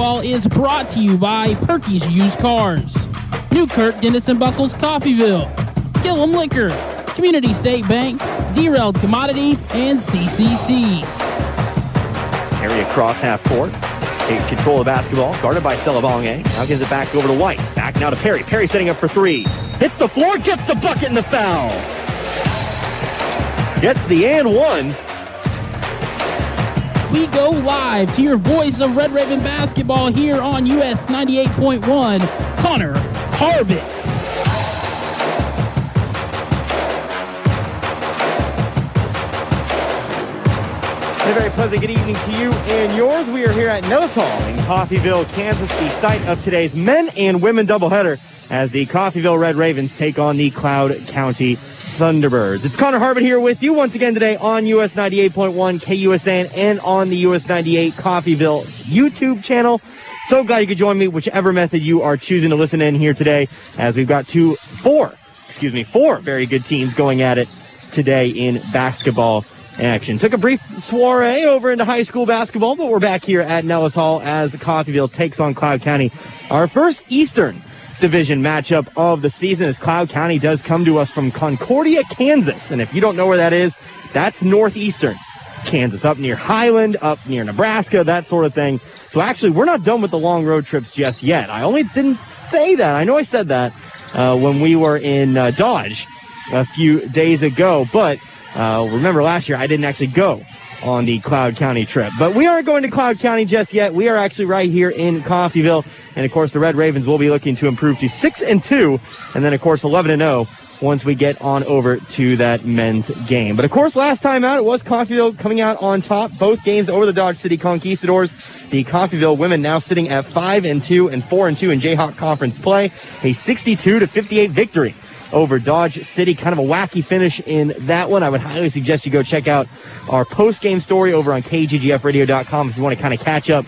Basketball is brought to you by Perky's Used Cars, Newkirk, Denison Buckles, Coffeyville, Gillum Liquor, Community State Bank, Derailed Commodity, and CCC. Harry across half court. Takes control of the basketball. Started by Stella Bonge. Now gives it back over to White. Back now to Perry. Perry setting up for three. Hits the floor. Gets the bucket and the foul. Gets the and one. We go live to your voice of Red Raven basketball here on US 98.1. Connor Harbit. A very pleasant good evening to you and yours. We are here at Nellis Hall in Coffeyville, Kansas, the site of today's men and women doubleheader as the Coffeyville Red Ravens take on the Cloud County Thunderbirds. It's Connor Harbit here with you once again today on US 98.1 KUSN and on the US 98 Coffeyville YouTube channel. So glad you could join me, whichever method you are choosing to listen in here today, as we've got four very good teams going at it today in basketball action. Took a brief soiree over into high school basketball, but we're back here at Nellis Hall as Coffeyville takes on Cloud County. Our first Eastern Division matchup of the season, as Cloud County does come to us from Concordia, Kansas. And if you don't know where that is, that's northeastern Kansas, up near Highland, up near Nebraska, that sort of thing. So actually, we're not done with the long road trips just yet. I only didn't say that. I know I said that when we were in Dodge a few days ago, but remember last year I didn't actually go on the Cloud County trip. But we aren't going to Cloud County just yet. We are actually right here in Coffeyville. And, of course, the Red Ravens will be looking to improve to 6-2. And then, of course, 11-0 once we get on over to that men's game. But, of course, last time out, it was Coffeyville coming out on top. Both games over the Dodge City Conquistadors. The Coffeyville women now sitting at 5-2 and 4-2 in Jayhawk Conference play. A 62-58 victory over Dodge City. Kind of a wacky finish in that one. I would highly suggest you go check out our post-game story over on kggfradio.com if you want to kind of catch up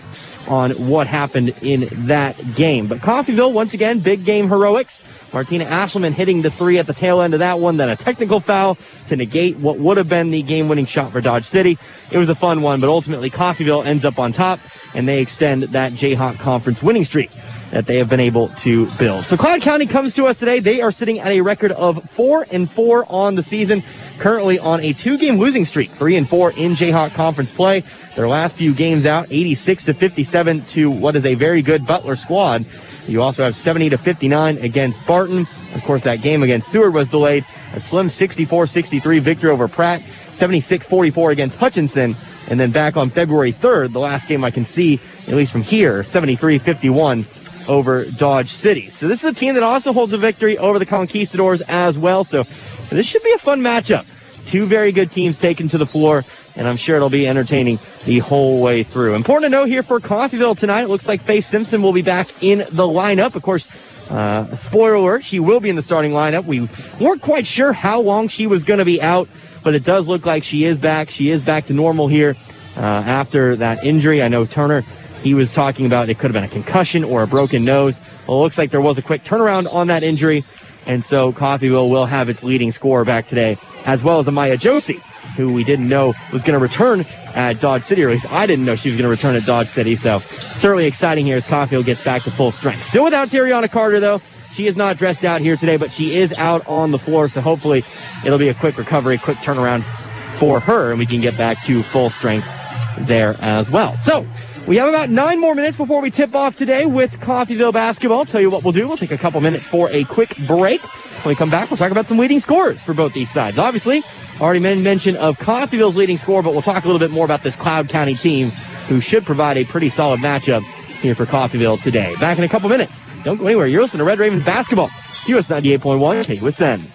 on what happened in that game. But Coffeyville, once again, big game heroics. Martina Ashelman hitting the three at the tail end of that one, then a technical foul to negate what would have been the game-winning shot for Dodge City. It was a fun one, but ultimately Coffeyville ends up on top, and they extend that Jayhawk Conference winning streak that they have been able to build. So Cloud County comes to us today. They are sitting at a record of 4-4 on the season, currently on a 2-game losing streak, 3-4 in Jayhawk Conference play. Their last few games out, 86-57 to what is a very good Butler squad. You also have 70-59 against Barton. Of course, that game against Seward was delayed. A slim 64-63 victory over Pratt, 76-44 against Hutchinson. And then back on February 3rd, the last game I can see, at least from here, 73-51 over Dodge City. So this is a team that also holds a victory over the Conquistadors as well. So this should be a fun matchup. Two very good teams taken to the floor, and I'm sure it'll be entertaining the whole way through. Important to note here for Coffeyville tonight, it looks like Faye Simpson will be back in the lineup. Of course, spoiler alert, she will be in the starting lineup. We weren't quite sure how long she was going to be out, but it does look like she is back. She is back to normal here after that injury. I know Turner, he was talking about it could have been a concussion or a broken nose. Well, it looks like there was a quick turnaround on that injury, and so Coffeyville will have its leading scorer back today, as well as Amaya Josie, who we didn't know was going to return at Dodge City, or at least I didn't know she was going to return at Dodge City. So certainly exciting here as Coffeyville gets back to full strength. Still without Dariana Carter, though. She is not dressed out here today, but she is out on the floor, so hopefully it'll be a quick recovery, quick turnaround for her, and we can get back to full strength there as well. So we have about 9 more minutes before we tip off today with Coffeyville basketball. I'll tell you what we'll do. We'll take a couple minutes for a quick break. When we come back, we'll talk about some leading scorers for both these sides. Obviously, already made mention of Coffeyville's leading scorer, but we'll talk a little bit more about this Cloud County team, who should provide a pretty solid matchup here for Coffeyville today. Back in a couple minutes. Don't go anywhere. You're listening to Red Ravens basketball. US 98.1 KUSN.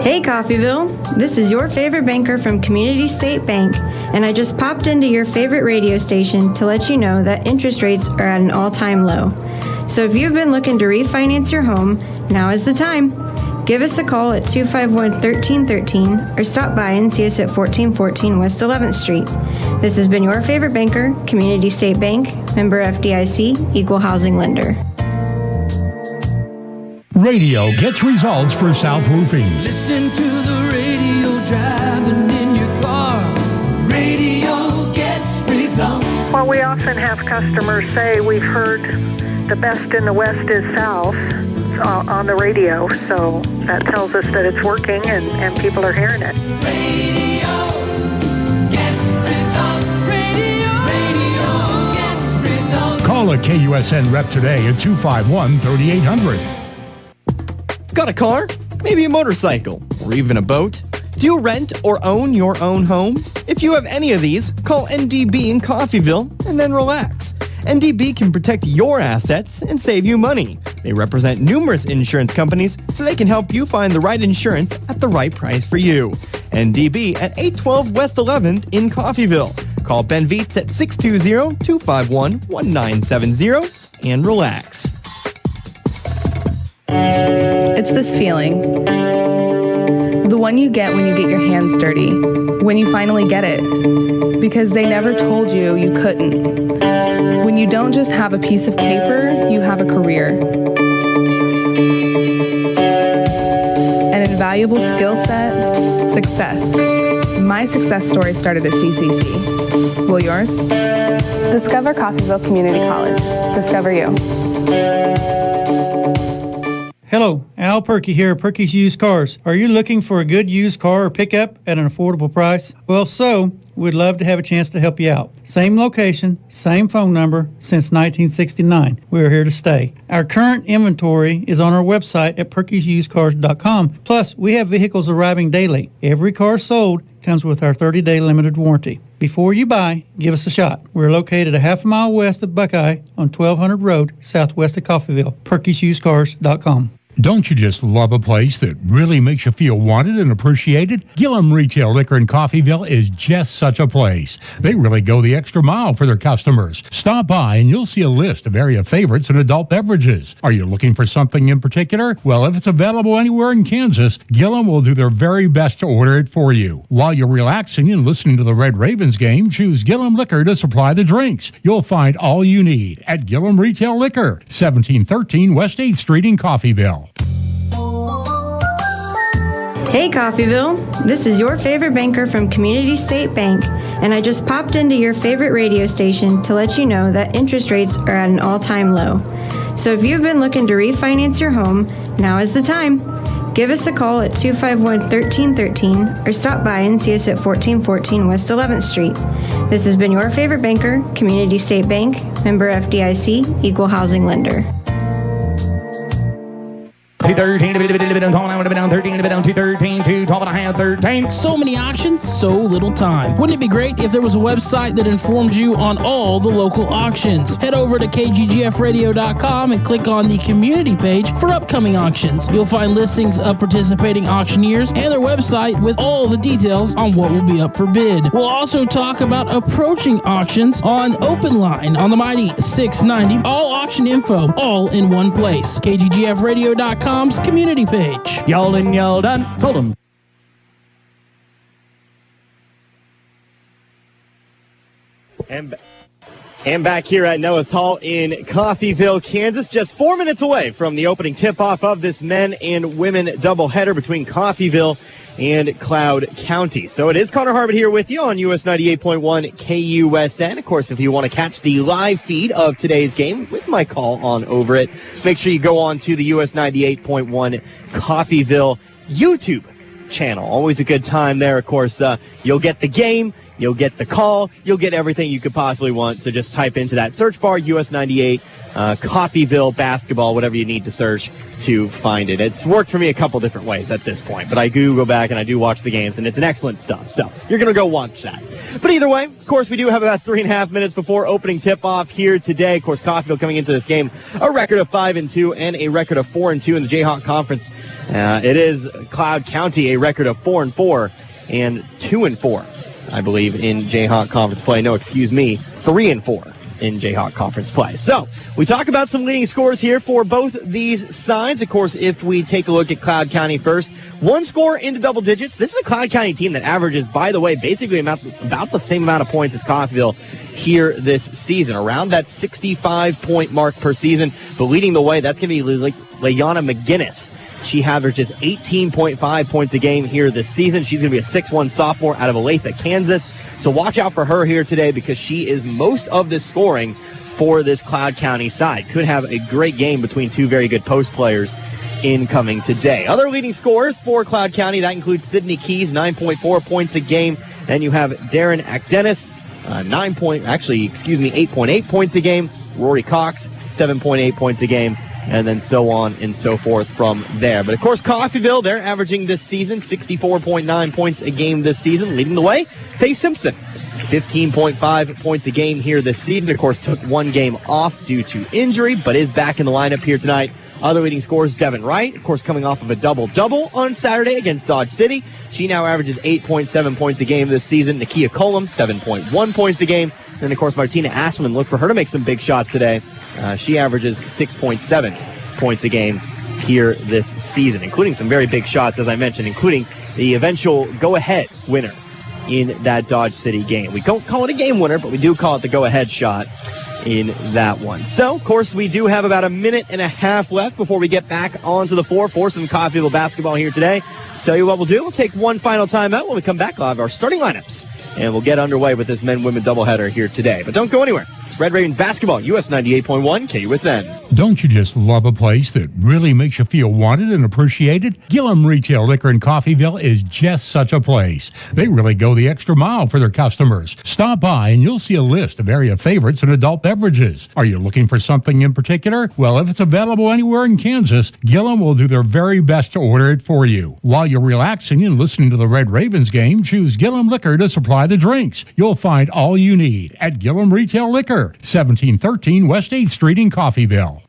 Hey Coffeyville, this is your favorite banker from Community State Bank, and I just popped into your favorite radio station to let you know that interest rates are at an all-time low. So if you've been looking to refinance your home, now is the time. Give us a call at 251-1313 or stop by and see us at 1414 West 11th Street. This has been your favorite banker, Community State Bank, member FDIC, equal housing lender. Radio gets results for South Roofing. Listening to the radio, driving in your car. Radio gets results. Well, we often have customers say we've heard the best in the West is South on the radio, so that tells us that it's working and people are hearing it. Radio gets results. Radio gets results. Call a KUSN rep today at 251-3800. Got a car? Maybe a motorcycle? Or even a boat? Do you rent or own your own home? If you have any of these, call NDB in Coffeyville and then relax. NDB can protect your assets and save you money. They represent numerous insurance companies, so they can help you find the right insurance at the right price for you. NDB at 812 West 11th in Coffeyville. Call Ben Vietz at 620-251-1970 and relax. It's this feeling. The one you get when you get your hands dirty. When you finally get it. Because they never told you you couldn't. When you don't just have a piece of paper, you have a career. An invaluable skill set, success. My success story started at CCC. Will yours? Discover Coffeyville Community College. Discover you. Hello, Al Perky here, Perky's Used Cars. Are you looking for a good used car or pickup at an affordable price? Well, we'd love to have a chance to help you out. Same location, same phone number since 1969. We're here to stay. Our current inventory is on our website at perkysusedcars.com. Plus, we have vehicles arriving daily. Every car sold comes with our 30-day limited warranty. Before you buy, give us a shot. We're located a half a mile west of Buckeye on 1200 Road, southwest of Coffeyville. perkysusedcars.com. Don't you just love a place that really makes you feel wanted and appreciated? Gillum Retail Liquor in Coffeyville is just such a place. They really go the extra mile for their customers. Stop by and you'll see a list of area favorites and adult beverages. Are you looking for something in particular? Well, if it's available anywhere in Kansas, Gillum will do their very best to order it for you. While you're relaxing and listening to the Red Ravens game, choose Gillum Liquor to supply the drinks. You'll find all you need at Gillum Retail Liquor, 1713 West 8th Street in Coffeyville. Hey Coffeyville, this is your favorite banker from Community State Bank, and I just popped into your favorite radio station to let you know that interest rates are at an all-time low. So if you've been looking to refinance your home, now is the time. Give us a call at 251-1313 or stop by and see us at 1414 West 11th Street. This has been your favorite banker, Community State Bank, member FDIC, equal housing lender. 213, So many options, so little time. Wouldn't it be great if there was a website that informs you on all the local auctions? Head over to kggfradio.com and click on the community page for upcoming auctions. You'll find listings of participating auctioneers and their website with all the details on what will be up for bid. We'll also talk about approaching auctions on Open Line on the mighty 690. All auction info, all in one place. kggfradio.com community page. Y'all in, y'all done. Told them. And back here at Noah's Hall in Coffeyville, Kansas, just 4 minutes away from the opening tip-off of this men and women doubleheader between Coffeyville and Cloud County. So it is Connor Harvard here with you on US 98.1 KUSN. Of course, if you want to catch the live feed of today's game with my call on over it, make sure you go on to the US 98.1 Coffeyville YouTube channel. Always a good time there. Of course, you'll get the game, you'll get the call, you'll get everything you could possibly want. So just type into that search bar, US 98 Coffeyville basketball, whatever you need to search to find it. It's worked for me a couple different ways at this point, but I do go back and I do watch the games, and it's an excellent stuff. So you're going to go watch that. But either way, of course, we do have about 3.5 minutes before opening tip-off here today. Of course, Coffeyville coming into this game a record of 5-2 and a record of 4-2 in the Jayhawk Conference. It is Cloud County a record of 4-4 and 2-4, I believe, in Jayhawk Conference play. No, excuse me, 3-4 in Jayhawk Conference play. So, we talk about some leading scores here for both these sides. Of course, if we take a look at Cloud County first, one score into double digits. This is a Cloud County team that averages, by the way, basically about the same amount of points as Coffeyville here this season, around that 65-point mark per season. But leading the way, that's going to be Layana McGinnis. She averages 18.5 points a game here this season. She's going to be a 6'1 sophomore out of Olathe, Kansas. So watch out for her here today because she is most of the scoring for this Cloud County side. Could have a great game between two very good post players incoming today. Other leading scorers for Cloud County, that includes Sydney Keys, 9.4 points a game. Then you have Darren Akdenis, 8.8 points a game. Rory Cox, 7.8 points a game. And then so on and so forth from there. But, of course, Coffeyville, they're averaging this season 64.9 points a game this season. Leading the way, Faye Simpson, 15.5 points a game here this season. Of course, took one game off due to injury, but is back in the lineup here tonight. Other leading scorers, Devin Wright, of course, coming off of a double-double on Saturday against Dodge City. She now averages 8.7 points a game this season. Nakia Colum, 7.1 points a game. And, of course, Martina Ashman, look for her to make some big shots today. She averages 6.7 points a game here this season, including some very big shots, as I mentioned, including the eventual go-ahead winner in that Dodge City game. We don't call it a game winner, but we do call it the go-ahead shot in that one. So, of course, we do have about a minute and a half left before we get back onto the floor for some Coffeyville basketball here today. Tell you what we'll do. We'll take one final timeout. When we come back, we'll have our starting lineups, and we'll get underway with this men-women doubleheader here today. But don't go anywhere. Red Ravens basketball, US 98.1 KUSN. Don't you just love a place that really makes you feel wanted and appreciated? Gillum Retail Liquor in Coffeyville is just such a place. They really go the extra mile for their customers. Stop by and you'll see a list of area favorites and adult beverages. Are you looking for something in particular? Well, if it's available anywhere in Kansas, Gillum will do their very best to order it for you. While you're relaxing and listening to the Red Ravens game, choose Gillum Liquor to supply the drinks. You'll find all you need at Gillum Retail Liquor, 1713 West 8th Street in Coffeyville.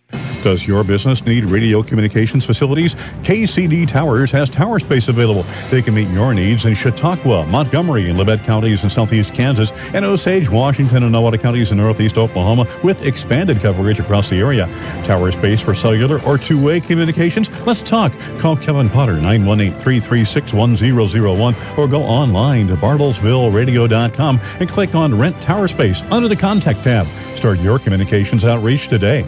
Does your business need radio communications facilities? KCD Towers has tower space available. They can meet your needs in Chautauqua, Montgomery, and Labette counties in southeast Kansas, and Osage, Washington, and Nowata counties in northeast Oklahoma with expanded coverage across the area. Tower space for cellular or two-way communications? Let's talk. Call Kevin Potter, 918-336-1001, or go online to bartlesvilleradio.com and click on Rent Tower Space under the Contact tab. Start your communications outreach today.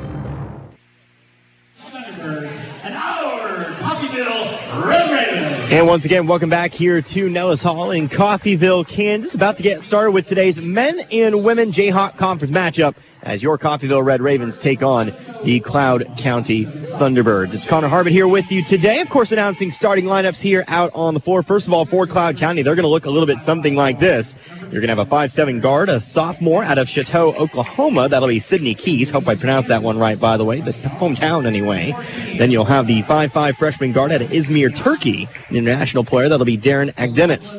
And once again, welcome back here to Nellis Hall in Coffeyville, Kansas. About to get started with today's men and women Jayhawk Conference matchup as your Coffeyville Red Ravens take on the Cloud County Thunderbirds. It's Connor Harbert here with you today, of course, announcing starting lineups here out on the floor. First of all, for Cloud County, they're going to look a little bit something like this. You're going to have a 5'7 guard, a sophomore out of Chateau, Oklahoma. That'll be Sydney Keys. Hope I pronounced that one right, by the way. The hometown, anyway. Then you'll have the 5'5 freshman guard out of Izmir, Turkey. An international player. That'll be Darren Akdenis.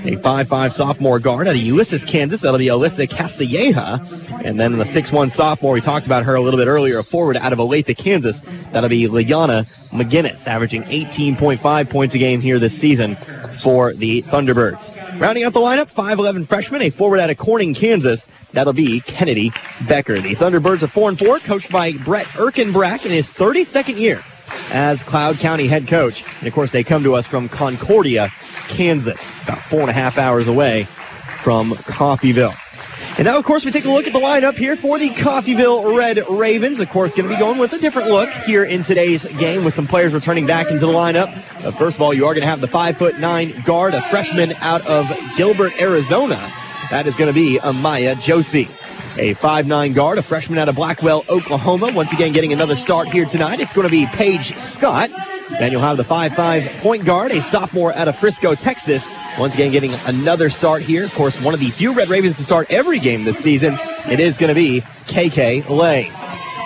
A 5'5 sophomore guard out of Ulysses, Kansas. That'll be Alyssa Castilleja. And then the 6'1 sophomore, we talked about her a little bit earlier, a forward out of Olathe, Kansas. That'll be Layana McGinnis, averaging 18.5 points a game here this season for the Thunderbirds. Rounding out the lineup, 5'11 freshman, a forward out of Corning, Kansas. That'll be Kennedy Becker. The Thunderbirds are 4-4, coached by Brett Erkenbrack in his 32nd year as Cloud County head coach. And, of course, they come to us from Concordia, Kansas, about 4.5 hours away from Coffeyville. And now, of course, we take a look at the lineup here for the Coffeyville Red Ravens. Of course, going to be going with a different look here in today's game with some players returning back into the lineup. First of all, you are going to have the 5'9 guard, a freshman out of Gilbert, Arizona. That is going to be Amaya Josie. A 5'9 guard, a freshman out of Blackwell, Oklahoma. Once again, getting another start here tonight. It's going to be Paige Scott. Then you'll have the 5'5 point guard, a sophomore out of Frisco, Texas. Once again, getting another start here. Of course, one of the few Red Ravens to start every game this season. It is going to be KK Lay.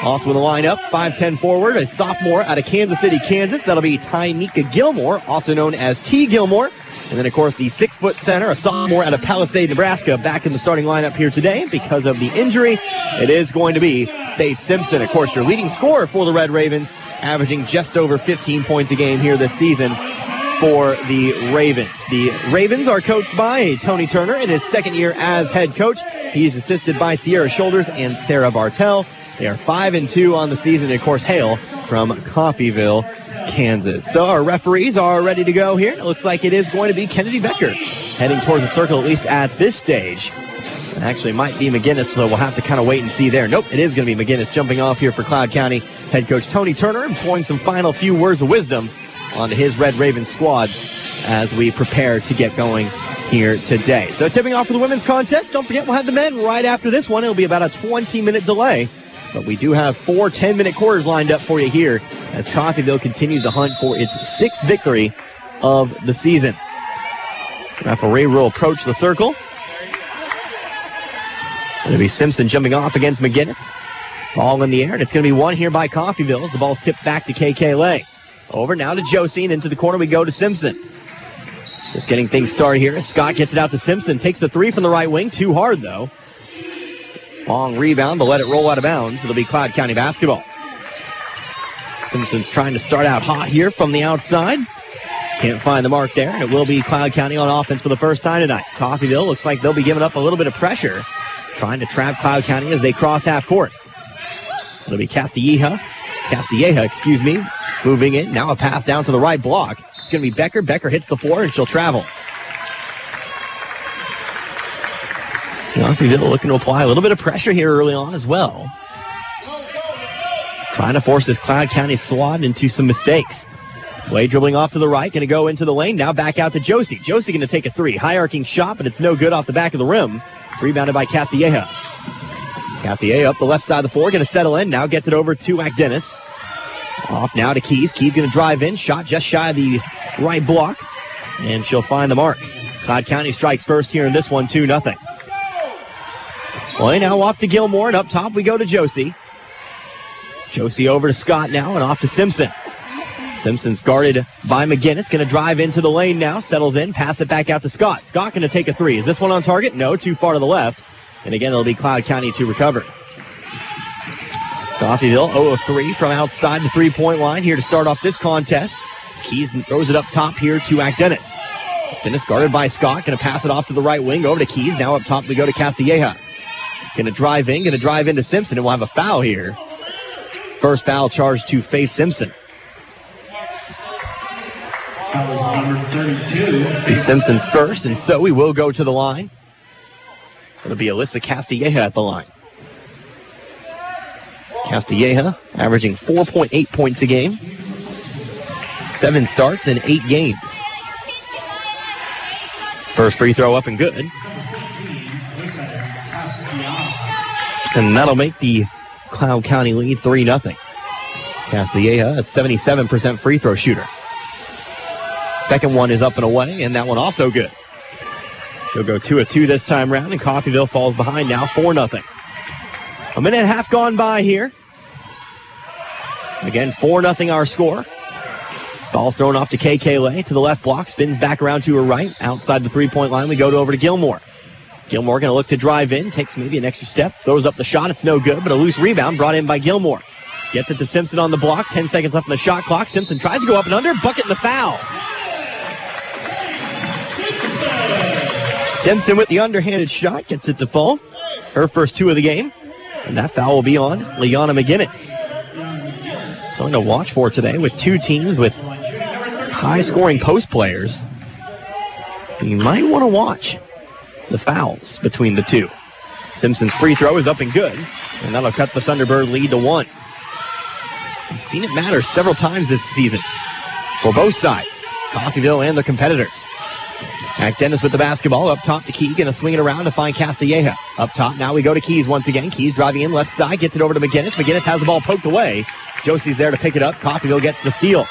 Also in the lineup, 5'10 forward, a sophomore out of Kansas City, Kansas. That'll be Tynika Gilmore, also known as T. Gilmore. And then, of course, the 6-foot center, a sophomore out of Palisade, Nebraska, back in the starting lineup here today. Because of the injury, it is going to be Faith Simpson, of course, your leading scorer for the Red Ravens, averaging just over 15 points a game here this season for the Ravens. The Ravens are coached by Tony Turner in his second year as head coach. He's assisted by Sierra Shoulders and Sarah Bartell. They are 5-2 on the season, and of course hail from Coffeyville, Kansas. So our referees are ready to go here. It looks like it is going to be Kennedy Becker heading towards the circle, at least at this stage. It actually might be McGinnis, so we'll have to kind of wait and see there. Nope, it is going to be McGinnis jumping off here for Cloud County. Head coach Tony Turner employing some final few words of wisdom onto his Red Ravens squad as we prepare to get going here today. So tipping off for the women's contest. Don't forget, we'll have the men right after this one. It'll be about a 20-minute delay. But we do have 4 10-minute quarters lined up for you here as Coffeyville continues to hunt for its 6th victory of the season. Referee will approach the circle. It'll be Simpson jumping off against McGinnis. Ball in the air, and it's going to be won here by Coffeyville as the ball's tipped back to KK Lay. Over now to Josie, and into the corner we go to Simpson. Just getting things started here. Scott gets it out to Simpson. Takes the 3 from the right wing. Too hard, though. Long rebound, but let it roll out of bounds. It'll be Cloud County basketball. Simpson's trying to start out hot here from the outside. Can't find the mark there, and it will be Cloud County on offense for the first time tonight. Coffeyville looks like they'll be giving up a little bit of pressure, trying to trap Cloud County as they cross half court. It'll be Castilleja, moving in. Now a pass down to the right block. It's going to be Becker. Becker hits the floor, and she'll travel. Coffeyville looking to apply a little bit of pressure here early on as well. Trying to force this Cloud County squad into some mistakes. Way dribbling off to the right, going to go into the lane. Now back out to Josie. Josie going to take a 3. High arcing shot, but it's no good off the back of the rim. Rebounded by Castilleja. Castilleja up the left side of the floor, going to settle in. Now gets it over to McDennis. Off now to Keys. Keys going to drive in. Shot just shy of the right block. And she'll find the mark. Cloud County strikes first here in this one, 2-0. Play now off to Gilmore, and up top we go to Josie. Josie over to Scott now, and off to Simpson. Simpson's guarded by McGinnis. Going to drive into the lane now. Settles in. Pass it back out to Scott. Scott going to take a 3. Is this one on target? No. Too far to the left. And again, it'll be Cloud County to recover. Coffeyville 0 of 3 from outside the three-point line here to start off this contest. Keys throws it up top here to McDennis. Dennis guarded by Scott. Going to pass it off to the right wing. Over to Keys. Now up top we go to Castilleja. Going to drive into Simpson, and we'll have a foul here. First foul charged to Faith Simpson. Number 32. Be Simpson's first, and so we will go to the line. It'll be Alyssa Castilleja at the line. Castilleja averaging 4.8 points a game. 7 starts in 8 games. First free throw up and good. And that'll make the Cloud County lead 3-0. Castilleja, a 77% free throw shooter. Second one is up and away, and that one also good. She'll go 2 of 2 this time round, and Coffeyville falls behind now 4-0. A minute and a half gone by here. Again, 4-0 our score. Ball's thrown off to KK Lay to the left block, spins back around to her right. Outside the three-point line, we go over to Gilmore. Gilmore going to look to drive in, takes maybe an extra step, throws up the shot. It's no good, but a loose rebound brought in by Gilmore. Gets it to Simpson on the block. 10 seconds left on the shot clock. Simpson tries to go up and under. Bucket and the foul. Simpson with the underhanded shot. Gets it to fall. Her first 2 of the game. And that foul will be on Liana McGinnis. Something to watch for today with 2 teams with high-scoring post players. You might want to watch the fouls between the 2. Simpson's free throw is up and good. And that'll cut the Thunderbird lead to 1. We've seen it matter several times this season for both sides, Coffeyville and the competitors. McDennis with the basketball up top to Key, going to swing it around to find Castilleja. Up top, now we go to Keys once again. Keys driving in left side, gets it over to McGinnis. McGinnis has the ball poked away. Josie's there to pick it up. Coffeyville gets the steal.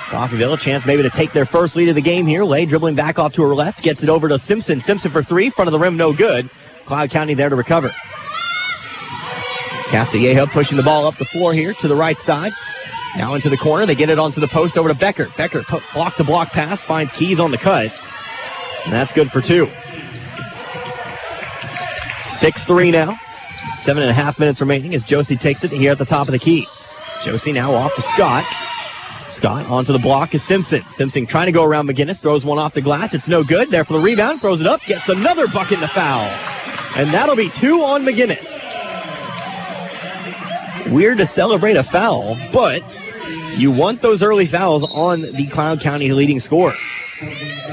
Coffeyville, a chance maybe to take their first lead of the game here. Lay dribbling back off to her left, gets it over to Simpson. Simpson for 3, front of the rim, no good. Cloud County there to recover. Castilleja pushing the ball up the floor here to the right side. Now into the corner. They get it onto the post over to Becker. Becker block-to-block pass, finds Keys on the cut. And that's good for 2. 6-3 now. 7.5 minutes remaining as Josie takes it here at the top of the key. Josie now off to Scott. Scott onto the block is Simpson. Simpson trying to go around McGinnis, throws one off the glass. It's no good. There for the rebound, throws it up, gets another bucket and a foul. And that'll be 2 on McGinnis. Weird to celebrate a foul, but you want those early fouls on the Cloud County leading scorer.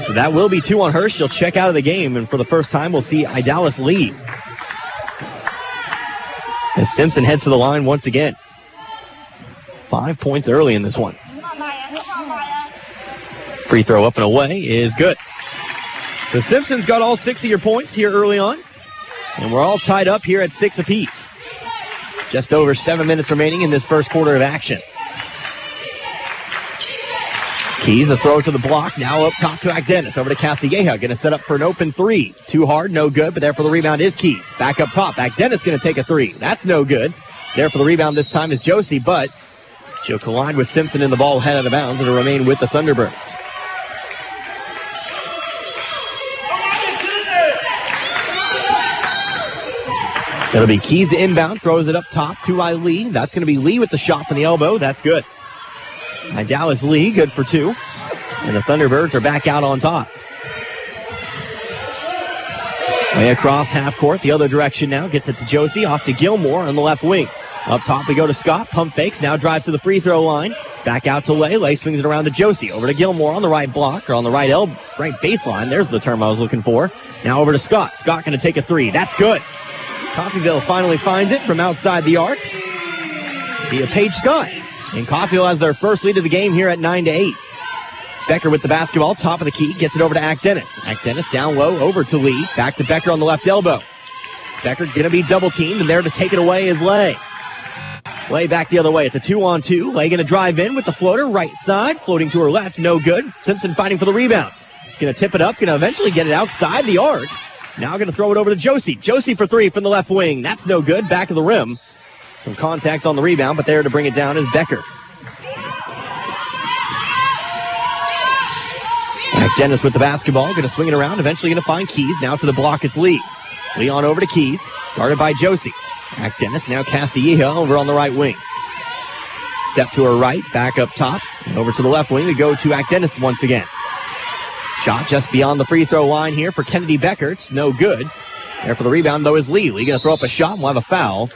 So that will be 2 on her. She'll check out of the game, and for the first time, we'll see Idalis lead. As Simpson heads to the line once again. 5 points early in this one. Free throw up and away is good. So Simpson's got all 6 of your points here early on. And we're all tied up here at 6 apiece. Just over 7 minutes remaining in this first quarter of action. Keys, a throw to the block. Now up top to Agdenis. Over to Castilleja. Going to set up for an open 3. Too hard, no good. But there for the rebound is Keys. Back up top. Agdenis going to take a 3. That's no good. There for the rebound this time is Josie. But she'll collide with Simpson in the ball head out of bounds. It'll remain with the Thunderbirds. It'll be Keys to inbound. Throws it up top to Lee. That's going to be Lee with the shot from the elbow. That's good. Dallas Lee, good for 2. And the Thunderbirds are back out on top. Way across half court, the other direction now. Gets it to Josie, off to Gilmore on the left wing. Up top we go to Scott. Pump fakes, now drives to the free throw line. Back out to Lay. Lay swings it around to Josie. Over to Gilmore on the right block, or on the right baseline. There's the term I was looking for. Now over to Scott. Scott going to take a 3. That's good. Coffeyville finally finds it from outside the arc via Paige Scott. And Coffeyville has their first lead of the game here at 9-8. Becker with the basketball, top of the key, gets it over to Agdenis. Agdenis down low, over to Lee. Back to Becker on the left elbow. Becker going to be double teamed, and there to take it away is Lay. Lay back the other way. It's a 2-on-2. Lay going to drive in with the floater, right side, floating to her left, no good. Simpson fighting for the rebound. Going to tip it up, going to eventually get it outside the arc. Now going to throw it over to Josie. Josie for 3 from the left wing. That's no good. Back of the rim. Some contact on the rebound, but there to bring it down is Becker. Dennis with the basketball. Going to swing it around. Eventually going to find Keys. Now to the block. It's Lee. Lee on over to Keys. Guarded by Josie. Dennis now Castilleja over on the right wing. Step to her right. Back up top. Over to the left wing. We go to Dennis once again. Shot just beyond the free throw line here for Kennedy Becker. It's no good. There for the rebound, though, is Lee. Lee going to throw up a shot and we'll have a foul.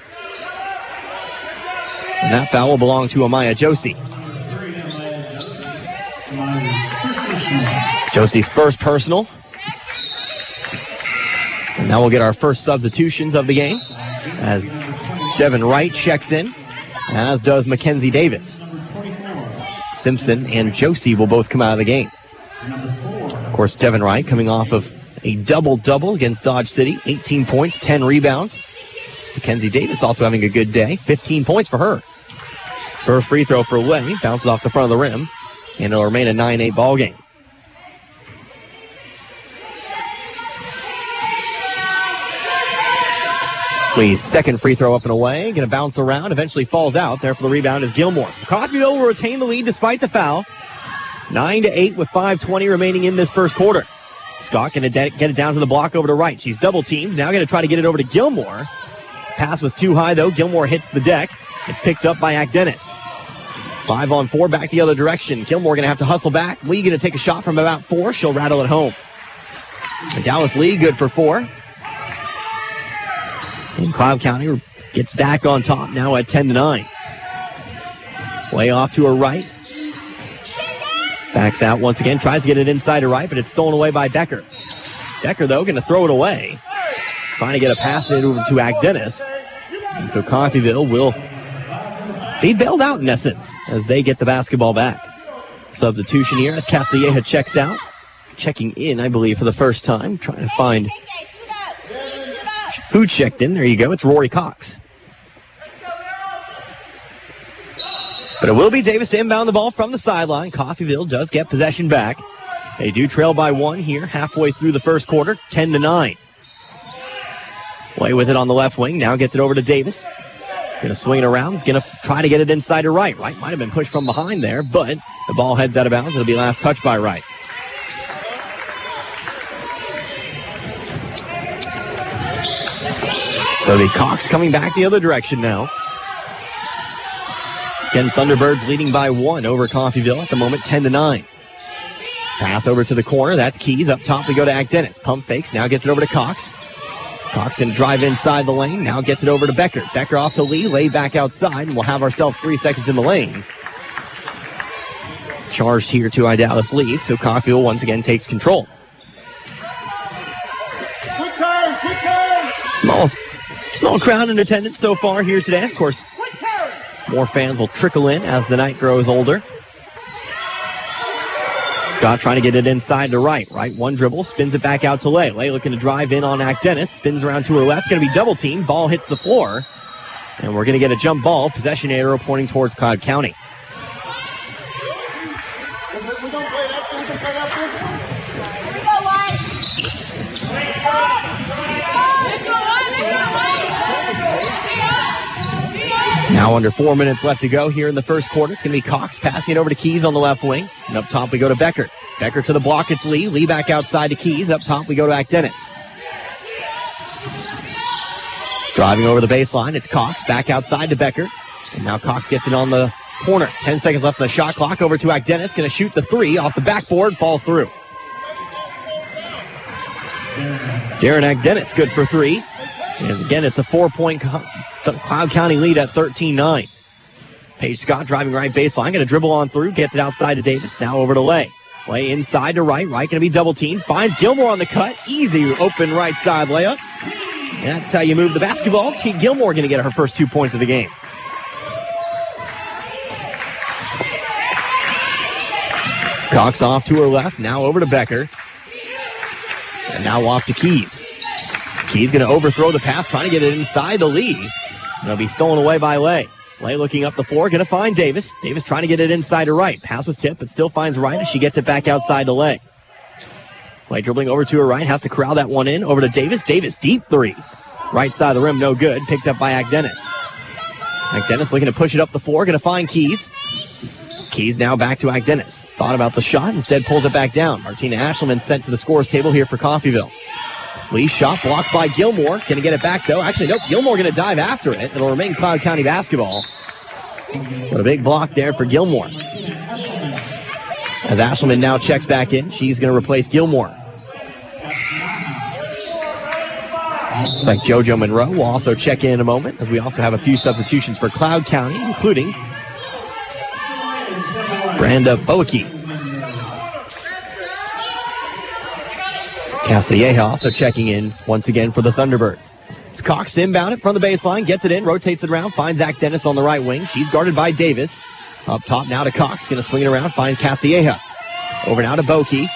And that foul will belong to Amaya Josie. Josie's first personal. And now we'll get our first substitutions of the game as Devin Wright checks in, as does Mackenzie Davis. Simpson and Josie will both come out of the game. Of course, Devin Wright coming off of a double-double against Dodge City. 18 points, 10 rebounds. Mackenzie Davis also having a good day. 15 points for her. First free throw for Lay. Bounces off the front of the rim. And it'll remain a 9-8 ball game. Lee's second free throw up and away. Going to bounce around. Eventually falls out. There for the rebound is Gilmore. So Coffeyville will retain the lead despite the foul. 9-8 with 5:20 remaining in this first quarter. Scott going to get it down to the block over to Wright. She's double teamed. Now going to try to get it over to Gilmore. Pass was too high, though. Gilmore hits the deck. It's picked up by Agdenis. 5-on-4 back the other direction. Gilmore going to have to hustle back. Lee going to take a shot from about 4. She'll rattle it home. Dallas Lee good for 4. And Cloud County gets back on top now at 10-9. Way off to her right. Backs out once again. Tries to get it inside her right, but it's stolen away by Becker. Becker, though, going to throw it away. Trying to get a pass over to Agdenis. And so Coffeyville will be bailed out in essence as they get the basketball back. Substitution here as Castilleja checks out. Checking in, I believe, for the first time. Trying to find who checked in. There you go. It's Rory Cox. But it will be Davis to inbound the ball from the sideline. Coffeyville does get possession back. They do trail by 1 here halfway through the first quarter, 10-9. Way with it on the left wing. Now gets it over to Davis. Going to swing it around. Going to try to get it inside to Wright. Wright might have been pushed from behind there, but the ball heads out of bounds. It'll be last touched by Wright. So the Cox coming back the other direction now. Again, Thunderbirds leading by 1 over Coffeyville at the moment, 10-9. Pass over to the corner. That's Keys. Up top, we go to Dennis. Pump fakes. Now gets it over to Cox. Cox can drive inside the lane. Now gets it over to Becker. Becker off to Lee. Lay back outside, and we'll have ourselves 3 seconds in the lane. Charged here to Idalis Lee, so Coffeyville once again takes control. Small crowd in attendance so far here today. Of course, more fans will trickle in as the night grows older. Scott trying to get it inside to right. Right, one dribble, spins it back out to Lay. Lay looking to drive in on Dennis. Spins around to her left. It's going to be double team. Ball hits the floor. And we're going to get a jump ball. Possession arrow pointing towards Cloud County. Now under 4 minutes left to go here in the first quarter. It's going to be Cox passing it over to Keys on the left wing. And up top we go to Becker. Becker to the block, it's Lee. Lee back outside to Keys. Up top we go to Dennis. Driving over the baseline, it's Cox. Back outside to Becker. And now Cox gets it on the corner. 10 seconds left on the shot clock. Over to Dennis. Going to shoot the 3 off the backboard. Falls through. Darren Dennis good for 3. And again, it's a 4-point Cloud County lead at 13-9. Paige Scott driving right baseline. Going to dribble on through. Gets it outside to Davis. Now over to Lay. Lay inside to right. Right going to be double teamed. Finds Gilmore on the cut. Easy open right side layup. And that's how you move the basketball. Gilmore going to get her first 2 points of the game. Cox off to her left. Now over to Becker. And now off to Keys. Keys going to overthrow the pass, trying to get it inside the lead. It'll be stolen away by Lay. Lay looking up the floor, going to find Davis. Davis trying to get it inside to right. Pass was tipped, but still finds right as she gets it back outside to Lay. Lay dribbling over to her right, has to corral that one in. Over to Davis. Davis, deep 3. Right side of the rim, no good. Picked up by Dennis. Dennis looking to push it up the floor, going to find Keys. Keys now back to Dennis. Thought about the shot, instead pulls it back down. Martina Ashelman sent to the scores table here for Coffeyville. Lee shot blocked by Gilmore. Going to get it back, though. Actually, nope. Gilmore going to dive after it. It'll remain Cloud County basketball. But a big block there for Gilmore. As Ashelman now checks back in, she's going to replace Gilmore. Looks like JoJo Monroe will also check in a moment, as we also have a few substitutions for Cloud County, including Branda Boakey. Castilleja also checking in once again for the Thunderbirds. It's Cox inbound it from the baseline, gets it in, rotates it around, finds Dennis on the right wing. She's guarded by Davis. Up top now to Cox, going to swing it around, find Castilleja. Over now to Boakey.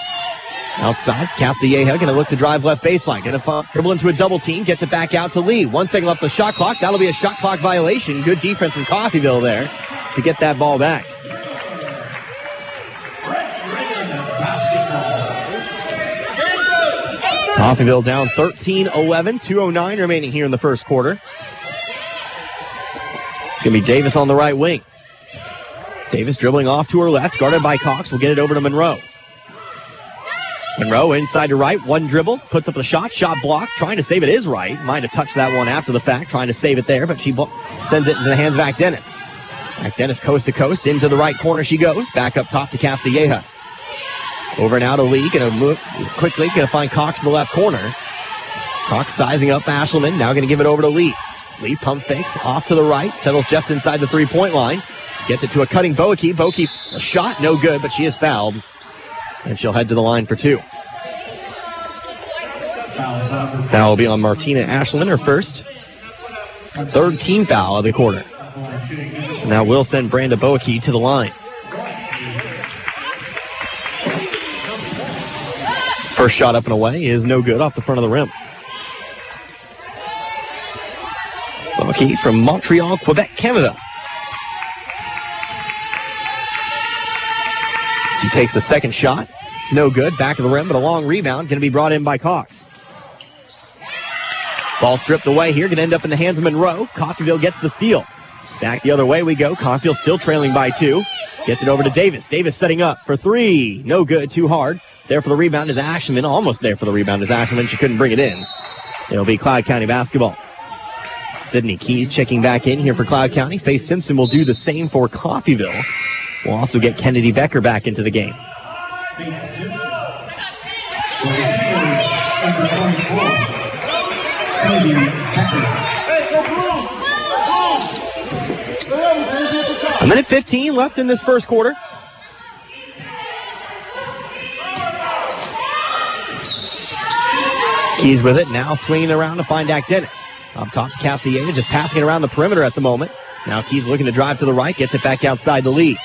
Outside, Castilleja going to look to drive left baseline. Going to dribble into a double team, gets it back out to Lee. 1 second left on the shot clock. That'll be a shot clock violation. Good defense from Coffeyville there to get that ball back. Coffeyville down 13-11, 2:09 remaining here in the first quarter. It's going to be Davis on the right wing. Davis dribbling off to her left, guarded by Cox. We'll get it over to Monroe. Monroe inside to right, one dribble, puts up a shot blocked, trying to save it is right. Might have touched that one after the fact, trying to save it there, but she sends it into the hands of Dennis. Dennis coast to coast, into the right corner she goes, back up top to Castilleja. Over now to Lee, going to move quickly, going to find Cox in the left corner. Cox sizing up Ashelman, now going to give it over to Lee. Lee pump fakes off to the right, settles just inside the three-point line. Gets it to a cutting Boakey. Boakey, a shot, no good, but she is fouled. And she'll head to the line for 2. Foul will be on Martina Ashelman, her first. 3rd team foul of the quarter. And that will send Branda Boakey to the line. First shot up and away is no good off the front of the rim. Boakey from Montreal, Quebec, Canada. She takes the second shot. It's no good. Back of the rim, but a long rebound. Going to be brought in by Cox. Ball stripped away here. Going to end up in the hands of Monroe. Coffeyville gets the steal. Back the other way we go. Coffeyville still trailing by 2. Gets it over to Davis. Davis setting up for 3. No good. Too hard. There for the rebound is Ashelman. Almost there for the rebound is Ashelman. She couldn't bring it in. It'll be Cloud County basketball. Sydney Keys checking back in here for Cloud County. Faith Simpson will do the same for Coffeyville. We'll also get Kennedy Becker back into the game. A minute 15 left in this first quarter. Keys with it, now swinging around to find Dak Dennis. Up top to Cassier, just passing it around the perimeter at the moment. Now Keys looking to drive to the right, gets it back outside the lead.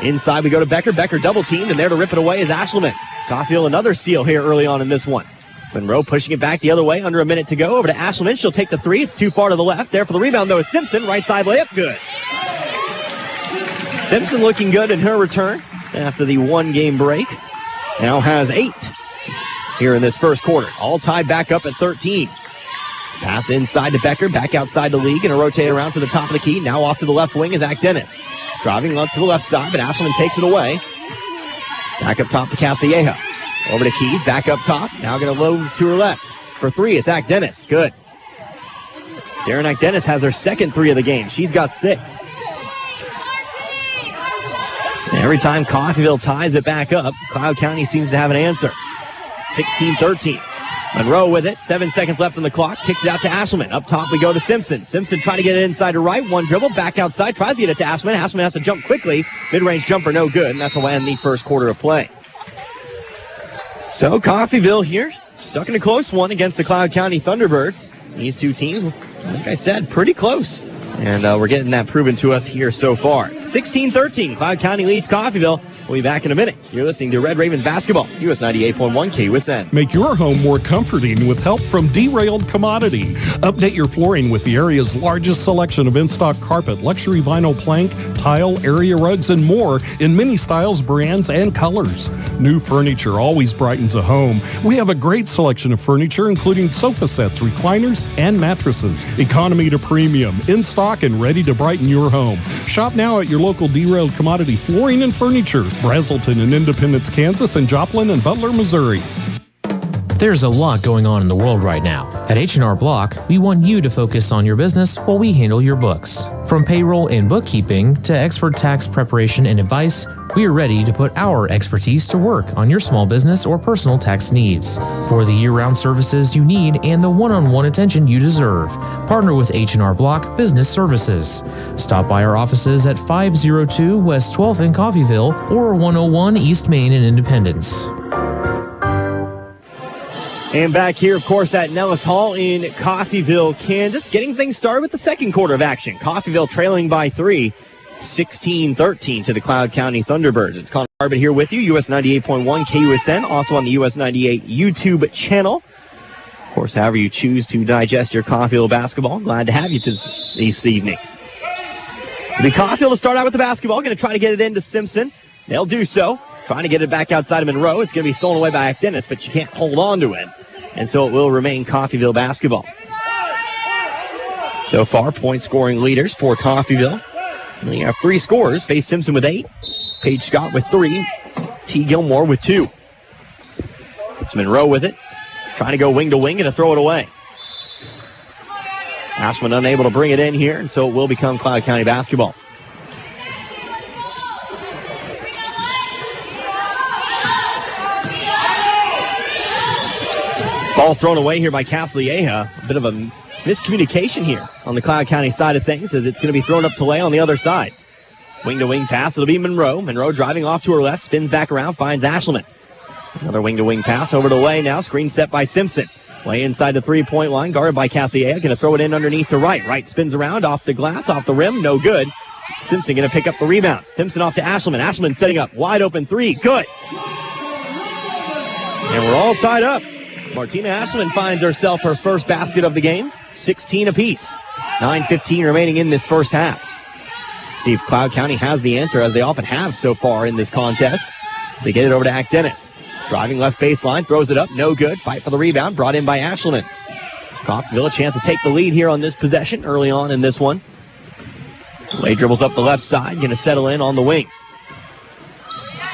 Inside we go to Becker. Becker double teamed, and there to rip it away is Ashleman. Coffeyville another steal here early on in this one. Monroe pushing it back the other way, under a minute to go. Over to Ashleman, she'll take the three. It's too far to the left. There for the rebound, though, is Simpson. Right side layup, good. Simpson looking good in her return after the one-game break. Now has 8 here in this first quarter. All tied back up at 13. Pass inside to Becker, back outside the league, and a rotate around to the top of the key. Now off to the left wing is Dak Dennis. Driving up to the left side, but Ashleman takes it away. Back up top to Castilleja. Over to Keys, back up top. Now going to load to her left. For 3, it's Dak Dennis. Good. Darren Dak Dennis has her second 3 of the game. She's got 6. And every time Coffeyville ties it back up, Cloud County seems to have an answer. 16-13. Monroe with it. 7 seconds left on the clock. Kicks it out to Ashleman. Up top we go to Simpson. Simpson trying to get it inside to right. One dribble. Back outside. Tries to get it to Ashleman. Ashleman has to jump quickly. Mid-range jumper no good. And that's will end the first quarter of play. So Coffeyville here, stuck in a close one against the Cloud County Thunderbirds. These two teams, like I said, pretty close. And we're getting that proven to us here so far. 16-13, Cloud County leads Coffeyville. We'll be back in a minute. You're listening to Red Ravens Basketball, US 98.1 KUSN. Make your home more comforting with help from Derailed Commodity. Update your flooring with the area's largest selection of in-stock carpet, luxury vinyl plank, tile, area rugs, and more in many styles, brands, and colors. New furniture always brightens a home. We have a great selection of furniture, including sofa sets, recliners, and mattresses. Economy to premium, in stock and ready to brighten your home. Shop now at your local Derailed Commodity Flooring and Furniture, Brazelton in Independence, Kansas, and Joplin and Butler, Missouri. There's a lot going on in the world right now. At H&R Block, we want you to focus on your business while we handle your books. From payroll and bookkeeping to expert tax preparation and advice, we are ready to put our expertise to work on your small business or personal tax needs. For the year-round services you need and the one-on-one attention you deserve, partner with H&R Block Business Services. Stop by our offices at 502 West 12th in Coffeyville or 101 East Main in Independence. And back here, of course, at Nellis Hall in Coffeyville, Kansas, getting things started with the second quarter of action. Coffeyville trailing by 3, 16-13 to the Cloud County Thunderbirds. It's Connor Harbert here with you, US 98.1 KUSN, also on the US 98 YouTube channel. Of course, however you choose to digest your Coffeyville basketball, glad to have you this evening. The Coffeyville to start out with the basketball, going to try to get it into Simpson. They'll do so. Trying to get it back outside of Monroe. It's going to be stolen away by Dennis, but you can't hold on to it. And so it will remain Coffeyville basketball. So far, point scoring leaders for Coffeyville. We have 3 scorers. Faith Simpson with 8. Paige Scott with 3. T. Gilmore with 2. It's Monroe with it. Trying to go wing to wing and to throw it away. Ashman unable to bring it in here, and so it will become Cloud County basketball. Ball thrown away here by Castilleja. A bit of a miscommunication here on the Cloud County side of things as it's going to be thrown up to Lay on the other side. Wing-to-wing pass. It'll be Monroe. Monroe driving off to her left. Spins back around. Finds Ashleman. Another wing-to-wing pass over to Lay now. Screen set by Simpson. Lay inside the three-point line. Guarded by Castilleja. Going to throw it in underneath to right. Right spins around. Off the glass. Off the rim. No good. Simpson going to pick up the rebound. Simpson off to Ashleman. Ashleman setting up. Wide open 3. Good. And we're all tied up. Martina Ashleman finds herself her first basket of the game. 16 apiece. 9:15 remaining in this first half. See if Cloud County has the answer, as they often have so far in this contest. So they get it over to Dak Dennis. Driving left baseline, throws it up, no good. Fight for the rebound, brought in by Ashleman. Coffeyville a chance to take the lead here on this possession early on in this one. Lay dribbles up the left side, going to settle in on the wing.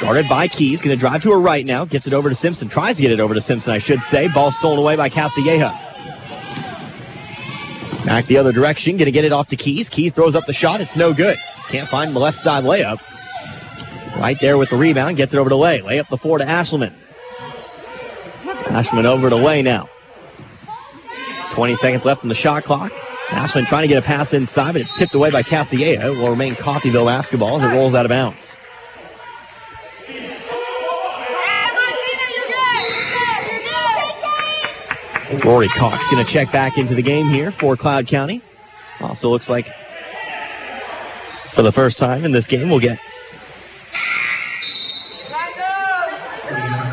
Guarded by Keys, going to drive to her right now. Gets it over to Simpson. Tries to get it over to Simpson, I should say. Ball stolen away by Castilleja. Back the other direction, going to get it off to Keys. Keys throws up the shot. It's no good. Can't find the left side layup. Right there with the rebound, gets it over to Lay. Lay up the 4 to Ashelman. Ashelman over to Lay now. 20 seconds left on the shot clock. Ashelman trying to get a pass inside, but it's tipped away by Castilleja. It will remain Coffeyville basketball as it rolls out of bounds. Rory Cox going to check back into the game here for Cloud County. Also looks like for the first time in this game we'll get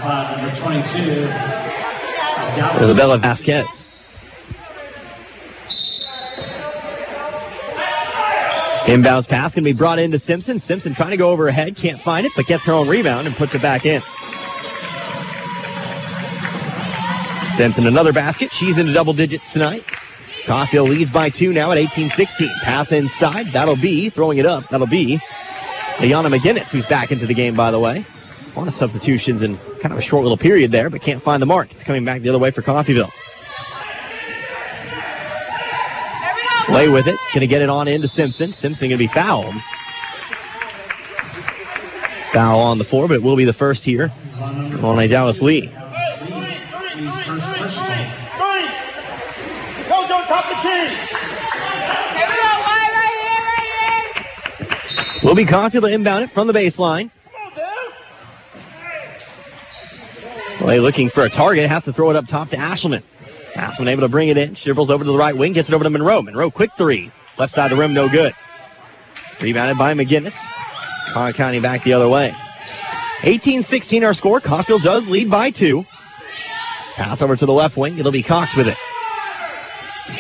number 22. Isabella Vasquez. Inbounds pass going to be brought into Simpson. Simpson trying to go over her head, can't find it, but gets her own rebound and puts it back in. Simpson another basket. She's into double digits tonight. Coffeyville leads by 2 now at 18-16. Pass inside. That'll be, throwing it up, that'll be Liana McGinnis, who's back into the game, by the way. A lot of substitutions in kind of a short little period there, but can't find the mark. It's coming back the other way for Coffeyville. Lay with it. Going to get it on into Simpson. Simpson going to be fouled. Foul on the floor, but it will be the first here on a Dallas Lee. Will be Coffeyville to inbound it from the baseline. Lay looking for a target. Has to throw it up top to Ashelman. Ashelman able to bring it in. She dribbles over to the right wing. Gets it over to Monroe. Monroe, quick three. Left side of the rim, no good. Rebounded by McGinnis. Clark County back the other way. 18-16 our score. Coffeyville does lead by 2. Pass over to the left wing. It'll be Cox with it.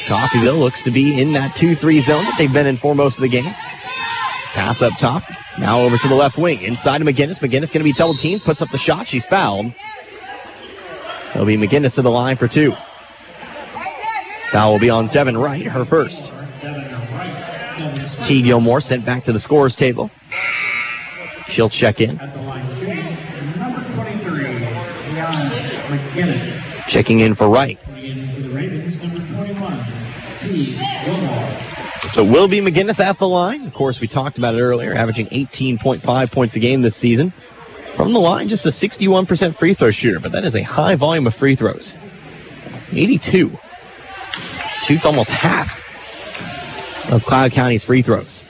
Coffeyville looks to be in that 2-3 zone that they've been in for most of the game. Pass up top. Now over to the left wing. Inside to McGinnis. McGinnis going to be double teamed. Puts up the shot. She's fouled. It'll be McGinnis to the line for 2. Foul will be on Devin Wright, her first. T. Gilmore sent back to the scorer's table. She'll check in. Checking in for Wright. So will be McGinnis at the line. Of course, we talked about it earlier, averaging 18.5 points a game this season. From the line, just a 61% free throw shooter, but that is a high volume of free throws. 82. Shoots almost half of Cloud County's free throws.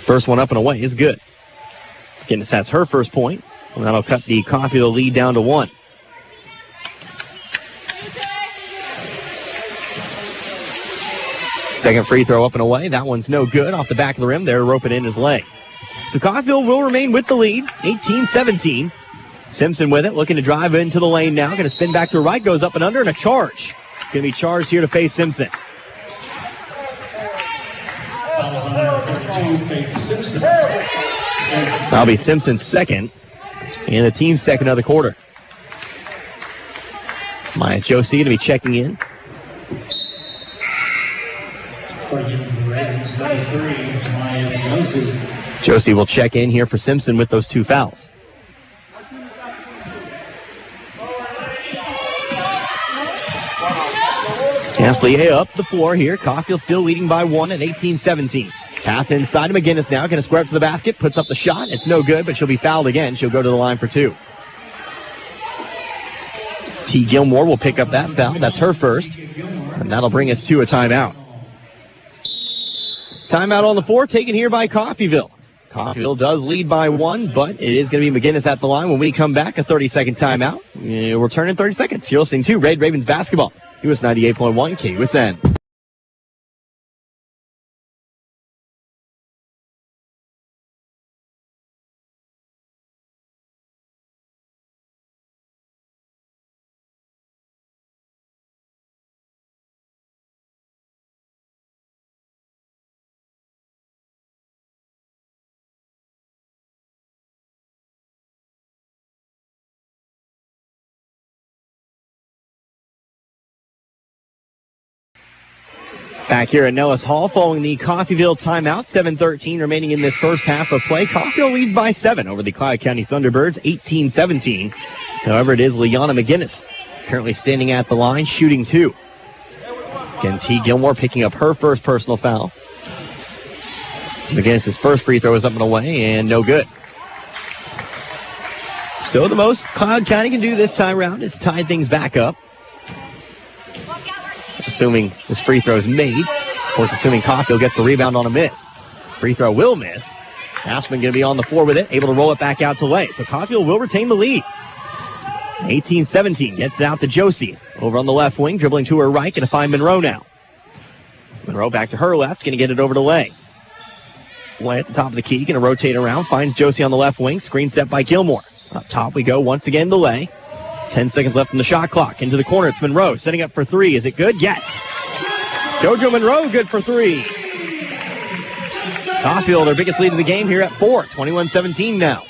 First one up and away is good. McGinnis has her first point, and that'll cut the Coffeyville lead down to 1. Second free throw up and away. That one's no good. Off the back of the rim. There to rope it in his leg. So Coffeyville will remain with the lead. 18-17. Simpson with it. Looking to drive into the lane now. Going to spin back to her right. Goes up and under and a charge. Going to be charged here to face Simpson. That'll be Simpson's second. And the team's second of the quarter. Maya Josie to be checking in. Josie will check in here for Simpson with those 2 fouls. Castilleja up the floor here. Coffeyville still leading by 1 at 18-17. Pass inside to McGinnis now. Going to square up to the basket. Puts up the shot. It's no good, but she'll be fouled again. She'll go to the line for 2. T. Gilmore will pick up that foul. That's her first. And that'll bring us to a timeout. Timeout on the floor taken here by Coffeyville. Coffeyville does lead by 1, but it is going to be McGinnis at the line. When we come back, a 30-second timeout. We'll return in 30 seconds. You're listening to Red Ravens basketball. US 98.1 KUSN. Back here at Nellis Hall following the Coffeyville timeout. 7:13 remaining in this first half of play. Coffeyville leads by 7 over the Clyde County Thunderbirds, 18-17. However, it is Liana McGinnis currently standing at the line, shooting 2. T. Gilmore picking up her first personal foul. McGinnis' first free throw is up and away, and no good. So the most Cloud County can do this time around is tie things back up. Assuming this free throw is made. Of course, assuming Caulfield gets the rebound on a miss. Free throw will miss. Ashman going to be on the floor with it, able to roll it back out to Lay. So Caulfield will retain the lead. 18-17, gets it out to Josie. Over on the left wing, dribbling to her right, going to find Monroe now. Monroe back to her left, going to get it over to Lay. Lay at the top of the key, going to rotate around, finds Josie on the left wing, screen set by Gilmore. Up top we go once again to Lay. 10 seconds left on the shot clock. Into the corner, it's Monroe setting up for three. Is it good? Yes! JoJo Monroe good for three. Caulfield, their biggest lead of the game here at 4. 21-17 now.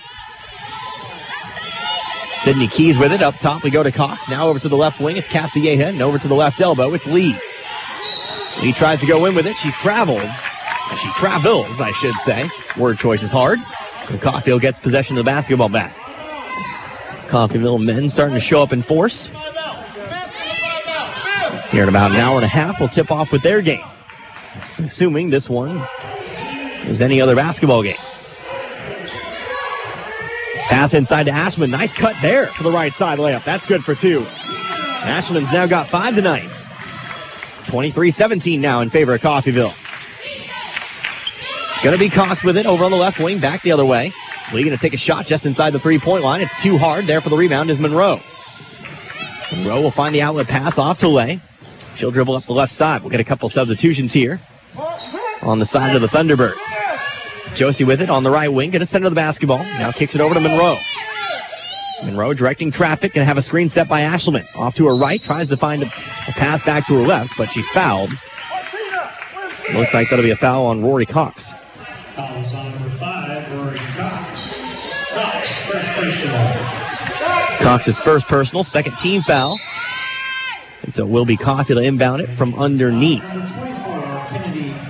Sydney Keys with it. Up top we go to Cox. Now over to the left wing. It's Castilleja. And over to the left elbow. It's Lee. Lee tries to go in with it. She's traveled. She travels, I should say. Word choice is hard. And Caulfield gets possession of the basketball back. Coffeyville men starting to show up in force. Here in about an hour and a half, we'll tip off with their game. Assuming this one is any other basketball game. Pass inside to Ashman. Nice cut there to the right side layup. That's good for two. Ashman's now got 5 tonight. 23-17 now in favor of Coffeyville. It's going to be Cox with it over on the left wing, back the other way. Lee going to take a shot just inside the three-point line. It's too hard. There for the rebound is Monroe. Monroe will find the outlet pass off to Lay. She'll dribble up the left side. We'll get a couple substitutions here on the side of the Thunderbirds. Josie with it on the right wing. Going to center the basketball. Now kicks it over to Monroe. Monroe directing traffic. Going to have a screen set by Ashelman. Off to her right. Tries to find a pass back to her left, but she's fouled. Looks like that'll be a foul on Rory Cox. Fouls on number 5, Rory Cox. First personal. Cox's first personal, second team foul. And so it will be Caulfield to inbound it from underneath.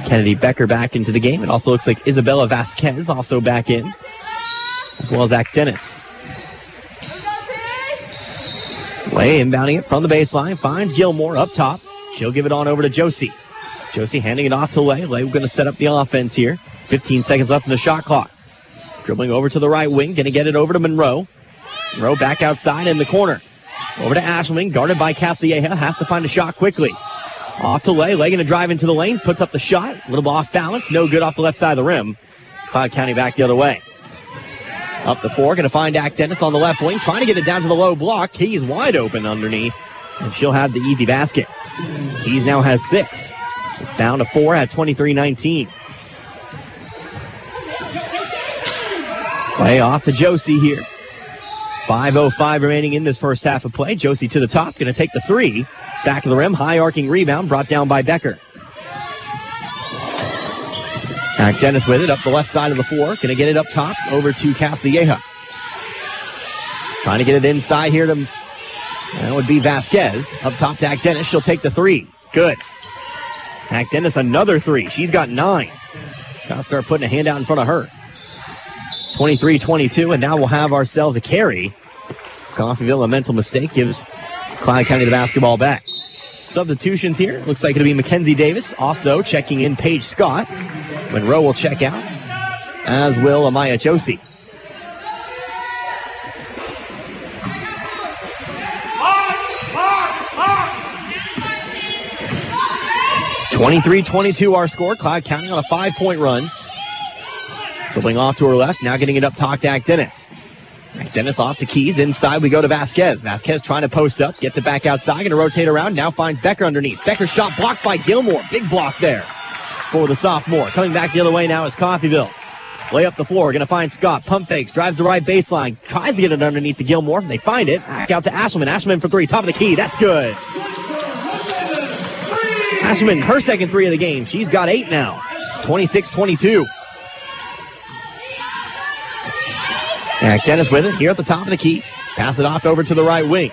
Kennedy Becker back into the game. It also looks like Isabella Vasquez also back in, as well as Zach Dennis. Lay inbounding it from the baseline, finds Gilmore up top. She'll give it on over to Josie. Josie handing it off to Lay. Lay going to set up the offense here. 15 seconds left in the shot clock. Dribbling over to the right wing, going to get it over to Monroe. Monroe back outside in the corner. Over to Ashman, guarded by Castilleja. Has to find a shot quickly. Off to Lay. Lay going to drive into the lane, puts up the shot. A little bit off balance, no good off the left side of the rim. Cloud County back the other way. Up the floor, going to find Dak Dennis on the left wing, trying to get it down to the low block. He's wide open underneath, and she'll have the easy basket. He now has 6. It's down to 4 at 23-19. Play off to Josie here. 5:05 remaining in this first half of play. Josie to the top, going to take the 3. Back of the rim, high arcing rebound, brought down by Becker. Zach Dennis with it, up the left side of the floor. Going to get it up top, over to Castilleja. Trying to get it inside here to, that would be Vasquez. Up top to Zach Dennis, she'll take the 3. Good. Zach Dennis, another 3. She's got 9. Got to start putting a hand out in front of her. 23-22, and now we'll have ourselves a carry. Coffeyville, a mental mistake, gives Clyde County the basketball back. Substitutions here. Looks like it'll be Mackenzie Davis. Also checking in Paige Scott. Monroe will check out, as will Amaya Josie. (23-22) our score. Clyde County on a 5-point run. Dribbling off to her left, now getting it up top to Dennis. Dennis off to Keys, inside we go to Vasquez. Vasquez trying to post up, gets it back outside, going to rotate around, now finds Becker underneath. Becker's shot blocked by Gilmore, big block there for the sophomore. Coming back the other way now is Coffeyville. Lay up the floor, going to find Scott, pump fakes, drives the right baseline, tries to get it underneath to Gilmore, they find it, back out to Ashelman. Ashelman for 3, top of the key, that's good. Ashelman, her second 3 of the game, she's got 8 now. 26-22. Dennis with it here at the top of the key. Pass it off over to the right wing.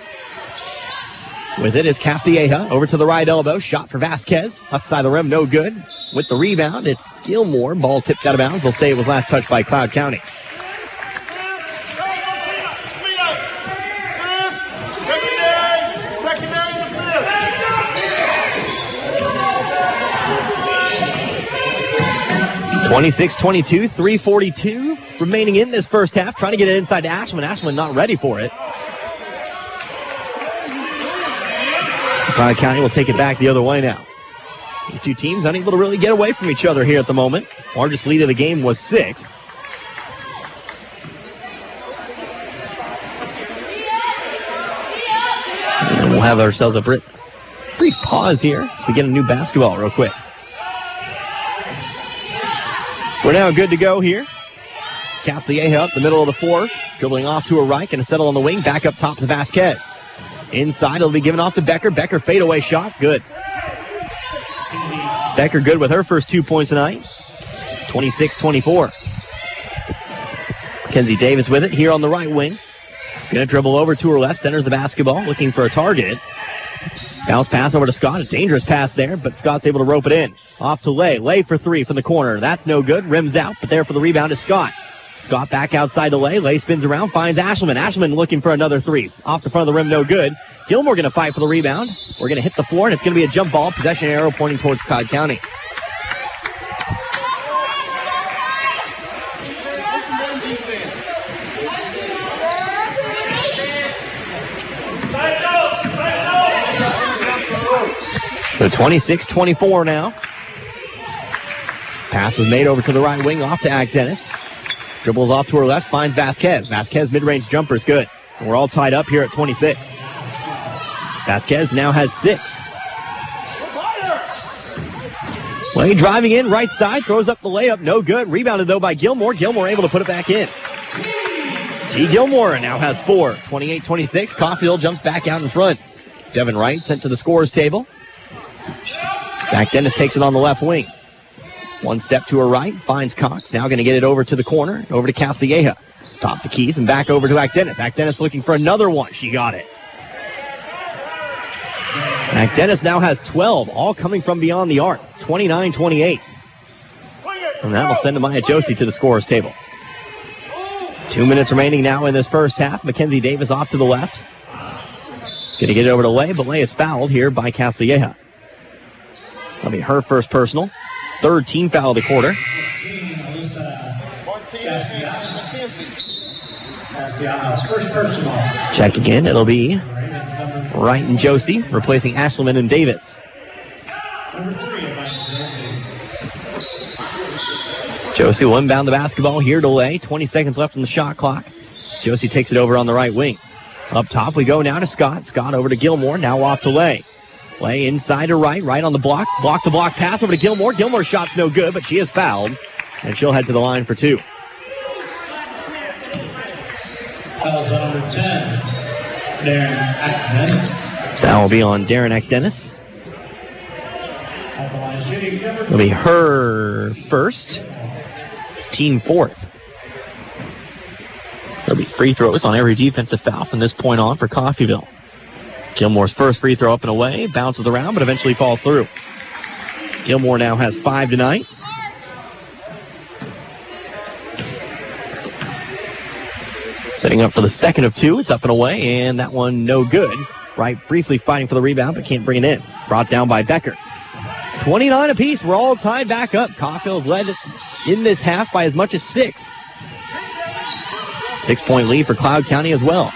With it is Castilleja over to the right elbow. Shot for Vasquez. Left side of the rim, no good. With the rebound, it's Gilmore. Ball tipped out of bounds. They'll say it was last touched by Cloud County. 26-22, 3:42 remaining in this first half. Trying to get it inside to Ashland. Ashland not ready for it. Clyde County will take it back the other way now. These two teams unable to really get away from each other here at the moment. Largest lead of the game was 6. And we'll have ourselves a brief pause here as we get a new basketball real quick. We're now good to go here. Castilleja up the middle of the floor, dribbling off to her right, going to settle on the wing, back up top to Vasquez. Inside, it'll be given off to Becker. Becker fadeaway shot, good. Becker good with her first 2 points tonight. 26-24. Mackenzie Davis with it here on the right wing. Going to dribble over to her left, centers the basketball, looking for a target. Bounce pass over to Scott. A dangerous pass there, but Scott's able to rope it in. Off to Lay. Lay for 3 from the corner. That's no good. Rims out, but there for the rebound is Scott. Scott back outside to Lay. Lay spins around, finds Ashelman. Ashelman looking for another 3. Off the front of the rim, no good. Gilmore going to fight for the rebound. We're going to hit the floor, and it's going to be a jump ball. Possession arrow pointing towards Clyde County. So 26-24 now. Pass is made over to the right wing, off to Dennis. Dribbles off to her left, finds Vasquez. Vasquez mid-range jumper is good. And we're all tied up here at 26. Vasquez now has 6. Lay driving in, right side, throws up the layup, no good. Rebounded though by Gilmore. Gilmore able to put it back in. T. Gilmore now has 4. 28-26. Caulfield jumps back out in front. Devin Wright sent to the scorer's table. Zach Dennis takes it on the left wing. One step to her right, finds Cox. Now going to get it over to the corner, over to Castilleja. Top to Keys and back over to Dennis. Dennis looking for another one. She got it. Dennis now has 12, all coming from beyond the arc. 29-28. And that will send Amaya Josie to the scorer's table. 2 minutes remaining now in this first half. Mackenzie Davis off to the left. Going to get it over to Lay, but Lay is fouled here by Castilleja. That'll be her first personal. 3rd team foul of the quarter. Check again. It'll be Wright and Josie replacing Ashleman and Davis. Josie will inbound the basketball here to Lay. 20 seconds left on the shot clock. Josie takes it over on the right wing. Up top we go now to Scott. Scott over to Gilmore. Now off to Lay. Lay inside to right. Right on the block. Block-to-block pass over to Gilmore. Gilmore's shot's no good, but she is fouled. And she'll head to the line for 2. Fouls on number 10, Darren Akdennis. That will be on Darren Akdennis. It'll be her first. Team 4th. There'll be free throws on every defensive foul from this point on for Coffeyville. Gilmore's first free throw up and away. Bounces around, but eventually falls through. Gilmore now has 5 tonight. Setting up for the second of 2. It's up and away, and that one no good. Wright briefly fighting for the rebound, but can't bring it in. It's brought down by Becker. 29 apiece. We're all tied back up. Caulfield's led in this half by as much as 6. 6-point lead for Cloud County as well.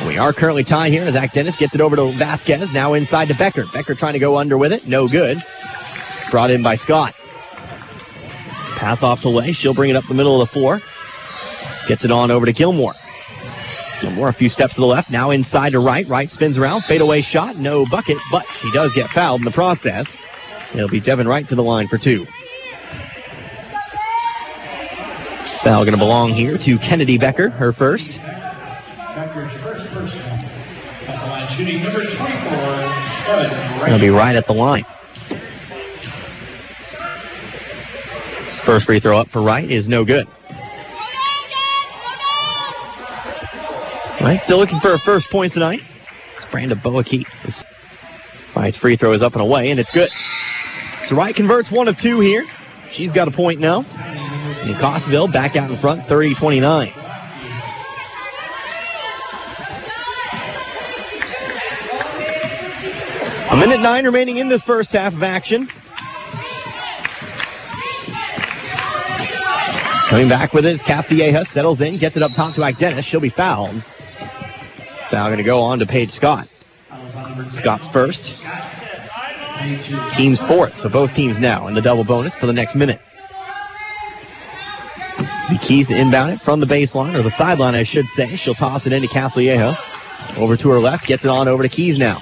We are currently tied here as Zach Dennis gets it over to Vasquez. Now inside to Becker. Becker trying to go under with it. No good. Brought in by Scott. Pass off to Lay. She'll bring it up the middle of the floor. Gets it on over to Gilmore. Gilmore a few steps to the left. Now inside to Wright. Wright spins around. Fadeaway shot. No bucket, but he does get fouled in the process. It'll be Devin Wright to the line for 2. Foul going to belong here to Kennedy Becker, her first. Becker's first personal. At the line, shooting number 24, Devin Wright. He'll be right at the line. First free throw up for Wright is no good. Wright still looking for her first points tonight. It's Brandon Boakey. Wright's free throw is up and away, and it's good. So Wright converts 1 of 2 here. She's got a point now. And Coffeyville back out in front, 30-29. A minute 9 remaining in this first half of action. Coming back with it is Castilleja, settles in, gets it up top to Agdenis. She'll be fouled. Foul going to go on to Paige Scott. Scott's first. Team's fourth, so both teams now in the double bonus for the next minute. The Keys to inbound it from the baseline, or the sideline, I should say. She'll toss it into Castilleja. Over to her left, gets it on over to Keys now.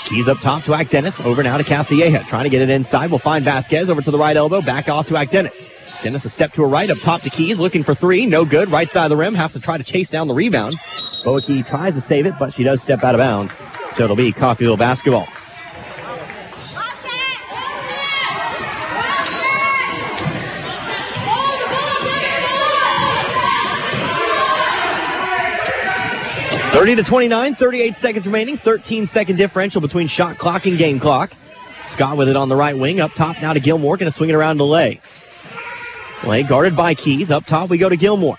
Keys up top to Agdenis, over now to Castilleja. Trying to get it inside, we'll find Vasquez over to the right elbow, back off to Agdenis. Dennis a step to her right, up top to Keys, looking for three, no good, right side of the rim, has to try to chase down the rebound. Boakey tries to save it, but she does step out of bounds, so it'll be Coffeyville basketball. (30-29), 38 seconds remaining, 13-second differential between shot clock and game clock. Scott with it on the right wing, up top now to Gilmore, going to swing it around to Lay. Lay guarded by Keys. Up top we go to Gilmore.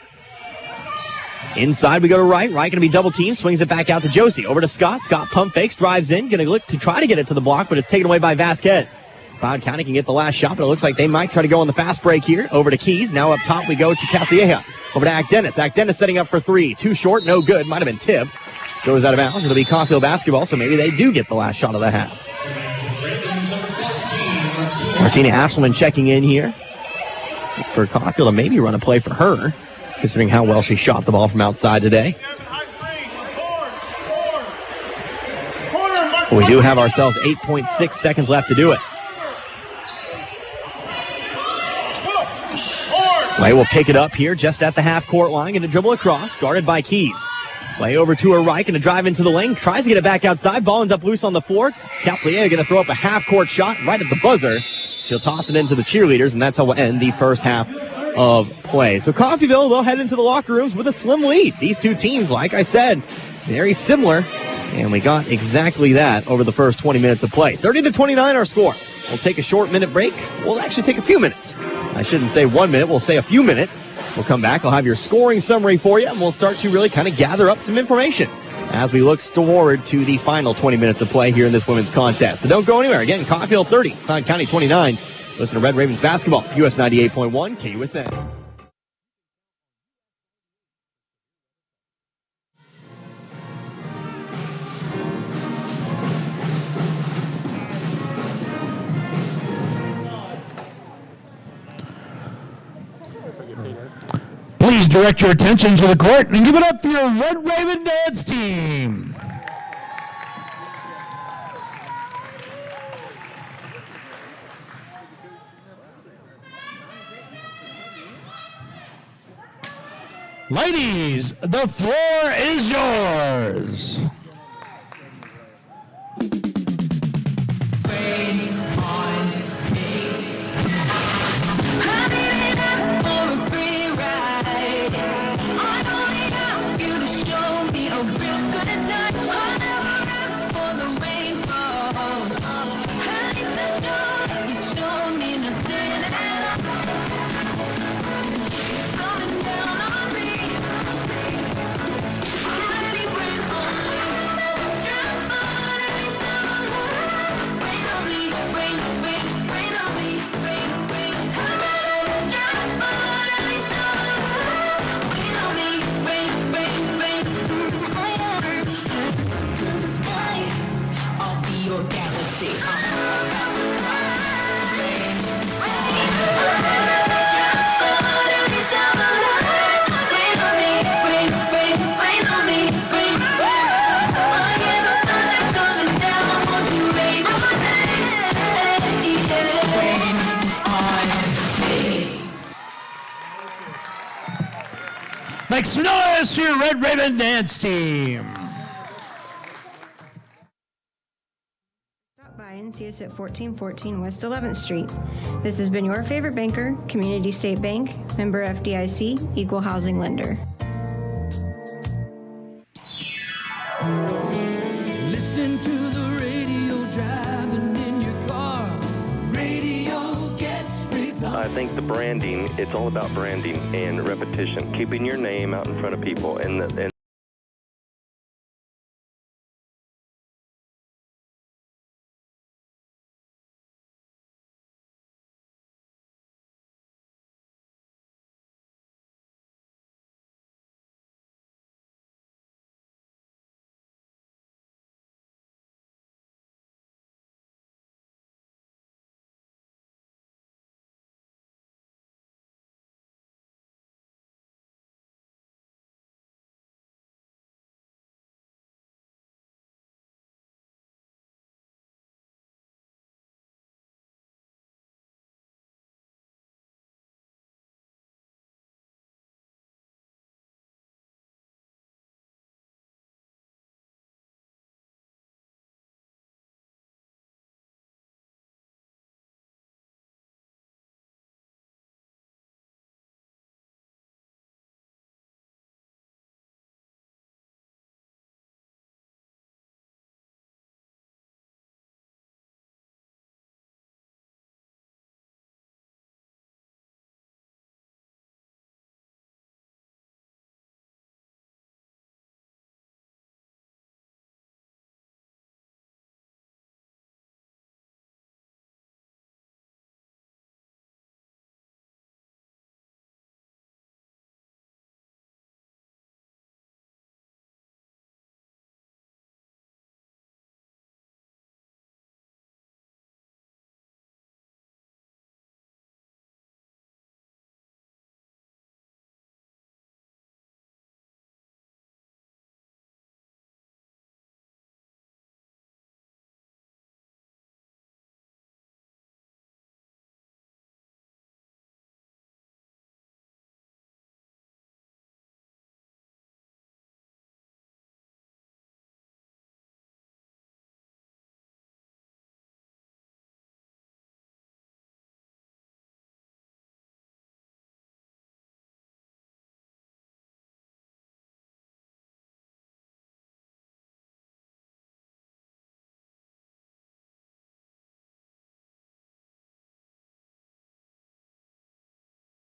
Inside we go to Wright. Wright going to be double teamed. Swings it back out to Josie. Over to Scott. Scott pump fakes. Drives in. Going to look to try to get it to the block, but it's taken away by Vasquez. Cloud County can get the last shot, but it looks like they might try to go on the fast break here. Over to Keys. Now up top we go to Castilleja. Over to Agdenis. Agdenis setting up for three. Too short. No good. Might have been tipped. Goes out of bounds. It'll be Coffeyville basketball, so maybe they do get the last shot of the half. Martina Ashelman checking in here for Coffeyville to maybe run a play for her, considering how well she shot the ball from outside today. We do have ourselves 8.6 seconds left to do it. Lay will pick it up here just at the half-court line, going to dribble across, guarded by Keys. Lay over to her right, going to drive into the lane, tries to get it back outside, ball ends up loose on the floor. Castilleja going to throw up a half-court shot right at the buzzer. She'll toss it into the cheerleaders, and that's how we'll end the first half of play. So Coffeyville, they'll head into the locker rooms with a slim lead. These two teams, like I said, very similar, and we got exactly that over the first 20 minutes of play. 30-29 our score. We'll take a short minute break. We'll actually take a few minutes. I shouldn't say 1 minute, we'll say a few minutes. We'll come back, I'll have your scoring summary for you, and we'll start to really kind of gather up some information as we look forward to the final 20 minutes of play here in this women's contest. But don't go anywhere. Again, Coffeyville 30, Cloud County 29. Listen to Red Ravens basketball, US 98.1, KUSN. Please direct your attention to the court and give it up for your Red Raven dance team. Ladies, the floor is yours. Make some noise for your Red Raven dance team. Stop by and see us at 1414 West 11th Street. This has been your favorite banker, Community State Bank, member FDIC, equal housing lender. Listening to the radio, driving in your car. Radio gets results. I think the branding, it's all about branding and repetition, keeping your name out in front of people, and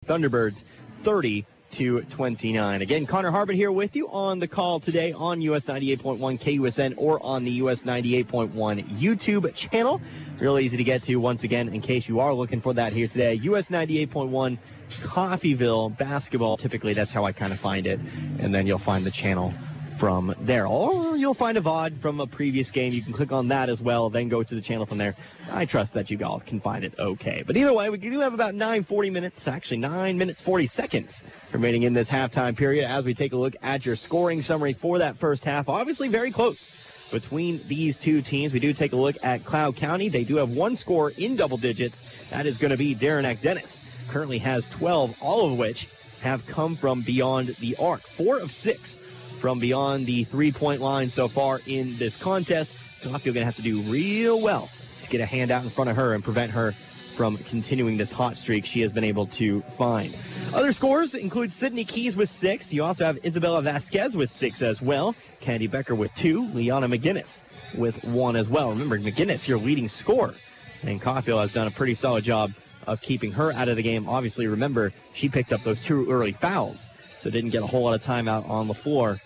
Thunderbirds 30-29. Again, Connor Harbin here with you on the call today on US 98.1 KUSN or on the US 98.1 YouTube channel. Real easy to get to, once again, in case you are looking for that here today. US 98.1 Coffeyville basketball. Typically, that's how I kind of find it. And then you'll find the channel from there. Or you'll find a VOD from a previous game. You can click on that as well, then go to the channel from there. I trust that you all can find it okay. But either way, we do have about 9 minutes 40 seconds remaining in this halftime period as we take a look at your scoring summary for that first half. Obviously very close between these two teams. We do take a look at Cloud County. They do have one scorer in double digits. That is going to be Darrenack Dennis. Currently has 12, all of which have come from beyond the arc. 4 of 6 from beyond the three-point line so far in this contest. Coffeyville going to have to do real well to get a hand out in front of her and prevent her from continuing this hot streak she has been able to find. Other scores include Sydney Keys with 6. You also have Isabella Vasquez with 6 as well. Candy Becker with 2. Liana McGinnis with 1 as well. Remember, McGinnis, your leading scorer. And Coffeyville has done a pretty solid job of keeping her out of the game. Obviously, remember, she picked up those 2 early fouls, so didn't get a whole lot of time out on the floor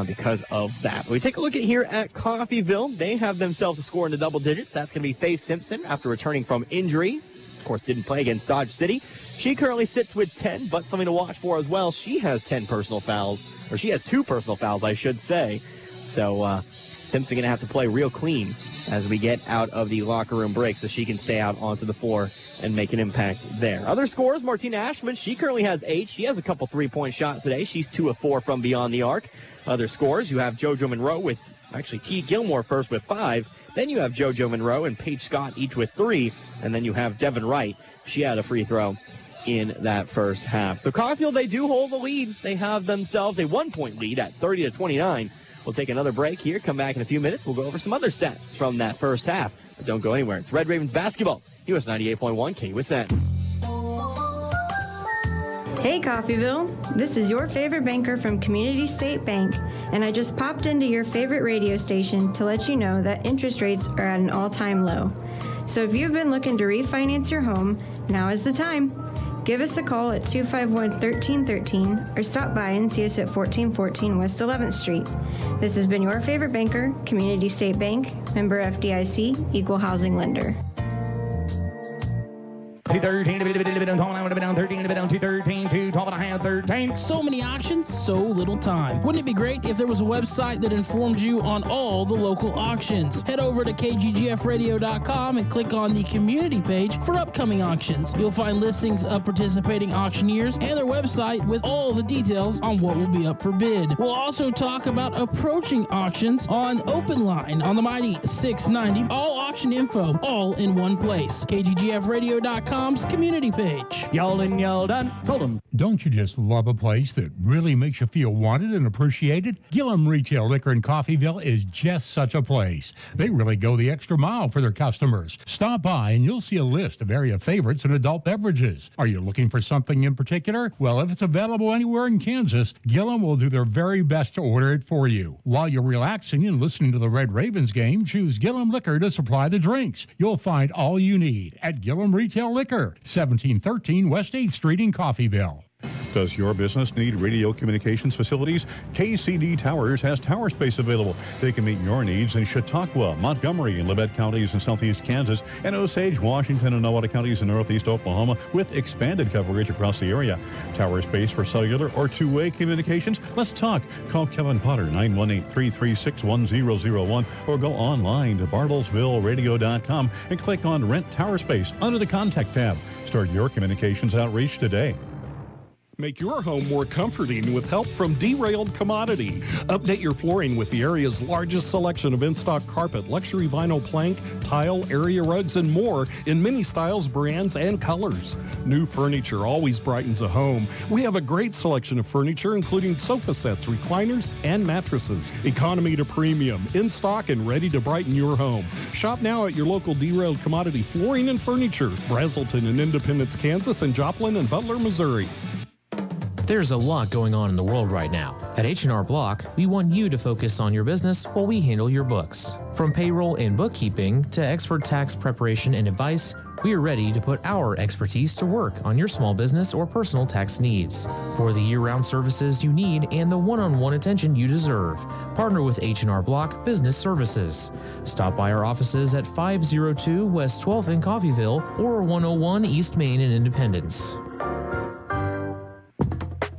because of that. But we take a look at here at Coffeyville. They have themselves a score in the double digits. That's going to be Faith Simpson after returning from injury. Of course, didn't play against Dodge City. She currently sits with 10, but something to watch for as well. She has 10 personal fouls, or she has 2 personal fouls, I should say. So Simpson going to have to play real clean as we get out of the locker room break so she can stay out onto the floor and make an impact there. Other scores, Martina Ashman, she currently has 8. She has a couple three-point shots today. She's 2 of 4 from beyond the arc. Other scores, you have JoJo Monroe with, actually T. Gilmore first with 5. Then you have JoJo Monroe and Paige Scott each with 3. And then you have Devin Wright. She had a free throw in that first half. So Coffeyville, they do hold the lead. They have themselves a 1-point lead at 30-29. We'll take another break here, come back in a few minutes. We'll go over some other stats from that first half. But don't go anywhere. It's Red Ravens basketball, US 98.1 KUSN. Hey Coffeyville, this is your favorite banker from Community State Bank, and I just popped into your favorite radio station to let you know that interest rates are at an all-time low. So if you've been looking to refinance your home, now is the time. Give us a call at 251-1313 or stop by and see us at 1414 West 11th Street. This has been your favorite banker, Community State Bank, member FDIC, equal housing lender. 213, 13, 213, 212 and a half, 13. So many auctions, so little time. Wouldn't it be great if there was a website that informed you on all the local auctions? Head over to kggfradio.com and click on the community page for upcoming auctions. You'll find listings of participating auctioneers and their website with all the details on what will be up for bid. We'll also talk about approaching auctions on Open Line on the mighty 690. All auction info, all in one place. kggfradio.com's community page. Y'all in, y'all done. Told them. Don't you just love a place that really makes you feel wanted and appreciated? Gillum Retail Liquor in Coffeyville is just such a place. They really go the extra mile for their customers. Stop by and you'll see a list of area favorites and adult beverages. Are you looking for something in particular? Well, if it's available anywhere in Kansas, Gillum will do their very best to order it for you. While you're relaxing and listening to the Red Ravens game, choose Gillum Liquor to supply the drinks. You'll find all you need at Gillum Retail Liquor, 1713 West 8th Street in Coffeyville. Does your business need radio communications facilities? KCD Towers has tower space available. They can meet your needs in Chautauqua, Montgomery, and Labette counties in southeast Kansas, and Osage, Washington, and Nowata counties in northeast Oklahoma with expanded coverage across the area. Tower space for cellular or two-way communications? Let's talk. Call Kevin Potter, 918-336-1001, or go online to bartlesvilleradio.com and click on Rent Tower Space under the Contact tab. Start your communications outreach today. Make your home more comforting with help from Derailed Commodity. Update your flooring with the area's largest selection of in-stock carpet, luxury vinyl plank, tile, area rugs, and more in many styles, brands, and colors. New furniture always brightens a home. We have a great selection of furniture, including sofa sets, recliners, and mattresses. Economy to premium, in stock and ready to brighten your home. Shop now at your local Derailed Commodity Flooring and Furniture, Brazelton in Independence, Kansas, and Joplin and Butler, Missouri. There's a lot going on in the world right now. At H&R Block, we want you to focus on your business while we handle your books. From payroll and bookkeeping to expert tax preparation and advice, We are ready to put our expertise to work on your small business or personal tax needs. For the year-round services you need and the one-on-one attention you deserve, partner with H&R Block Business Services. Stop by our offices at 502 West 12th in Coffeyville or 101 East Main in Independence.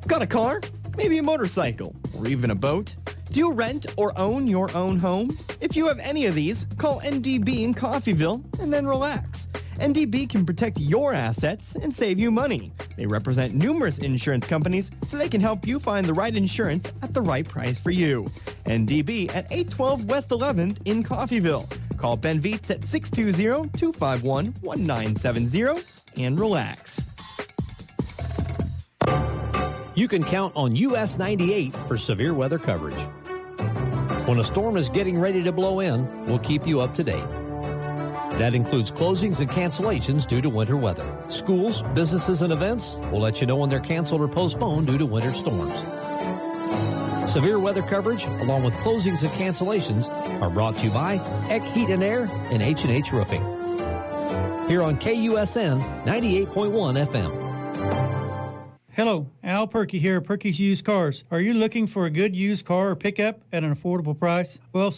Got a car? Maybe a motorcycle? Or even a boat? Do you rent or own your own home? If you have any of these, call NDB in Coffeyville and then relax. NDB can protect your assets and save you money. They represent numerous insurance companies, so they can help you find the right insurance at the right price for you. NDB at 812 West 11th in Coffeyville. Call Ben Vietz at 620-251-1970 and relax. You can count on US 98 for severe weather coverage. When a storm is getting ready to blow in, we'll keep you up to date. That includes closings and cancellations due to winter weather. Schools, businesses, and events will let you know when they're canceled or postponed due to winter storms. Severe weather coverage, along with closings and cancellations, are brought to you by Eck Heat and Air and H&H Roofing. Here on KUSN 98.1 FM. Hello, Al Perky here, Perky's Used Cars. Are you looking for a good used car or pickup at an affordable price? Well,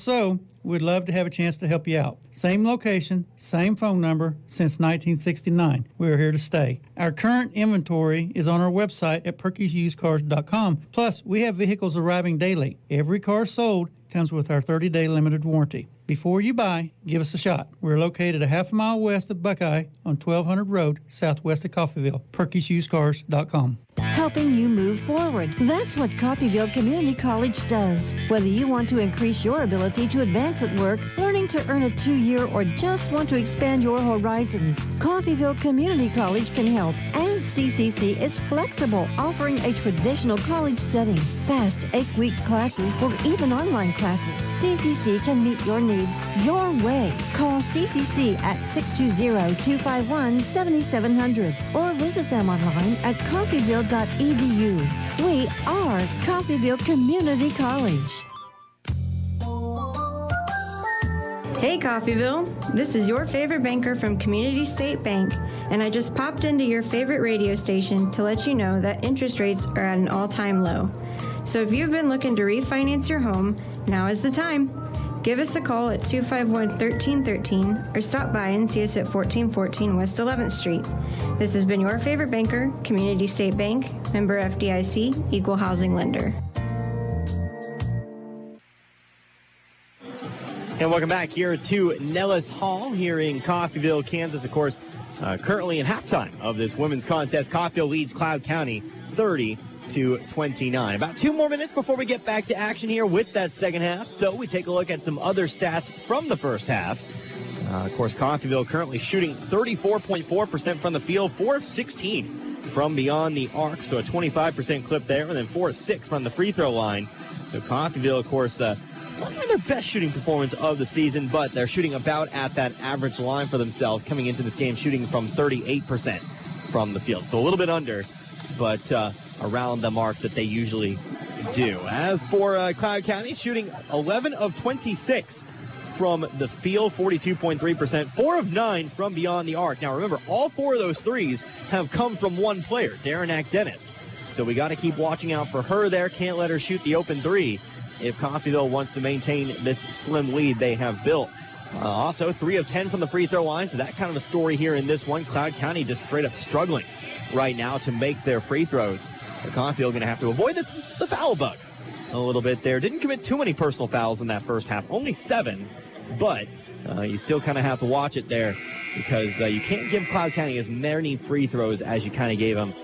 we'd love to have a chance to help you out. Same location, same phone number since 1969. We're here to stay. Our current inventory is on our website at perkysusedcars.com. Plus, we have vehicles arriving daily. Every car sold comes with our 30-day limited warranty. Before you buy, give us a shot. We're located a half a mile west of Buckeye on 1200 Road, southwest of Coffeyville. perkysusedcars.com. Helping you move forward. That's what Coffeyville Community College does. Whether you want to increase your ability to advance at work, learning to earn a 2-year, or just want to expand your horizons, Coffeyville Community College can help. And CCC is flexible, offering a traditional college setting, fast 8-week classes, or even online classes. CCC can meet your needs your way. Call CCC at 620-251-7700 or visit them online at coffeyville.edu. We are Coffeyville Community College. Hey Coffeyville, this is your favorite banker from Community State Bank, and I just popped into your favorite radio station to let you know that interest rates are at an all-time low. So if you've been looking to refinance your home, now is the time. Give us a call at 251-1313 or stop by and see us at 1414 West 11th Street. This has been your favorite banker, Community State Bank, member FDIC, equal housing lender. And welcome back here to Nellis Hall here in Coffeyville, Kansas. Of course, currently in halftime of this women's contest, Coffeyville leads Cloud County 30-29. About 2 more minutes before we get back to action here with that second half. So we take a look at some other stats from the first half. Of course, Coffeyville currently shooting 34.4% from the field, 4 of 16 from beyond the arc, so a 25% clip there, and then 4 of 6 from the free throw line. So Coffeyville, of course, not their best shooting performance of the season, but they're shooting about at that average line for themselves, coming into this game shooting from 38% from the field. So a little bit under, but around the mark that they usually do. As for Cloud County, shooting 11 of 26 from the field, 42.3%, 4 of 9 from beyond the arc. Now remember, all 4 of those threes have come from one player, Daranac Dennis. So we got to keep watching out for her there. Can't let her shoot the open 3 if Coffeyville wants to maintain this slim lead they have built. Also, 3 of 10 from the free throw line, so that kind of a story here in this one. Cloud County just straight up struggling right now to make their free throws. Coffeyville going to have to avoid the foul bug a little bit there. Didn't commit too many personal fouls in that first half, only 7, but you still kind of have to watch it there because you can't give Cloud County as many free throws as you kind of gave them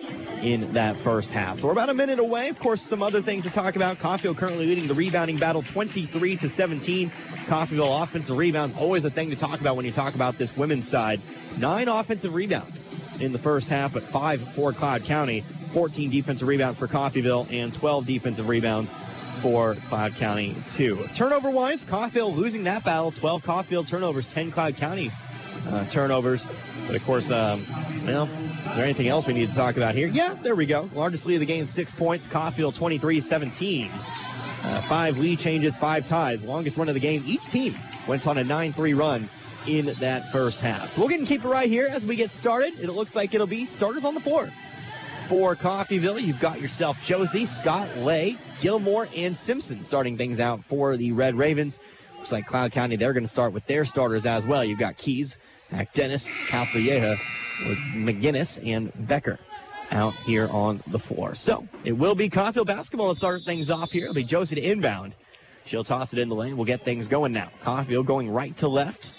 in that first half. So we're about a minute away. Of course, some other things to talk about. Coffeyville currently leading the rebounding battle 23-17. Coffeyville offensive rebounds, always a thing to talk about when you talk about this women's side. 9 offensive rebounds in the first half, but 5 for Cloud County. 14 defensive rebounds for Coffeyville and 12 defensive rebounds for Cloud County, too. Turnover-wise, Coffeyville losing that battle. 12 Coffeyville turnovers, 10 Cloud County turnovers. But, of course, well, is there anything else we need to talk about here? Yeah, there we go. Largest lead of the game, 6 points. Coffeyville 23-17. 5 lead changes, 5 ties. Longest run of the game. Each team went on a 9-3 run in that first half. So we'll get and keep it right here as we get started. It looks like it'll be starters on the floor. For Coffeyville, you've got yourself Josie, Scott, Lay, Gilmore, and Simpson starting things out for the Red Ravens. Looks like Cloud County, they're going to start with their starters as well. You've got Keys, Dennis, Calcilleja, with McGinnis, and Becker out here on the floor. So it will be Coffeyville basketball to start things off here. It'll be Josie to inbound. She'll toss it in the lane. We'll get things going now. Coffeyville going right to left.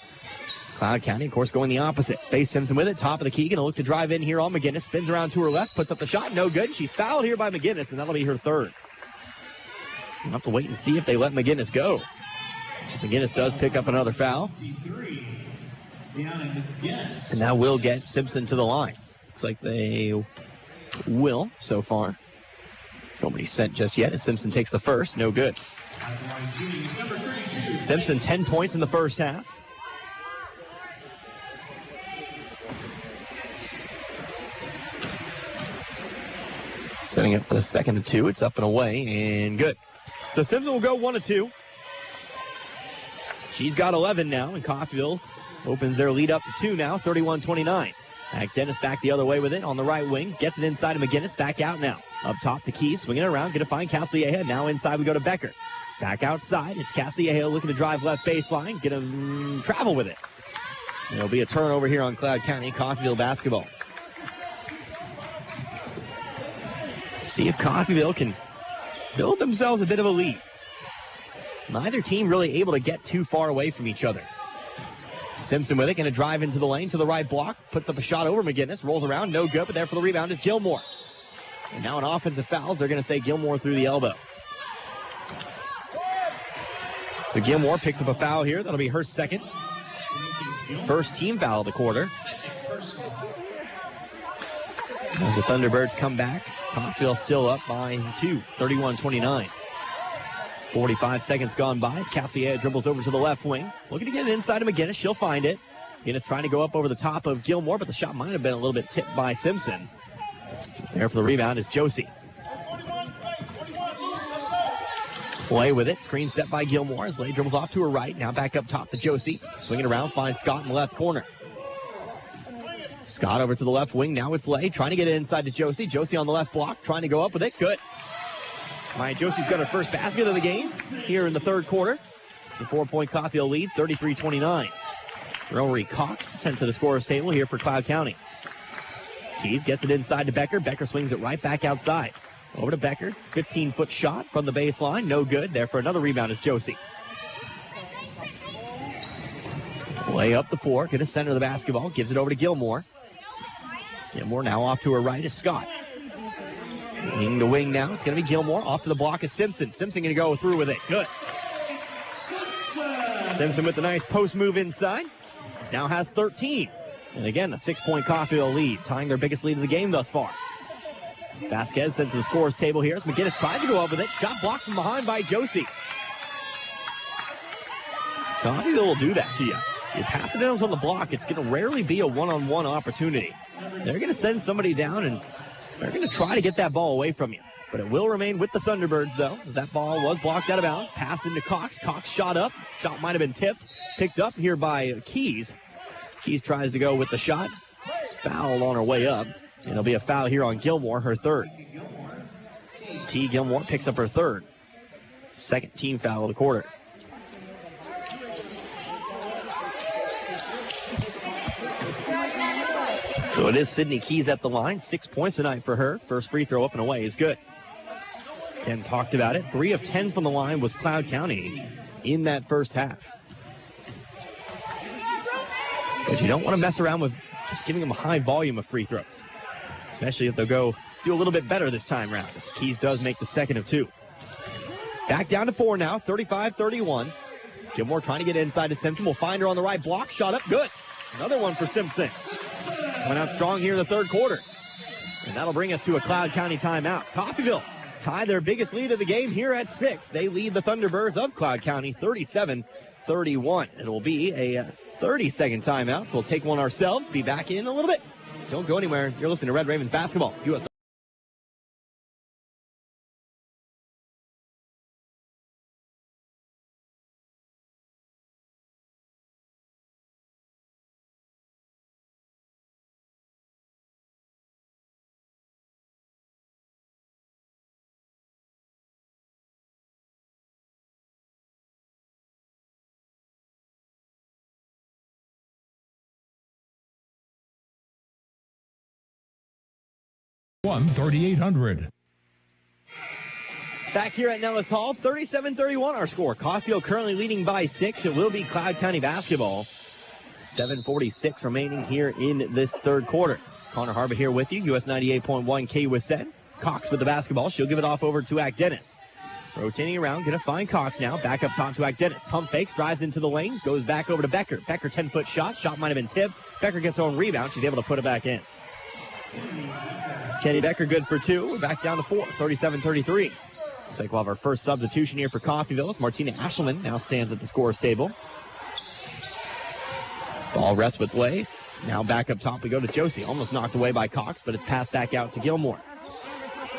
Cloud County, of course, going the opposite. Faye Simpson with it, top of the key, going to look to drive in here on McGinnis. Spins around to her left, puts up the shot, no good. She's fouled here by McGinnis, and that'll be her third. We'll have to wait and see if they let McGinnis go. McGinnis does pick up another foul. And that will get Simpson to the line. Looks like they will so far. Nobody's sent just yet as Simpson takes the first. No good. Simpson, 10 points in the first half. Setting up for the second of two. It's up and away, and good. So Simpson will go 1 of 2. She's got 11 now, and Coffeyville opens their lead up to 2 now, 31-29. Dennis back the other way with it on the right wing. Gets it inside of McGinnis. Back out now. Up top to Keys. Swinging it around. Going to find Calcilleja. Now inside we go to Becker. Back outside. It's Calcilleja looking to drive left baseline. Going to travel with it. There'll be a turnover here on Cloud County. Coffeyville basketball. See if Coffeyville can build themselves a bit of a lead. Neither team really able to get too far away from each other. Simpson with it, going to drive into the lane to the right block, puts up a shot over McGinnis, rolls around, no good, but there for the rebound is Gilmore. And now an offensive foul, they're going to say Gilmore through the elbow. So Gilmore picks up a foul here, that'll be her second. First team foul of the quarter. As the Thunderbirds come back, Coffeyville still up by 2, 31-29. 45 seconds gone by as Calcilleja dribbles over to the left wing. Looking to get it inside of McGinnis. She'll find it. McGinnis trying to go up over the top of Gilmore, but the shot might have been a little bit tipped by Simpson. There for the rebound is Josie. Lay with it. Screen set by Gilmore as Lay dribbles off to her right. Now back up top to Josie. Swinging around, finds Scott in the left corner. Scott over to the left wing. Now it's Lay trying to get it inside to Josie. Josie on the left block, trying to go up with it. Good. Josie's got her first basket of the game here in the third quarter. It's a 4-point Coffeyville lead, 33-29. Rory Cox sent to the scorer's table here for Cloud County. Keys gets it inside to Becker. Becker swings it right back outside. Over to Becker. 15-foot shot from the baseline. No good. There for another rebound is Josie. Lay up the floor. Going to center the basketball. Gives it over to Gilmore. Gilmore now off to her right is Scott. Wing to wing now. It's going to be Gilmore. Off to the block is Simpson. Simpson going to go through with it. Good. Simpson with the nice post move inside. Now has 13. And again, a 6-point Coffeyville lead, tying their biggest lead of the game thus far. Vasquez sent to the scorer's table here as McGinnis tries to go up with it. Shot blocked from behind by Josie. Coffeyville will do that to you. You pass it in on the block, it's going to rarely be a one-on-one opportunity. They're going to send somebody down, and they're going to try to get that ball away from you. But it will remain with the Thunderbirds, though, as that ball was blocked out of bounds. Passed into Cox. Cox shot up. Shot might have been tipped. Picked up here by Keys. Keys tries to go with the shot. It's fouled on her way up. And it'll be a foul here on Gilmore, her third. T. Gilmore picks up her third. Second team foul of the quarter. So it is Sydney Keys at the line. 6 points tonight for her. First free throw up and away is good. Ken talked about it. 3 of 10 from the line was Cloud County in that first half. But you don't want to mess around with just giving them a high volume of free throws, especially if they'll go do a little bit better this time around, as Keys does make the second of 2. Back down to 4 now, 35-31. Gilmore trying to get inside to Simpson. Will find her on the right block. Shot up. Good. Another one for Simpson. Went out strong here in the third quarter. And that'll bring us to a Cloud County timeout. Coffeyville tie their biggest lead of the game here at 6. They lead the Thunderbirds of Cloud County 37-31. It will be a 30-second timeout, so we'll take one ourselves. Be back in a little bit. Don't go anywhere. You're listening to Red Ravens Basketball, USA. 1-3800. Back here at Nellis Hall, 37-31 our score. Coffeyville currently leading by 6. It will be Cloud County basketball. 7:46 remaining here in this third quarter. Connor Harbor here with you, US 98.1 KUSN. Cox with the basketball. She'll give it off over to Ack Dennis. Rotating around, gonna find Cox now. Back up top to Ack Dennis. Pump fakes, drives into the lane, goes back over to Becker. Becker 10-foot shot. Shot might have been tipped. Becker gets her own rebound. She's able to put it back in. Kenny Becker good for 2. We're back down to 4, 37-33. Looks like we'll have our first substitution here for Coffeyville. Martina Ashelman now stands at the scorer's table. Ball rests with Blake. Now back up top we go to Josie. Almost knocked away by Cox, but it's passed back out to Gilmore.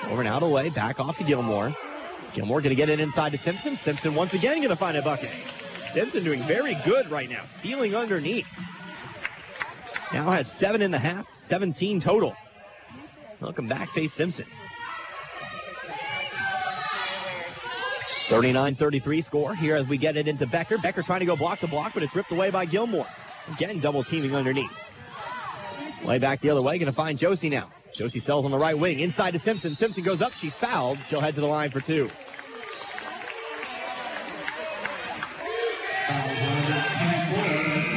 Over and out of the way, back off to Gilmore. Gilmore going to get it inside to Simpson. Simpson once again going to find a bucket. Simpson doing very good right now, sealing underneath. Now has 7.5, 17 total. Welcome back, face Simpson. 39-33 score here as we get it into Becker. Becker trying to go block the block, but it's ripped away by Gilmore. Again, double teaming underneath. Way back the other way, going to find Josie now. Josie sells on the right wing, inside to Simpson. Simpson goes up, she's fouled. She'll head to the line for 2.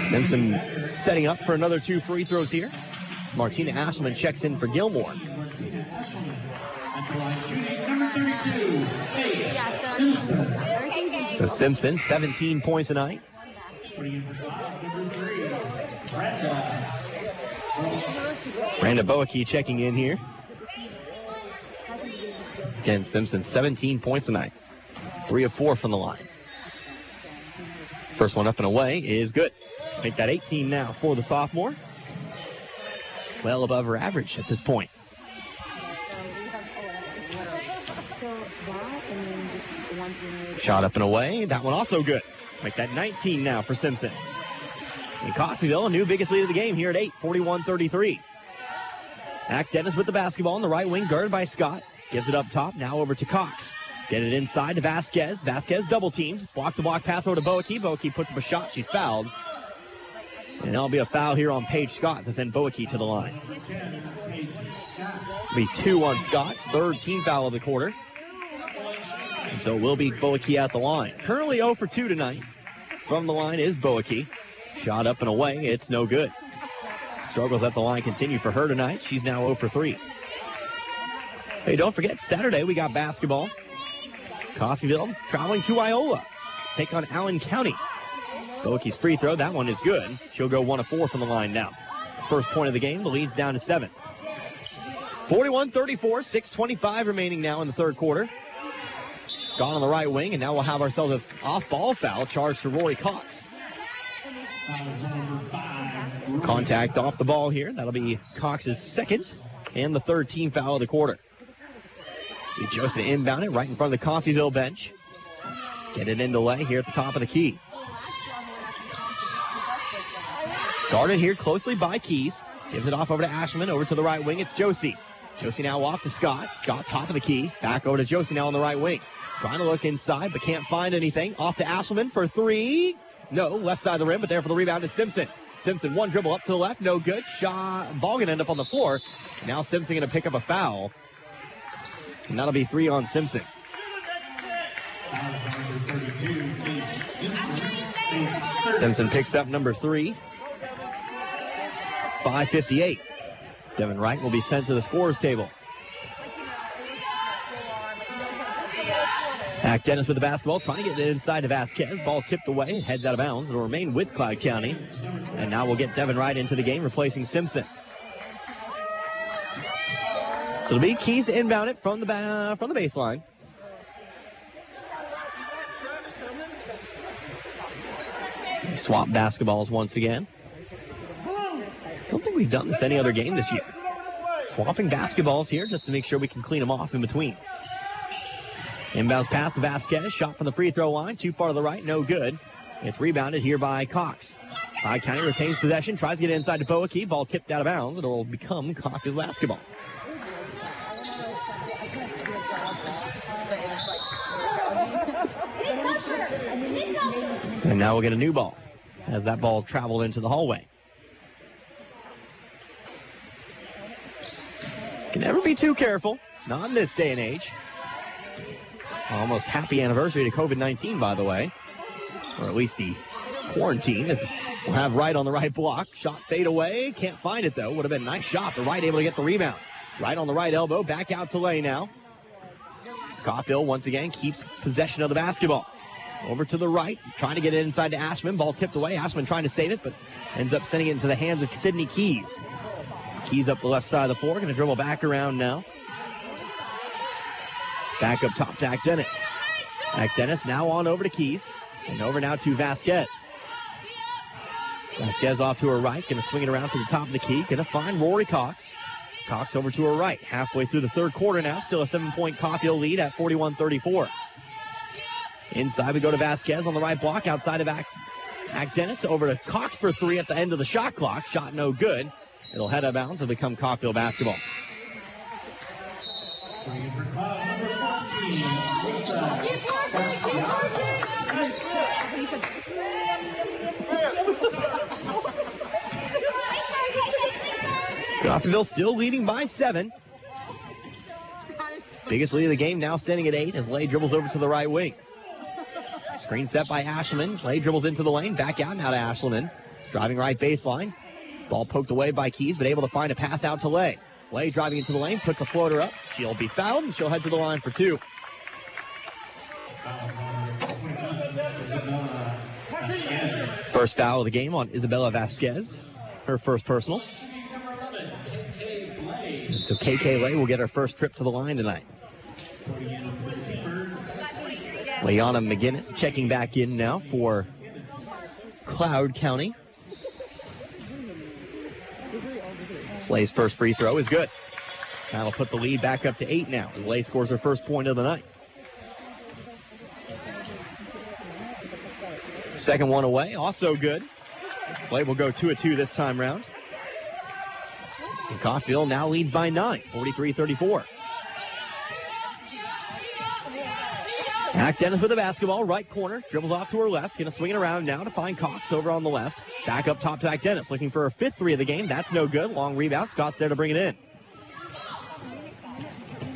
Simpson setting up for another 2 free throws here. Martina Ashelman checks in for Gilmore. So Simpson, 17 points tonight. Brandon Boakey checking in here. Again, Simpson, 17 points tonight. 3 of 4 from the line. First one up and away is good. Make that 18 now for the sophomore. Well above her average at this point. Shot up and away. That one also good. Make that 19 now for Simpson. And Coffeyville, a new biggest lead of the game here at 8, 41-33. Ack Dennis with the basketball on the right wing, guarded by Scott. Gives it up top, now over to Cox. Get it inside to Vasquez. Vasquez double teamed. Block-to-block pass over to Boakey. Boakey puts up a shot. She's fouled. And that'll be a foul here on Paige Scott to send Boakey to the line. It'll be 2 on Scott. 3rd team foul of the quarter. And so we'll be Boakey at the line. Currently 0 for 2 tonight. From the line is Boakey. Shot up and away. It's no good. Struggles at the line continue for her tonight. She's now 0 for 3. Hey, don't forget, Saturday we got basketball. Coffeyville traveling to Iola. Take on Allen County. Boakey's free throw, that one is good. She'll go 1 of 4 from the line now. First point of the game, the lead's down to 7. 41-34, 6:25 remaining now in the third quarter. Scott on the right wing, and now we'll have ourselves an off-ball foul charged to Rory Cox. Contact off the ball here. That'll be Cox's 2nd and the 3rd team foul of the quarter. Josie inbound it right in front of the Coffeyville bench. Get it into lay here at the top of the key. Guarded here closely by Keys. Gives it off over to Ashelman. Over to the right wing. It's Josie. Josie now off to Scott. Scott top of the key. Back over to Josie now on the right wing. Trying to look inside but can't find anything. Off to Ashelman for 3. No, left side of the rim, but there for the rebound is Simpson. Simpson, one dribble up to the left. No good. Shot. Ball going to end up on the floor. Now Simpson going to pick up a foul. And that'll be 3 on Simpson. Simpson picks up number 3. 5:58. Devin Wright will be sent to the scorer's table. Ack Dennis with the basketball, trying to get it inside to Vasquez. Ball tipped away, heads out of bounds. It'll remain with Clyde County. And now we'll get Devin Wright into the game, replacing Simpson. So it'll be Keys to inbound it from the baseline. Swap basketballs once again. I don't think we've done this any other game this year. Swapping basketballs here just to make sure we can clean them off in between. Inbounds pass to Vasquez. Shot from the free throw line. Too far to the right. No good. It's rebounded here by Cox. Clyde County retains possession. Tries to get it inside to Boakey. Ball tipped out of bounds. It'll become Cox's basketball. And now we'll get a new ball as that ball traveled into the hallway. Can never be too careful. Not in this day and age. Almost happy anniversary to COVID-19, by the way. Or at least the quarantine. As we'll have Wright on the right block. Shot fade away. Can't find it, though. Would have been a nice shot, but Wright able to get the rebound. Right on the right elbow. Back out to Lay now. Caulfield once again keeps possession of the basketball. Over to the right. Trying to get it inside to Ashman. Ball tipped away. Ashman trying to save it, but ends up sending it into the hands of Sydney Keys. Keys up the left side of the floor. Going to dribble back around now. Back up top to Dennis. Dennis now on over to Keys. And over now to Vasquez. Vasquez off to her right. Going to swing it around to the top of the key. Going to find Rory Cox. Cox over to her right. Halfway through the third quarter now. Still a 7-point Caulfield lead at 41-34. Inside we go to Vasquez on the right block. Outside of Dennis. Over to Cox for three at the end of the shot clock. Shot no good. It'll head out of bounds and become Caulfield basketball. Caulfield still leading by 7. Biggest lead of the game now standing at 8 as Lay dribbles over to the right wing. Screen set by Ashleman. Lay dribbles into the lane. Back out now to Ashleman. Driving right baseline. Ball poked away by Keys, but able to find a pass out to Lay. Lay driving into the lane, puts a floater up. She'll be fouled, and she'll head to the line for 2. First foul of the game on Isabella Vasquez. Her first personal. And so KK Lay will get her first trip to the line tonight. Leanna McGinnis checking back in now for Cloud County. Slay's first free throw is good. That'll put the lead back up to 8 now as Lay scores her first point of the night. Second one away, also good. Lay will go 2 of 2 this time round. And Caulfield now leads by 9, 43-34. Dennis with the basketball, right corner, dribbles off to her left, going to swing it around now to find Cox over on the left. Back up top to Dennis, looking for her 5th three of the game. That's no good. Long rebound. Scott's there to bring it in.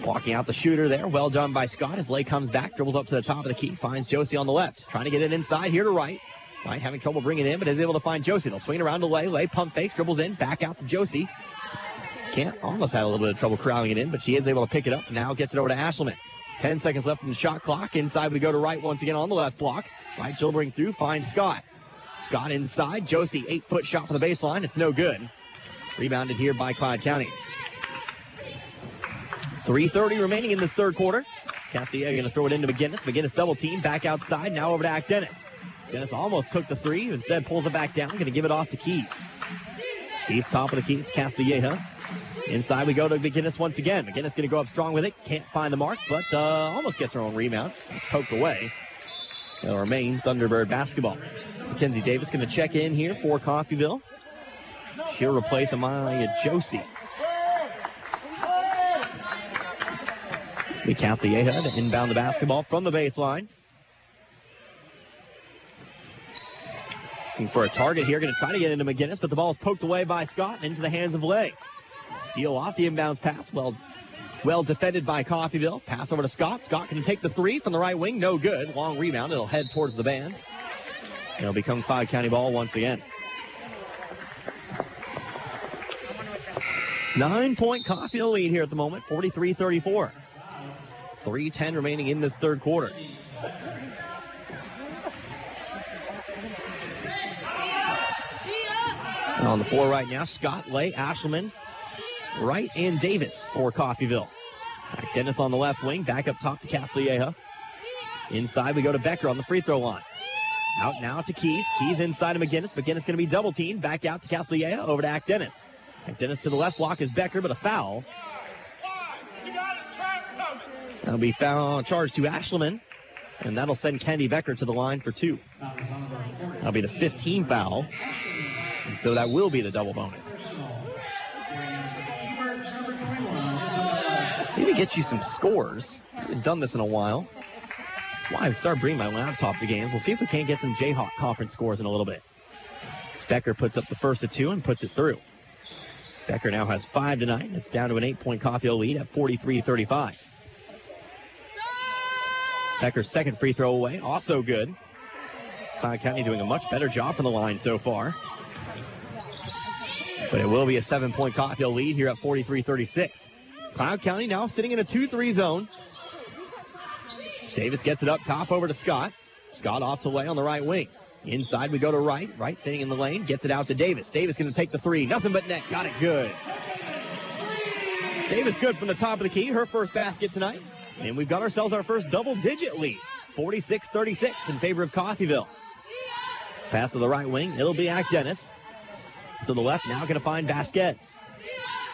Walking out the shooter there. Well done by Scott as Lay comes back, dribbles up to the top of the key, finds Josie on the left. Trying to get it inside here to Wright. Wright having trouble bringing it in, but is able to find Josie. They'll swing it around to Lay. Lay pump fakes, dribbles in, back out to Josie. Almost had a little bit of trouble corralling it in, but she is able to pick it up. Now gets it over to Ashleman. 10 seconds left in the shot clock. Inside we go to Wright once again on the left block. Wright dribbling through, finds Scott. Scott inside. Josie, 8-foot shot for the baseline. It's no good. Rebounded here by Clyde County. 3:30 remaining in this third quarter. Castilla going to throw it into McGinnis. McGinnis double team. Back outside. Now over to Dennis. Dennis almost took the three. Instead pulls it back down. Going to give it off to Keys. Keys top of the key. It's Castilleja. Inside we go to McGinnis once again. McGinnis going to go up strong with it. Can't find the mark, but almost gets her own rebound. Poked away. It'll remain Thunderbird basketball. Mackenzie Davis going to check in here for Coffeyville. She'll replace Amaya Josie. Castilleja to inbound the basketball from the baseline. Looking for a target here. Going to try to get into McGinnis, but the ball is poked away by Scott and into the hands of Lay. Steal off the inbounds pass. Well defended by Coffeyville. Pass over to Scott. Scott can take the three from the right wing. No good. Long rebound. It'll head towards the band. It'll become Clyde County ball once again. 9-point Caulfield lead here at the moment. 43-34. 3:10 remaining in this third quarter. And on the floor right now, Scott, Lay, Ashleman, Wright, and Davis for Coffeyville. Dennis on the left wing, back up top to Castilleja. Inside we go to Becker on the free throw line. Out now to Keys. Keys inside to McGinnis. McGinnis going to be double teamed. Back out to Castilleja. Over to Dennis. Dennis to the left block is Becker, but a foul. That'll be foul charged to Ashleman. And that'll send Candy Becker to the line for 2. That'll be the 15th foul. And so that will be the double bonus. Maybe get you some scores. I haven't done this in a while. That's why I started bringing my laptop to games. We'll see if we can't get some Jayhawk conference scores in a little bit. Becker puts up the first of 2 and puts it through. Becker now has 5 tonight. It's down to an 8-point Coffeyville lead at 43-35. Becker's second free throw away, also good. Cloud County doing a much better job from the line so far. But it will be a 7-point Coffeyville lead here at 43-36. Cloud County now sitting in a 2-3 zone. Davis gets it up top over to Scott. Scott off to Lay on the right wing. Inside we go to Wright. Wright sitting in the lane. Gets it out to Davis. Davis going to take the three. Nothing but net. Got it good. Davis good from the top of the key. Her first basket tonight. And we've got ourselves our first double-digit lead. 46-36 in favor of Coffeyville. Pass to the right wing. It'll be Ack Dennis. To the left now going to find Vasquez.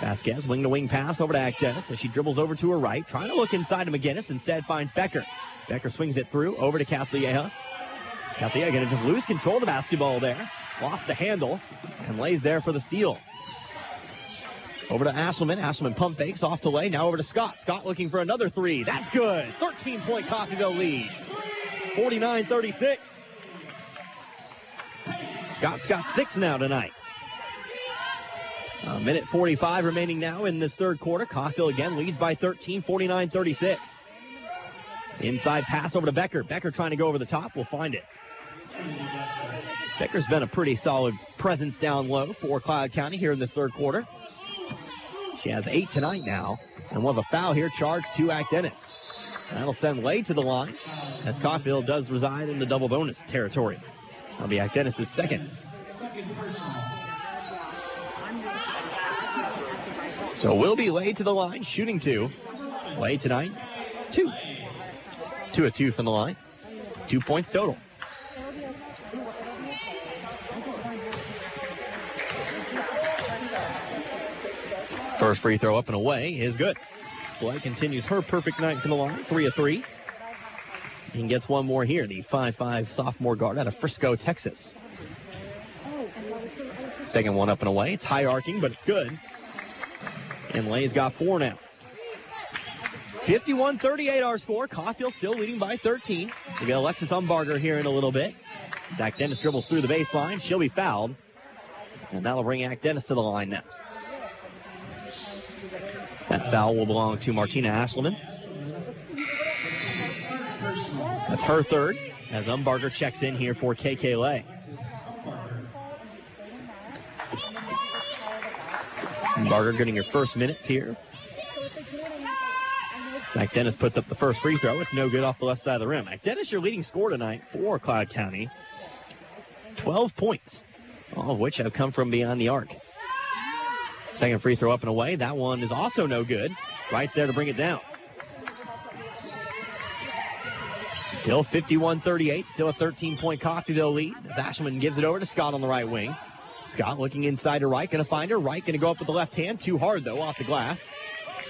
Vasquez wing-to-wing pass over to Ack Dennis as she dribbles over to her right. Trying to look inside to McGinnis. Instead finds Becker. Becker swings it through over to Caslieja. Caslieja going to just lose control of the basketball there. Lost the handle and lays there for the steal. Over to Ashelman. Ashelman pump fakes off to Lay. Now over to Scott. Scott looking for another three. That's good. 13-point Coffeyville lead. 49-36. Scott's got 6 now tonight. A minute 45 remaining now in this third quarter. Coffeyville again leads by 13, 49-36. Inside pass over to Becker. Becker trying to go over the top. We'll find it. Becker's been a pretty solid presence down low for Cloud County here in this third quarter. She has 8 tonight now. And we'll have a foul here charged to Ack Dennis. That'll send Lay to the line as Coffeyville does reside in the double bonus territory. That'll be Ack Dennis' second. So we'll be Lay to the line, shooting 2. Lay tonight, 2. 2 of 2 from the line. 2 points total. First free throw up and away is good. Lay continues her perfect night from the line, 3 of 3. And gets one more here, the 5'5" sophomore guard out of Frisco, Texas. Second one up and away. It's high arcing, but it's good. And Lay's got 4 now. 51-38 our score. Coffeyville still leading by 13. We got Alexis Umbarger here in a little bit. Ack Dennis dribbles through the baseline. She'll be fouled. And that'll bring Ack Dennis to the line now. That foul will belong to Martina Ashelman. That's her third as Umbarger checks in here for KK Lay. Umbarger getting her first minutes here. Ack Dennis puts up the first free throw. It's no good off the left side of the rim. Ack Dennis, your leading scorer tonight for Cloud County. 12 points, all of which have come from beyond the arc. Second free throw up and away. That one is also no good. Right there to bring it down. Still 51-38. Still a 13-point Coffeyville lead as Ashelman gives it over to Scott on the right wing. Scott looking inside to Wright. Going to find her. Wright going to go up with the left hand. Too hard, though, off the glass.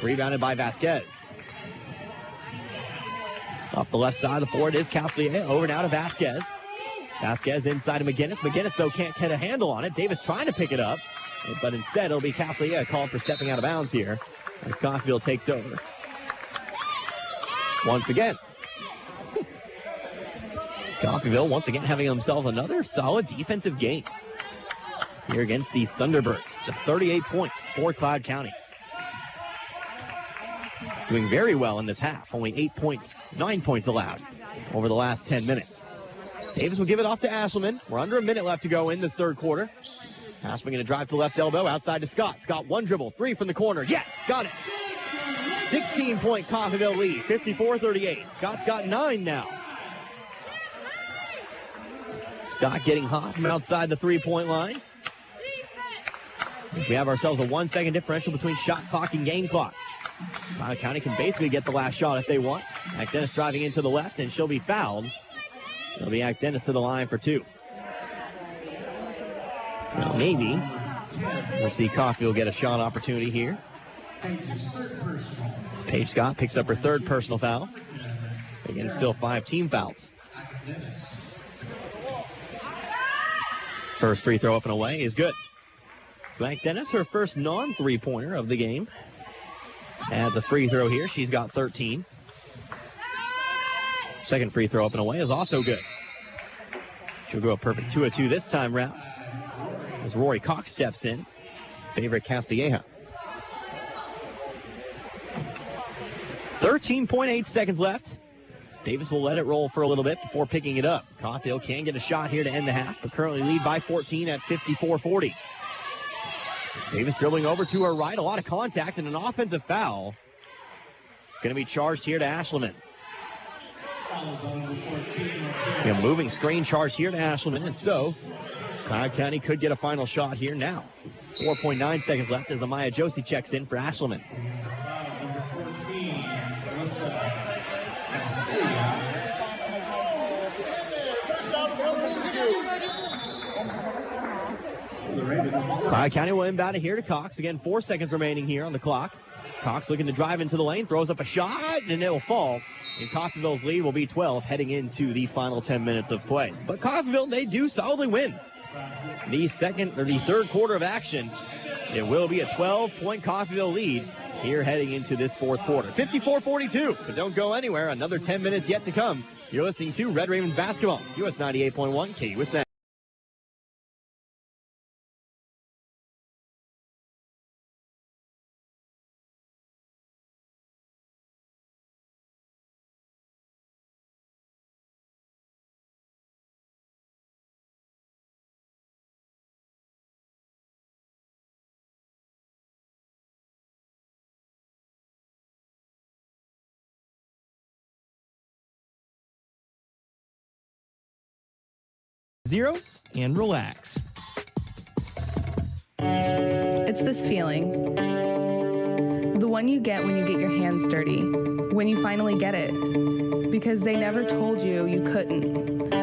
Rebounded by Vasquez. Off the left side of the floor, it is Caslieja. Over now to Vasquez. Vasquez inside to McGinnis. McGinnis, though, can't get a handle on it. Davis trying to pick it up. But instead, it'll be Caslieja called for stepping out of bounds here as Coffeyville takes over. Once again. Coffeyville once again having themselves another solid defensive game here against these Thunderbirds. Just 38 points for Cloud County. Doing very well in this half. Only 9 points allowed over the last 10 minutes. Davis will give it off to Ashelman. We're under a minute left to go in this third quarter. Ashelman going to drive to the left elbow, outside to Scott. Scott, one dribble, 3 from the corner. Yes, got it. 16-point Coffeyville lead, 54-38. Scott's got 9 now. Scott getting hot from outside the 3-point line. We have ourselves a 1-second differential between shot clock and game clock. Cloud County can basically get the last shot if they want. Ack Dennis driving into the left, and she'll be fouled. It'll be Ack Dennis to the line for 2. Well, maybe we'll see Coffeyville get a shot opportunity here. As Paige Scott picks up her 3rd personal foul. Again, still 5 team fouls. First free throw up and away is good. So Ack Dennis, her first non-3-pointer of the game. Adds a free throw here. She's got 13. Second free throw up and away is also good. She'll go a perfect 2 of 2 this time round as Rory Cox steps in. favorite Castilleja. 13.8 seconds left. Davis will let it roll for a little bit before picking it up. Caulfield can get a shot here to end the half, but currently lead by 14 at 54-40. Davis dribbling over to her right. A lot of contact and an offensive foul. Going to be charged here to Ashleman. A moving screen charge here to Ashleman, and so Cloud County could get a final shot here now. 4.9 seconds left as Amaya Josie checks in for Ashleman. Cloud County will inbound it here to Cox. Again, 4 seconds remaining here on the clock. Cox looking to drive into the lane, throws up a shot, and it will fall. And Coffeyville's lead will be 12 heading into the final 10 minutes of play. But Coffeyville, they do solidly win the third quarter of action. It will be a 12-point Coffeyville lead here heading into this fourth quarter. 54-42, but don't go anywhere. Another 10 minutes yet to come. You're listening to Red Ravens basketball, US 98.1 KUSN. Zero and relax. It's this feeling. The one you get when you get your hands dirty. When you finally get it. Because they never told you you couldn't.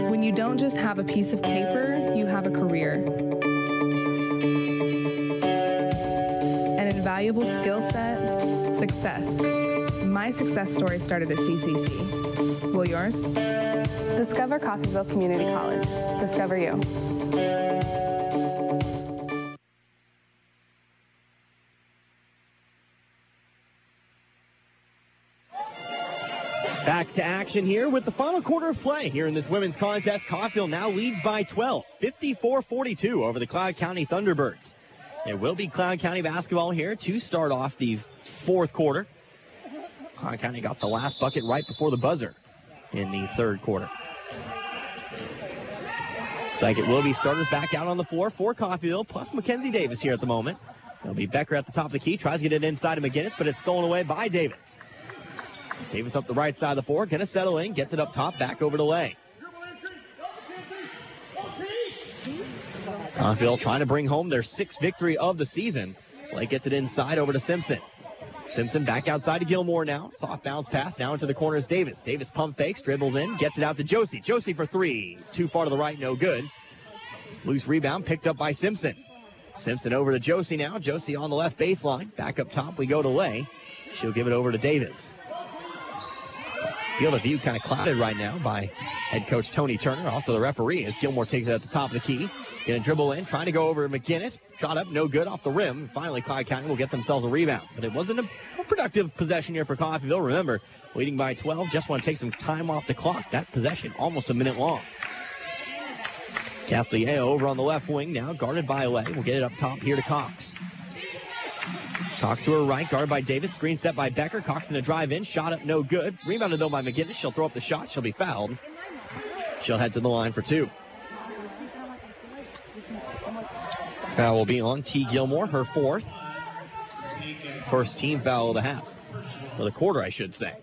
When you don't just have a piece of paper, you have a career. An invaluable skill set, success. My success story started at CCC. Will yours? Discover Coffeyville Community College. Discover you. Back to action here with the final quarter of play here in this women's contest. Caulfield now leads by 12, 54-42 over the Cloud County Thunderbirds. It will be Cloud County basketball here to start off the fourth quarter. Cloud County got the last bucket right before the buzzer in the third quarter. Looks like it will be starters back out on the floor for Coffeyville, plus Mackenzie Davis here at the moment. It'll be Becker at the top of the key, tries to get it inside of McGinnis, but it's stolen away by Davis. Davis up the right side of the floor, gonna settle in, gets it up top, back over to Lay. Caulfield trying to bring home their sixth victory of the season. Slate gets it inside over to Simpson. Simpson back outside to Gilmore now. Soft bounce pass now into the corners. Davis. Davis pump fakes, dribbles in, gets it out to Josie. Josie for three. Too far to the right, no good. Loose rebound picked up by Simpson. Simpson over to Josie now. Josie on the left baseline. Back up top we go to Lay. She'll give it over to Davis. Field of view kind of clouded right now by head coach Tony Turner. Also the referee as Gilmore takes it at the top of the key. Gonna dribble in, trying to go over McGinnis. Shot up, no good off the rim. Finally, Clyde County will get themselves a rebound. But it wasn't a productive possession here for Coffeyville. Remember, leading by 12, just want to take some time off the clock. That possession almost a minute long. Castilleja over on the left wing now, guarded by Lay. We'll get it up top here to Cox. Cox to her right, guarded by Davis. Screen set by Becker. Cox in a drive in. Shot up, no good. Rebounded though by McGinnis. She'll throw up the shot. She'll be fouled. She'll head to the line for two. Foul will be on T. Gilmore, her fourth. First team foul of the half. Or the quarter, I should say.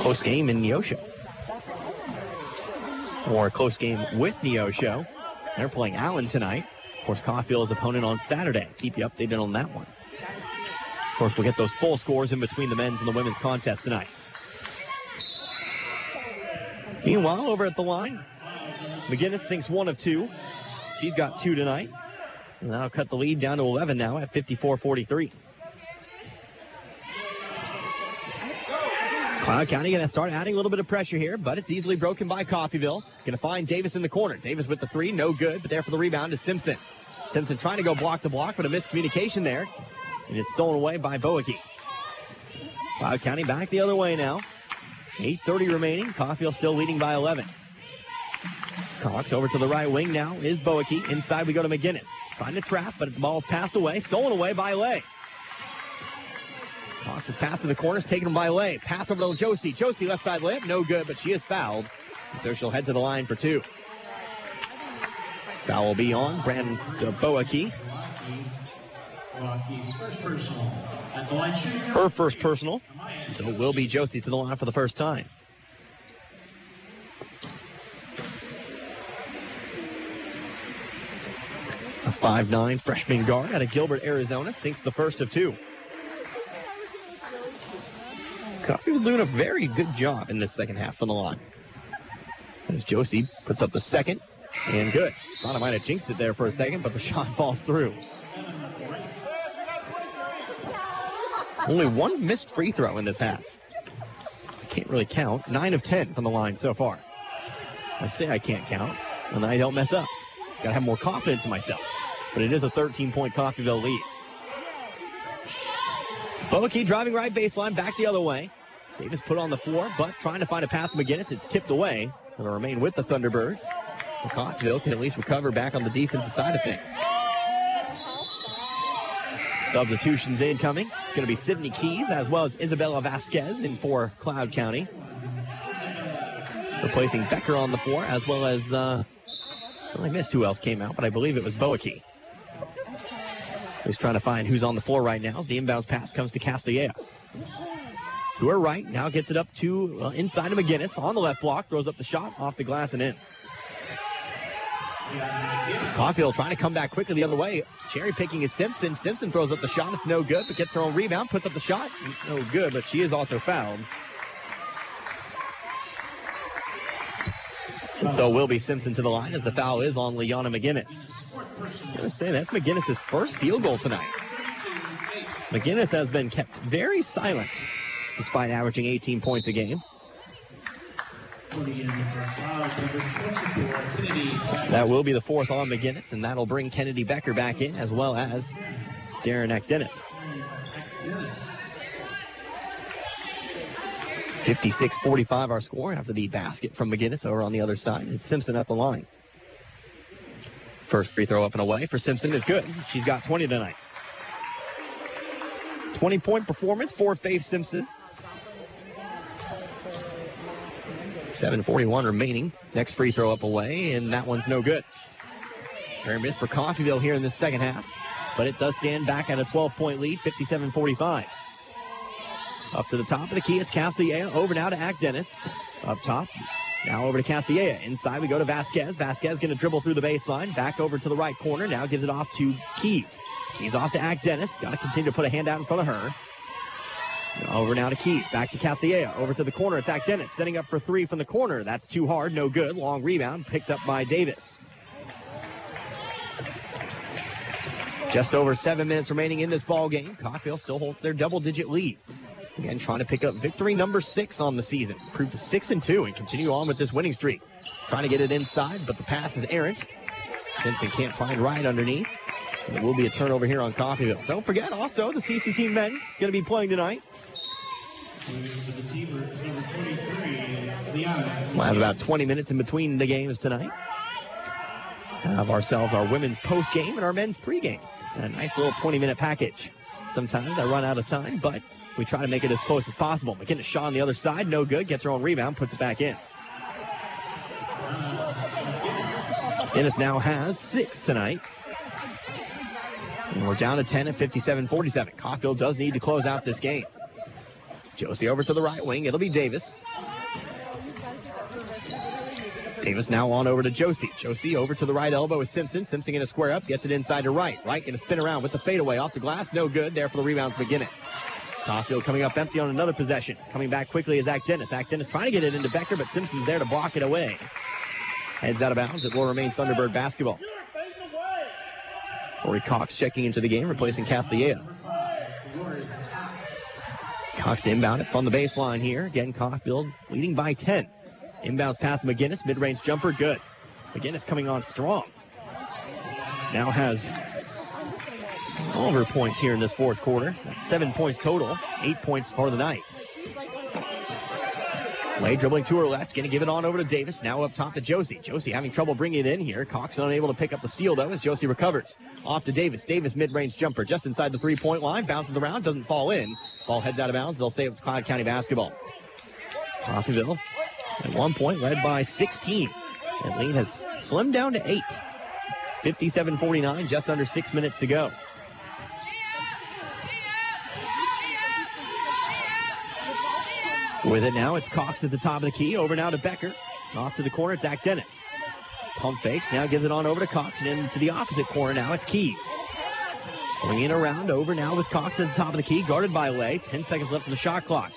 Close game in Neosho. Or a close game with Neosho. They're playing Allen tonight. Of course, Caulfield's opponent on Saturday. Keep you updated on that one. Of course, we'll get those full scores in between the men's and the women's contest tonight. Meanwhile, over at the line, McGinnis sinks one of two. She's got two tonight. And that'll cut the lead down to 11 now at 54-43. Cloud County going to start adding a little bit of pressure here, but it's easily broken by Coffeyville. Going to find Davis in the corner. Davis with the three, no good, but there for the rebound is Simpson. Simpson trying to go block to block, but a miscommunication there. And it's stolen away by Boakie. Cloud County back the other way now. 8:30 remaining. Caulfield still leading by 11. Cox over to the right wing now is Boakie. Inside we go to McGinnis. Trying to trap, but the ball's passed away. Stolen away by Lay. Cox is passed to the corners, taken by Lay. Pass over to Josie. Josie left side layup, no good, but she is fouled. And so she'll head to the line for 2. Foul will be on Brandon Boakie. Boakie's first personal. At the line shooting. Her first personal. So it will be Josie to the line for the first time. A 5'9" freshman guard out of Gilbert, Arizona, sinks the first of 2. Coffeyville doing a very good job in this second half from the line. As Josie puts up the second, and good. Thought I might have jinxed it there for a second, but the shot falls through. Only one missed free throw in this half. I can't really count. 9 of 10 from the line so far. I say I can't count, and I don't mess up. Gotta have more confidence in myself. But it is a 13-point Coffeyville lead. Boakie driving right baseline, back the other way. Davis put on the floor, but trying to find a pass to McGinnis. It's tipped away. It'll remain with the Thunderbirds. And Coffeyville can at least recover back on the defensive side of things. Substitutions incoming. It's going to be Sydney Keys as well as Isabella Vasquez in for Cloud County. Replacing Becker on the floor as well as, I missed who else came out, but I believe it was Boakie. He's trying to find who's on the floor right now. The inbounds pass comes to Castilla. To her right, now gets it up to inside of McGinnis on the left block, throws up the shot, off the glass and in. Coffeyville trying to come back quickly the other way. Cherry picking is Simpson. Simpson throws up the shot. It's no good, but gets her own rebound, puts up the shot. No good, but she is also fouled. So will be Simpson to the line as the foul is on Liana McGinnis. I was going to say that's McGinnis' first field goal tonight. McGinnis has been kept very silent despite averaging 18 points a game. That will be the 4th on McGinnis, and that'll bring Kennedy Becker back in as well as Darren Dennis. 56-45 our score after the basket from McGinnis over on the other side. It's Simpson at the line. First free throw up and away for Simpson is good. She's got 20 tonight. 20-point performance for Faith Simpson. 7:41 remaining. Next free throw up away, and that one's no good. Fair miss for Coffeyville here in this second half, but it does stand back at a 12-point lead, 57-45. Up to the top of the key, it's Castilla. Over now to Ack Dennis. Up top. Now over to Castilla. Inside we go to Vasquez. Vasquez going to dribble through the baseline. Back over to the right corner. Now gives it off to Keys. Keys off to Ack Dennis. Got to continue to put a hand out in front of her. Over now to Keys. Back to Castilla. Over to the corner. It's Ack Dennis. Setting up for 3 from the corner. That's too hard. No good. Long rebound. Picked up by Davis. Just over 7 minutes remaining in this ball game. Coffeyville still holds their double-digit lead. Again, trying to pick up victory number 6 on the season. Improved to 6-2 and continue on with this winning streak. Trying to get it inside, but the pass is errant. Simpson can't find right underneath. And it will be a turnover here on Coffeyville. Don't forget, also, the CCC men going to be playing tonight. We'll have about 20 minutes in between the games tonight. Have ourselves our women's post-game and our men's pre-game. A nice little 20-minute package. Sometimes I run out of time, but we try to make it as close as possible. McKinnis shot on the other side, no good. Gets her own rebound, puts it back in. Dennis now has 6 tonight. And we're down to 10 at 57-47. Coffeyville does need to close out this game. Josie over to the right wing. It'll be Davis. Davis now on over to Josie. Josie over to the right elbow is Simpson. Simpson going to square up, gets it inside to right. Right going to spin around with the fadeaway off the glass. No good. There for the rebound for McGinnis. Coffeyville coming up empty on another possession. Coming back quickly is Ack Dennis. Ack Dennis trying to get it into Becker, but Simpson's there to block it away. Heads out of bounds. It will remain Thunderbird basketball. Corey Cox checking into the game, replacing Castilla. Cox to inbound it from the baseline here. Again, Coffeyville leading by 10. Inbounds pass McGinnis. Mid-range jumper, good. McGinnis coming on strong. Now has all of her points here in this fourth quarter. That's 7 points total. 8 points for the night. Lay dribbling to her left, going to give it on over to Davis. Now up top to Josie. Josie having trouble bringing it in here. Cox unable to pick up the steal, though, as Josie recovers. Off to Davis. Davis mid-range jumper just inside the three-point line. Bounces around, doesn't fall in. Ball heads out of bounds. They'll say it's Cloud County basketball. Coffeyville at one point led by 16. That lead has slimmed down to 8. 57-49, just under 6 minutes to go. With it now, it's Cox at the top of the key. Over now to Becker. Off to the corner, it's Zach Dennis. Pump fakes, now gives it on over to Cox. And into the opposite corner now, it's Keys. Swinging around, over now with Cox at the top of the key. Guarded by Lay. 10 seconds left on the shot clock.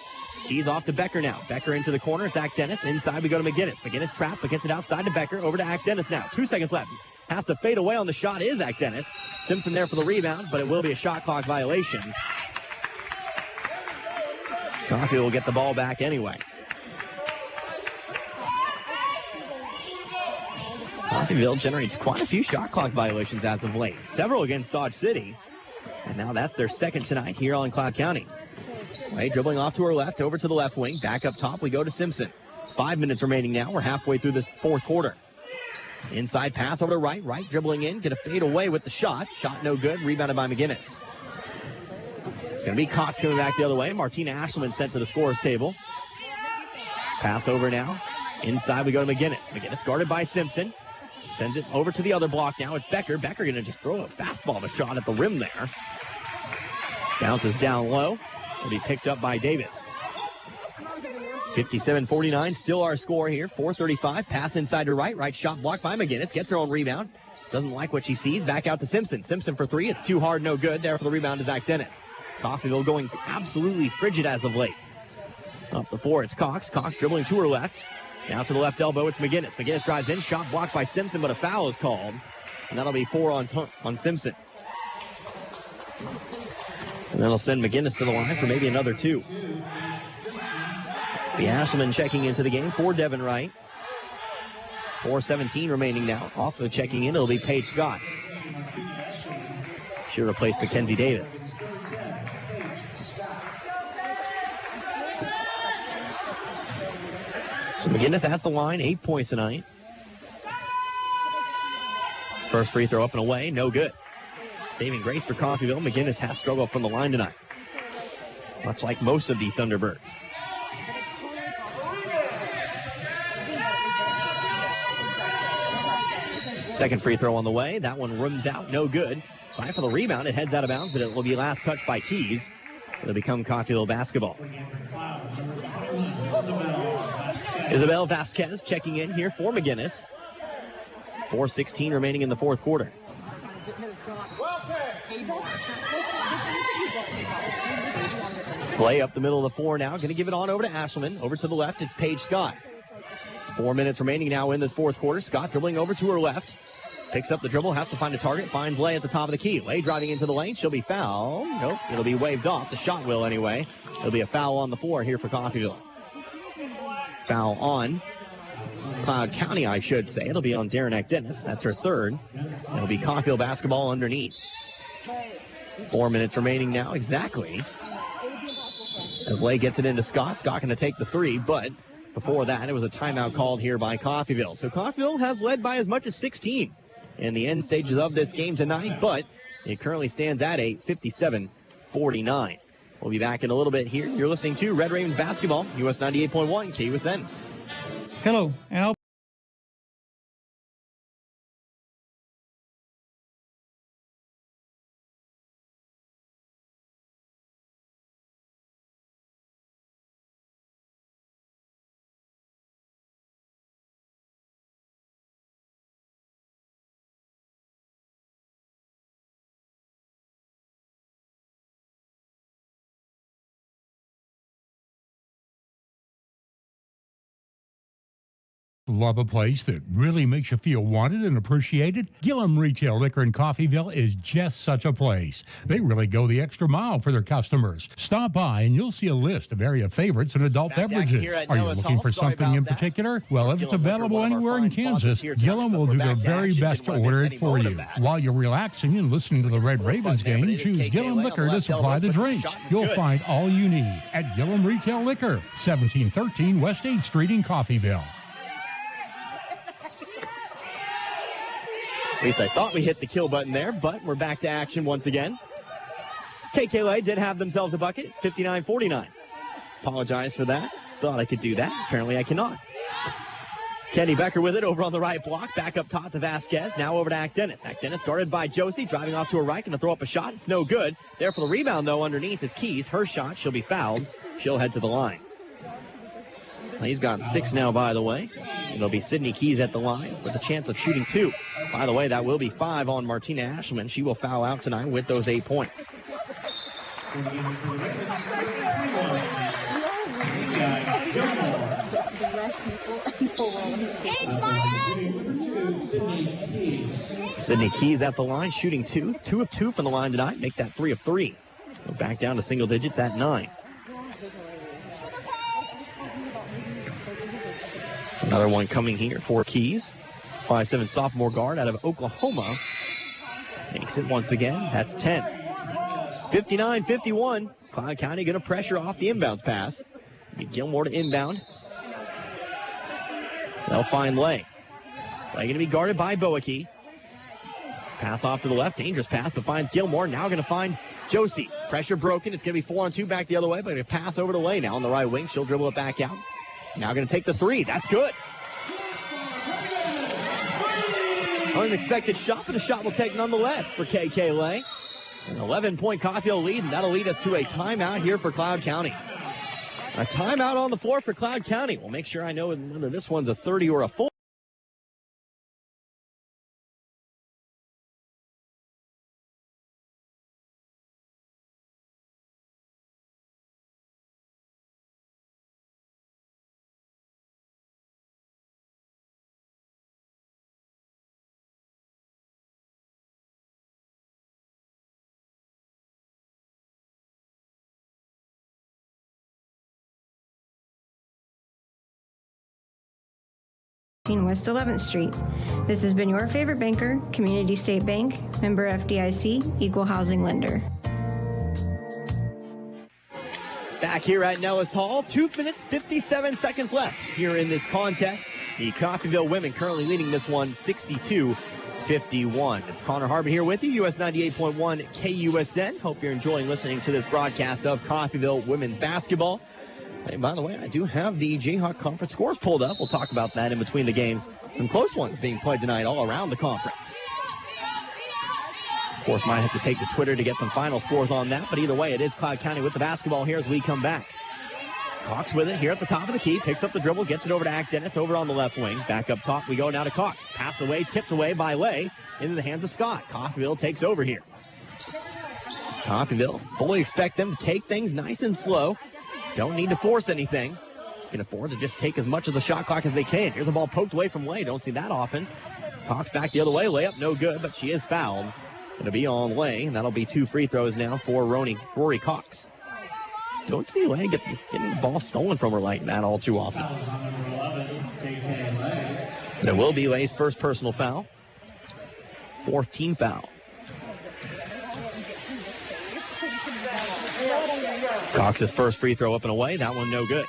Keys off to Becker now. Becker into the corner, it's Zach Dennis. Inside we go to McGinnis. McGinnis trapped, but gets it outside to Becker. Over to Zach Dennis now. 2 seconds left. Has to fade away on the shot is Zach Dennis. Simpson there for the rebound, but it will be a shot clock violation. Coffee will get the ball back anyway. Coffeyville generates quite a few shot clock violations as of late. Several against Dodge City. And now that's their second tonight here on Cloud County. Way dribbling off to her left, over to the left wing. Back up top, we go to Simpson. 5 minutes remaining now. We're halfway through this fourth quarter. Inside pass over to Wright. Wright dribbling in, gonna fade away with the shot. Shot no good, rebounded by McGinnis. It's going to be Cox coming back the other way. Martina Ashelman sent to the scorer's table. Pass over now. Inside we go to McGinnis. McGinnis guarded by Simpson. Sends it over to the other block now. It's Becker. Becker going to just throw a fastball to shot at the rim there. Bounces down low. Will be picked up by Davis. 57-49, still our score here. 4:35. Pass inside to Wright. Right shot blocked by McGinnis. Gets her own rebound. Doesn't like what she sees. Back out to Simpson. Simpson for three. It's too hard, no good. There for the rebound to Zach Dennis. Coffeyville going absolutely frigid as of late. Up the floor, it's Cox. Cox dribbling to her left. Now to the left elbow, it's McGinnis. McGinnis drives in, shot blocked by Simpson, but a foul is called. And that'll be 4 on Simpson. And that'll send McGinnis to the line for maybe another 2. The Ashelman checking into the game for Devin Wright. 4:17 remaining now. Also checking in, it'll be Paige Scott. She'll replace Mackenzie Davis. So McGinnis at the line, 8 points tonight. First free throw up and away, no good. Saving grace for Coffeyville. McGinnis has struggled from the line tonight, much like most of the Thunderbirds. Second free throw on the way. That one rims out, no good. Try for the rebound. It heads out of bounds, but it will be last touched by Keys. It'll become Coffeyville basketball. Isabel Vasquez checking in here for McGinnis. 4:16 remaining in the fourth quarter. Slay up the middle of the floor now. Going to give it on over to Ashelman. Over to the left, it's Paige Scott. 4 minutes remaining now in this fourth quarter. Scott dribbling over to her left. Picks up the dribble, has to find a target, finds Lay at the top of the key. Lay driving into the lane. She'll be fouled. Nope, it'll be waved off. The shot will anyway. It'll be a foul on the floor here for Coffeyville. Foul on Cloud County, I should say. It'll be on Darren Dennis. That's her third. It'll be Coffeyville basketball underneath. 4 minutes remaining now, exactly. As Lay gets it into Scott. Scott going to take the three, but before that, it was a timeout called here by Coffeyville. So Coffeyville has led by as much as 16 in the end stages of this game tonight, but it currently stands at a 57-49. We'll be back in a little bit here. You're listening to Red Ravens basketball, US 98.1 KUSN. Hello, Al. Love a place that really makes you feel wanted and appreciated? Gillum Retail Liquor in Coffeyville is just such a place. They really go the extra mile for their customers. Stop by and you'll see a list of area favorites and adult beverages. Are you looking for something in particular? Well, if it's available anywhere in Kansas, Gillum will do their very best to order it for you. While you're relaxing and listening to the Red Ravens game, choose Gillum Liquor to supply the drinks. You'll find all you need at Gillum Retail Liquor, 1713 West 8th Street in Coffeyville. At least I thought we hit the kill button there, but we're back to action once again. KKLA did have themselves a bucket. It's 59-49. Apologize for that. Thought I could do that. Apparently I cannot. Kenny Becker with it over on the right block. Back up top to Vasquez. Now over to Dennis. Dennis guarded by Josie. Driving off to her right. Going to throw up a shot. It's no good. There for the rebound, though, underneath is Keys. Her shot. She'll be fouled. She'll head to the line. He's got 6 now, by the way. It'll be Sydney Keys at the line with a chance of shooting 2. By the way, that will be 5 on Martina Ashelman. She will foul out tonight with those 8 points. Sydney Keys at the line, shooting 2. 2 of 2 from the line tonight. Make that 3 of 3. We're back down to single digits at 9. Another one coming here for Keys. 5'7" sophomore guard out of Oklahoma. Makes it once again. That's 10. 59-51. Cloud County going to pressure off the inbounds pass. Get Gilmore to inbound. They'll find Lay. Lay going to be guarded by Boakey. Pass off to the left. Dangerous pass, but finds Gilmore. Now going to find Josie. Pressure broken. It's going to be 4-on-2 back the other way, but going to pass over to Lay now on the right wing. She'll dribble it back out. Now going to take the 3. That's good. Unexpected shot, but a shot will take nonetheless for KKLA. An 11-point Coffeyville lead, and that'll lead us to a timeout here for Cloud County. A timeout on the floor for Cloud County. We'll make sure I know whether this one's a 30 or a 40. West 11th Street. This has been your favorite banker, Community State Bank, member FDIC, equal housing lender. Back here at Nellis Hall, 2 minutes, 57 seconds left here in this contest. The Coffeyville women currently leading this one 62-51. It's Connor Harbin here with you, US 98.1 KUSN. Hope you're enjoying listening to this broadcast of Coffeyville women's basketball. And by the way, I do have the Jayhawk Conference scores pulled up. We'll talk about that in between the games. Some close ones being played tonight all around the conference. Of course, might have to take to Twitter to get some final scores on that, but either way, it is Cloud County with the basketball here as we come back. Cox with it here at the top of the key, picks up the dribble, gets it over to Dennis over on the left wing. Back up top, we go now to Cox. Passed away, tipped away by Lay into the hands of Scott. Coffeyville takes over here. Coffeyville fully expect them to take things nice and slow. Don't need to force anything. Can afford to just take as much of the shot clock as they can. Here's the ball poked away from Lay. Don't see that often. Cox back the other way. Layup no good, but she is fouled. Going to be on Lay, and that'll be 2 free throws now for Rory Cox. Don't see Lay getting the ball stolen from her like that all too often. There will be Lay's first personal foul. 4th team foul. Cox's first free throw up and away. That one no good.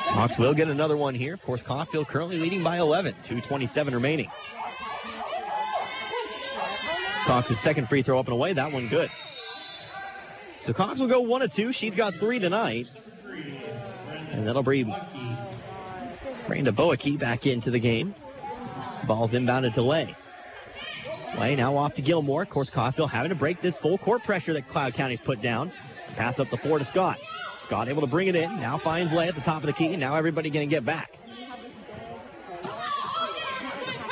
Cox will get another one here. Of course, Coffeyville currently leading by 11. 2:27 remaining. Cox's second free throw up and away. That one good. So Cox will go 1 of 2. She's got 3 tonight. And that'll bring Brenda Boakey back into the game. This ball's inbounded to Lay. Lay now off to Gilmore. Of course, Coffeyville having to break this full court pressure that Cloud County's put down. Pass up the floor to Scott. Scott able to bring it in. Now finds Lay at the top of the key. And now everybody going to get back.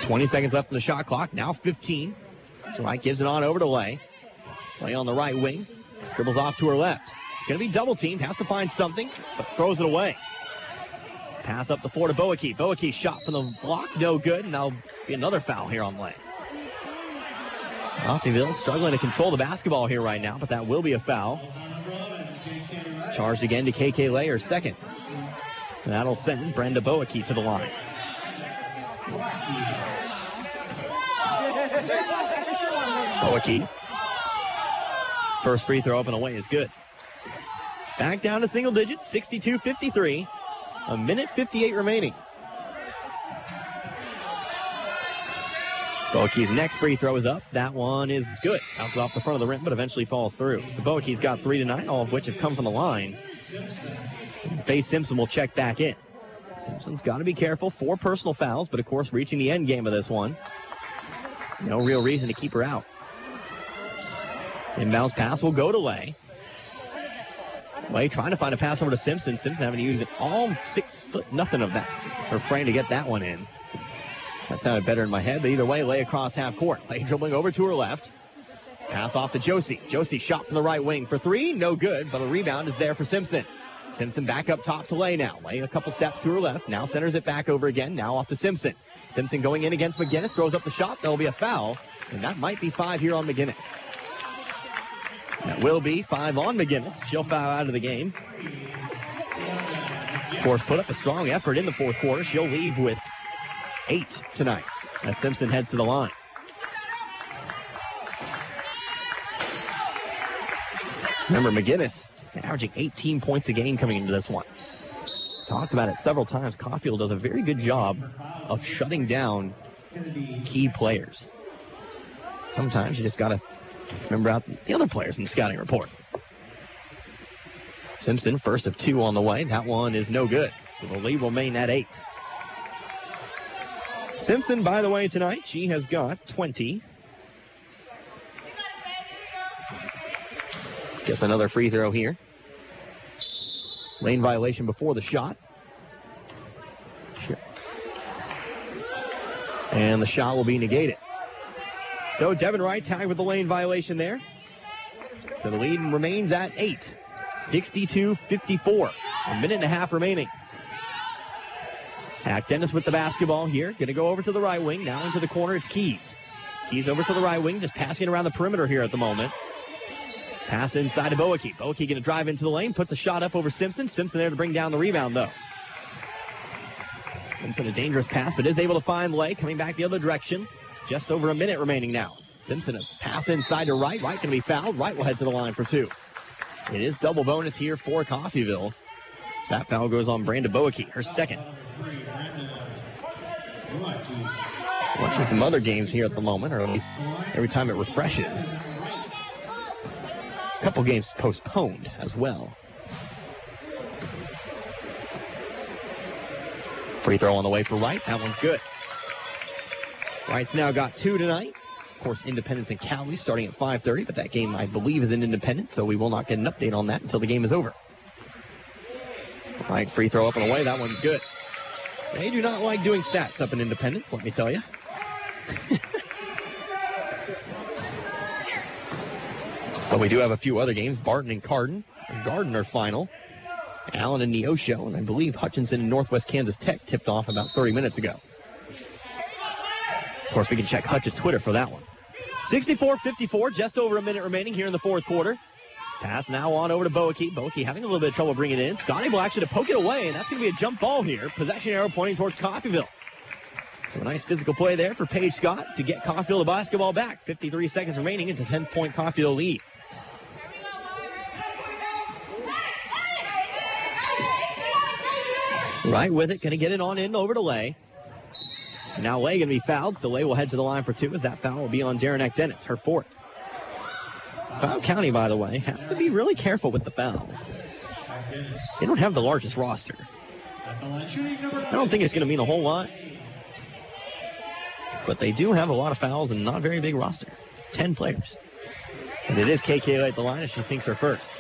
20 seconds left in the shot clock. Now 15. So Wright gives it on over to Lay. Lay on the right wing. Dribbles off to her left. going to be double teamed, has to find something, but throws it away. Pass up the floor to Boakey. Boakey shot from the block, no good, and that'll be another foul here on Lay. Coffeyville struggling to control the basketball here right now, but that will be a foul. Charged again to KK Lay, her second. And that'll send Brenda Boakey to the line. Boakey. First free throw up and away is good. Back down to single digits, 62-53. A minute 58 remaining. Boakey's next free throw is up. That one is good. Bounces off the front of the rim, but eventually falls through. So Boakey's got 3 tonight, all of which have come from the line. Faye Simpson will check back in. Simpson's got to be careful. 4 personal fouls, but of course reaching the end game of this one. No real reason to keep her out. Inbounds pass will go to Lay. Lay trying to find a pass over to Simpson. Simpson having to use all 6 foot nothing of that. Her frame to get that one in. That sounded better in my head, but either way, Lay across half court. Lay dribbling over to her left. Pass off to Josie. Josie shot from the right wing for 3. No good, but a rebound is there for Simpson. Simpson back up top to Lay now. Lay a couple steps to her left. Now centers it back over again. Now off to Simpson. Simpson going in against McGinnis. Throws up the shot. There will be a foul. And that might be 5 here on McGinnis. That will be 5 on McGinnis. She'll foul out of the game. Of course, put up a strong effort in the fourth quarter. She'll leave with 8 tonight as Simpson heads to the line. Remember, McGinnis averaging 18 points a game coming into this one. Talked about it several times. Caulfield does a very good job of shutting down key players. Sometimes you just got to remember out the other players in the scouting report. Simpson, first of 2 on the way. That one is no good. So the lead will remain at 8. Simpson, by the way, tonight, she has got 20. Gets another free throw here. Lane violation before the shot. Sure. And the shot will be negated. So Devin Wright tagged with the lane violation there. So the lead remains at 8. 62-54. A minute and a half remaining. Hack Dennis with the basketball here. Going to go over to the right wing. Now into the corner. It's Keys. Keys over to the right wing. Just passing around the perimeter here at the moment. Pass inside to Boakey. Boakey going to drive into the lane. Puts a shot up over Simpson. Simpson there to bring down the rebound, though. Simpson a dangerous pass, but is able to find Lay. Coming back the other direction. Just over a minute remaining now. Simpson a pass inside to Wright. Wright going to be fouled. Wright will head to the line for 2. It is double bonus here for Coffeyville. So that foul goes on Brenda Boakey, her second. Watching some other games here at the moment, or at least every time it refreshes. A couple games postponed as well. Free throw on the way for Wright. That one's good. Wright's now got 2 tonight. Of course, Independence and Cowley starting at 5:30, but that game, I believe, is in Independence, so we will not get an update on that until the game is over. Wright, free throw up and away. That one's good. They do not like doing stats up in Independence, let me tell you. But we do have a few other games. Barton and Gardner final. Allen and Neosho, and I believe Hutchinson and Northwest Kansas Tech tipped off about 30 minutes ago. Of course, we can check Hutch's Twitter for that one. 64-54, just over a minute remaining here in the fourth quarter. Pass now on over to Boakey. Boakey having a little bit of trouble bringing it in. Scott able actually to poke it away, and that's going to be a jump ball here. Possession arrow pointing towards Coffeyville. So a nice physical play there for Paige Scott to get Coffeyville the basketball back. 53 seconds remaining into 10-point Coffeyville lead. Right with it, going to get it on in over to Lay. Now Lay going to be fouled, so Lay will head to the line for 2 as that foul will be on Darren Dennis, her 4th. Foul County, by the way, has to be really careful with the fouls. They don't have the largest roster. I don't think it's going to mean a whole lot. But they do have a lot of fouls and not a very big roster. 10 players. And it is KK at the line as she sinks her first.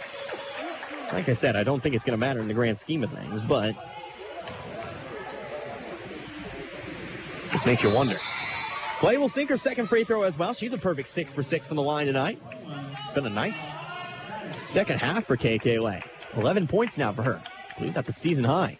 Like I said, I don't think it's going to matter in the grand scheme of things, but just makes you wonder. Clay will sink her second free throw as well. She's a perfect 6 for 6 from the line tonight. It's been a nice second half for KK Lay. 11 points now for her. I believe that's a season high.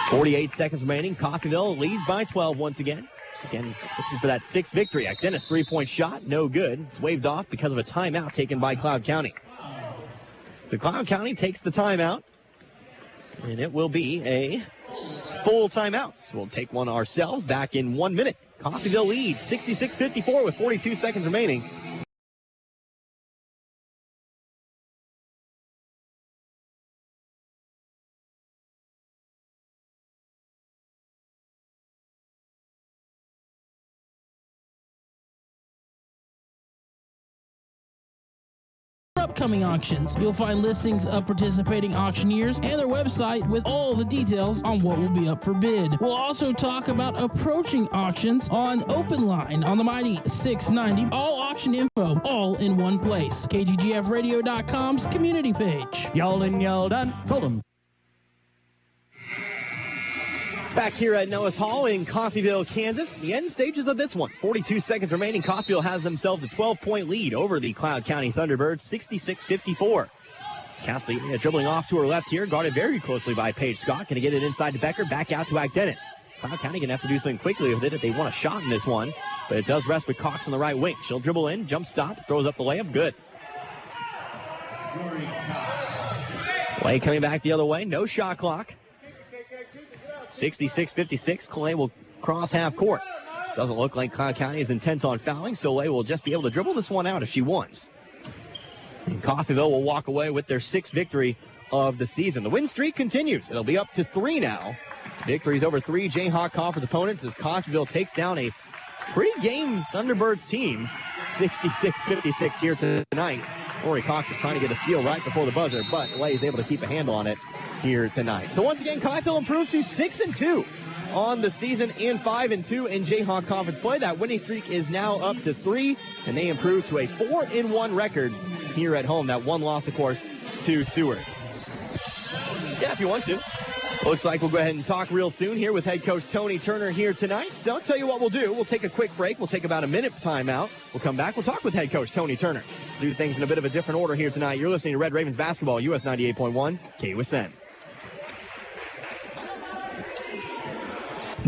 48 seconds remaining. Coffeyville leads by 12 once again. Again, looking for that sixth victory. Dennis, three-point shot, no good. It's waved off because of a timeout taken by Cloud County. So Cloud County takes the timeout, and it will be a full timeout. So we'll take one ourselves back in 1 minute. Coffeyville leads 66-54 with 42 seconds remaining. Upcoming auctions. You'll find listings of participating auctioneers and their website with all the details on what will be up for bid. We'll also talk about approaching auctions on Open Line on the mighty 690. All auction info, all in one place. KGGFradio.com's community page. Y'all in, y'all done. Told 'em. Back here at Nellis Hall in Coffeyville, Kansas, the end stages of this one. 42 seconds remaining. Coffeyville has themselves a 12-point lead over the Cloud County Thunderbirds, 66-54. Castley dribbling off to her left here, guarded very closely by Paige Scott. Going to get it inside to Becker, back out to Dennis. Cloud County going to have to do something quickly with it if they want a shot in this one, but it does rest with Cox on the right wing. She'll dribble in, jump stops, throws up the layup, good. Clay coming back the other way, no shot clock. 66-56, Clay will cross half court. Doesn't look like Cloud County is intent on fouling, so Clay will just be able to dribble this one out if she wants. And Coffeyville will walk away with their sixth victory of the season. The win streak continues. It'll be up to 3 now. Victories over 3 Jayhawk Conference opponents as Coffeyville takes down a pretty game Thunderbirds team. 66-56 here tonight. Lori Cox is trying to get a steal right before the buzzer, but Lay is able to keep a handle on it here tonight. So once again, Coffeyville improves to 6-2 on the season and 5-2 in Jayhawk Conference play. That winning streak is now up to 3, and they improve to a 4-1 record here at home. That one loss, of course, to Seward. Yeah, if you want to. Looks like we'll go ahead and talk real soon here with head coach Tony Turner here tonight. So I'll tell you what we'll do. We'll take a quick break. We'll take about a minute timeout. We'll come back. We'll talk with head coach Tony Turner. Do things in a bit of a different order here tonight. You're listening to Red Ravens Basketball, US 98.1, KUSN.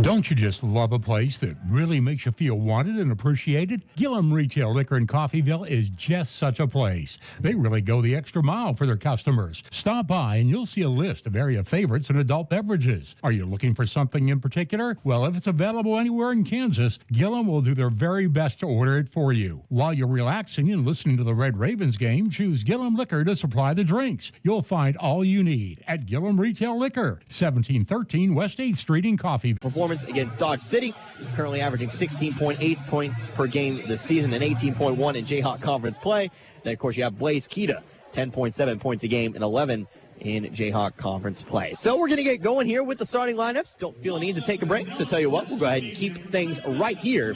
Don't you just love a place that really makes you feel wanted and appreciated? Gillum Retail Liquor in Coffeyville is just such a place. They really go the extra mile for their customers. Stop by and you'll see a list of area favorites and adult beverages. Are you looking for something in particular? Well, if it's available anywhere in Kansas, Gillum will do their very best to order it for you. While you're relaxing and listening to the Red Ravens game, choose Gillum Liquor to supply the drinks. You'll find all you need at Gillum Retail Liquor, 1713 West 8th Street in Coffeyville. Performance against Dodge City, currently averaging 16.8 points per game this season and 18.1 in Jayhawk Conference play. Then, of course, you have Blaze Keita, 10.7 points a game and 11 in Jayhawk Conference play. So we're going to get going here with the starting lineups. Don't feel a need to take a break, so tell you what, we'll go ahead and keep things right here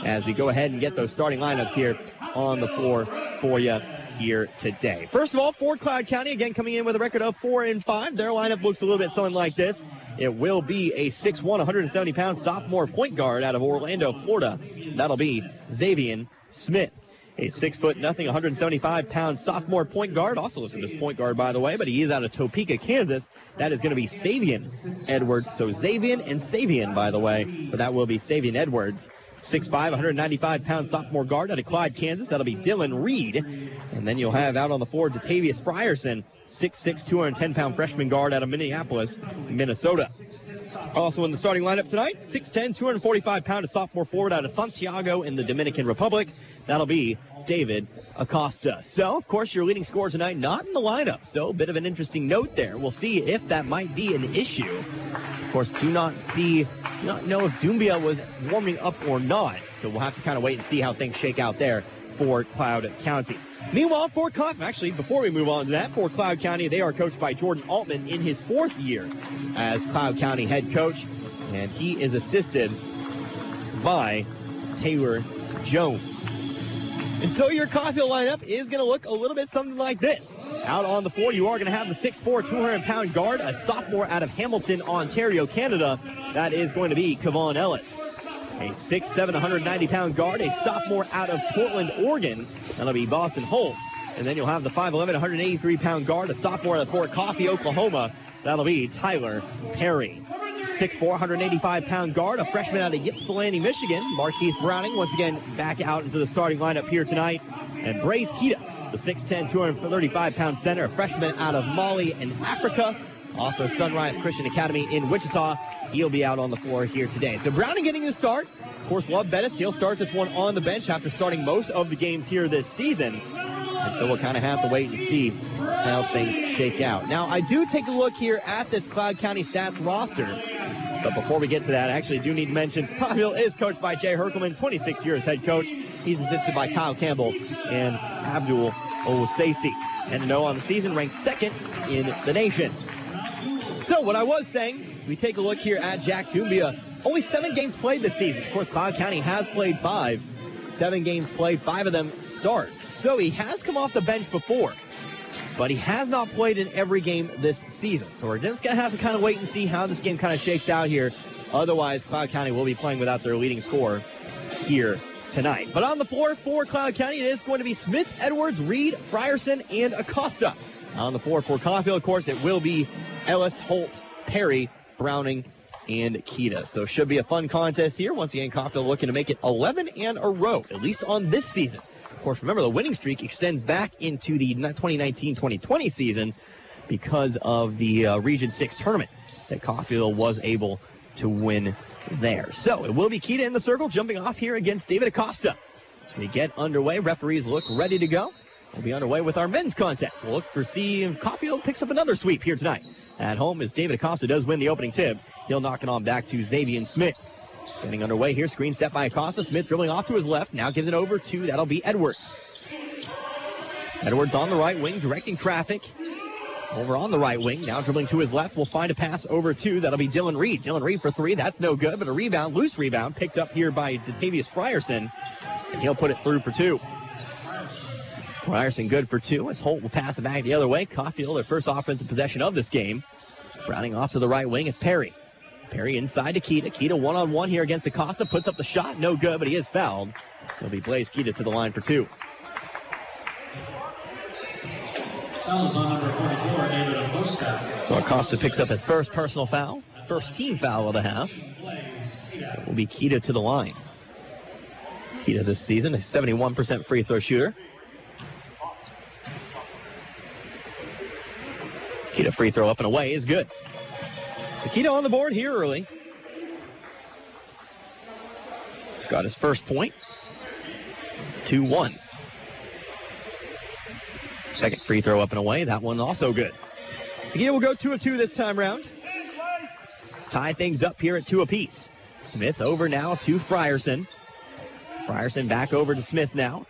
as we go ahead and get those starting lineups here on the floor for you here today. First of all, for Cloud County, again coming in with a record of 4-5. Their lineup looks a little bit something like this. It will be a 6'1", 170-pound sophomore point guard out of Orlando, Florida. That'll be Xavier Smith. A 6'0", 175-pound sophomore point guard. Also listed as point guard, by the way, but he is out of Topeka, Kansas. That is going to be Savian Edwards. So Xavier and Savian, by the way, but that will be Savian Edwards. 6'5", 195-pound sophomore guard out of Clyde, Kansas. That'll be Dylan Reed. And then you'll have out on the floor Datavius Frierson, 6'6", 210-pound freshman guard out of Minneapolis, Minnesota. Also in the starting lineup tonight, 6'10", 245-pound sophomore forward out of Santiago in the Dominican Republic. That'll be David Acosta. So, of course, your leading scorer tonight not in the lineup. So, a bit of an interesting note there. We'll see if that might be an issue. Of course, do not know if Doumbia was warming up or not. So we'll have to kind of wait and see how things shake out there for Cloud County. Meanwhile, before we move on to that, for Cloud County, they are coached by Jordan Altman in his 4th year as Cloud County head coach, and he is assisted by Taylor Jones. And so your Coffeyville lineup is going to look a little bit something like this. Out on the floor, you are going to have the 6'4", 200-pound guard, a sophomore out of Hamilton, Ontario, Canada. That is going to be Kevon Ellis. a 6'7", 190-pound guard, a sophomore out of Portland, Oregon. That'll be Boston Holt. And then you'll have the 5'11", 183-pound guard, a sophomore out of Fort Coffee, Oklahoma. That'll be Tyler Perry. 6'4", 185-pound guard, a freshman out of Ypsilanti, Michigan. Markeith Browning once again back out into the starting lineup here tonight. And Braze Kita, the 6'10", 235-pound center, a freshman out of Mali in Africa. Also Sunrise Christian Academy in Wichita. He'll be out on the floor here today. So Browning getting the start. Of course, Love Bettis, he'll start this one on the bench after starting most of the games here this season. And so we'll kind of have to wait and see how things shake out. Now, I do take a look here at this Cloud County Stats roster. But before we get to that, I actually do need to mention Coffeyville is coached by Jay Herkelman, 26 years head coach. He's assisted by Kyle Campbell and Abdul Osaisi. And to know on the season, ranked second in the nation. So what I was saying, we take a look here at Jack Doumbia. Only 7 games played this season. Of course, Cloud County has played 5. 7 games played, 5 of them starts. So he has come off the bench before, but he has not played in every game this season. So we're just going to have to kind of wait and see how this game kind of shakes out here. Otherwise, Cloud County will be playing without their leading scorer here tonight. But on the floor for Cloud County, it is going to be Smith, Edwards, Reed, Frierson, and Acosta. On the floor for Coffeyville, of course, it will be Ellis, Holt, Perry, Browning, and Kita. So should be a fun contest here. Once again, Coffeyville looking to make it 11 in a row, at least on this season. Of course, remember, the winning streak extends back into the 2019-2020 season because of the Region 6 tournament that Coffeyville was able to win there. So it will be Kita in the circle, jumping off here against David Acosta. As we get underway, referees look ready to go. We'll be underway with our men's contest. We'll look for see if Coffeyville picks up another sweep here tonight. At home, as David Acosta does win the opening tip, he'll knock it on back to Xavier Smith. Getting underway here, screen set by Acosta. Smith dribbling off to his left, now gives it over to, that'll be Edwards. Edwards on the right wing, directing traffic. Over on the right wing, now dribbling to his left, will find a pass over to, that'll be Dylan Reed. Dylan Reed for 3, that's no good, but a rebound, loose rebound, picked up here by Datavius Frierson, and he'll put it through for 2. Frierson good for 2, as Holt will pass it back the other way. Coffeyville, their first offensive possession of this game. Browning off to the right wing, it's Perry. Perry inside to Kita. Kita one-on-one here against Acosta, puts up the shot, no good, but he is fouled. It'll be Blaze Kita to the line for 2. Fouls on number 44, David Acosta. So Acosta picks up his first personal foul, first team foul of the half. It will be Kita to the line. Kita this season, a 71% free throw shooter. Kita free throw up and away is good. So Kita on the board here early. He's got his first point. 2-1. Second free throw up and away. That one also good. Kita will go 2-2 this time around. Tie things up here at 2 apiece. Smith over now to Frierson. Frierson back over to Smith now.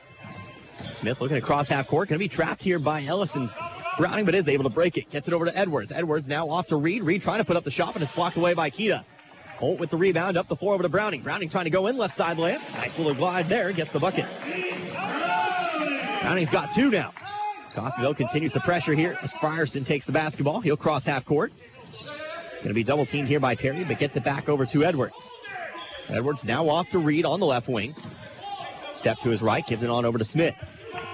Smith looking across half court. Going to be trapped here by Ellison. Browning, but is able to break it. Gets it over to Edwards. Edwards now off to Reed. Reed trying to put up the shot, but it's blocked away by Kita. Holt with the rebound, up the floor over to Browning. Browning trying to go in, left side layup. Nice little glide there, gets the bucket. Browning's got 2 now. Coffeyville continues to pressure here as Frierson takes the basketball. He'll cross half court. Going to be double teamed here by Perry, but gets it back over to Edwards. Edwards now off to Reed on the left wing. Step to his right, gives it on over to Smith.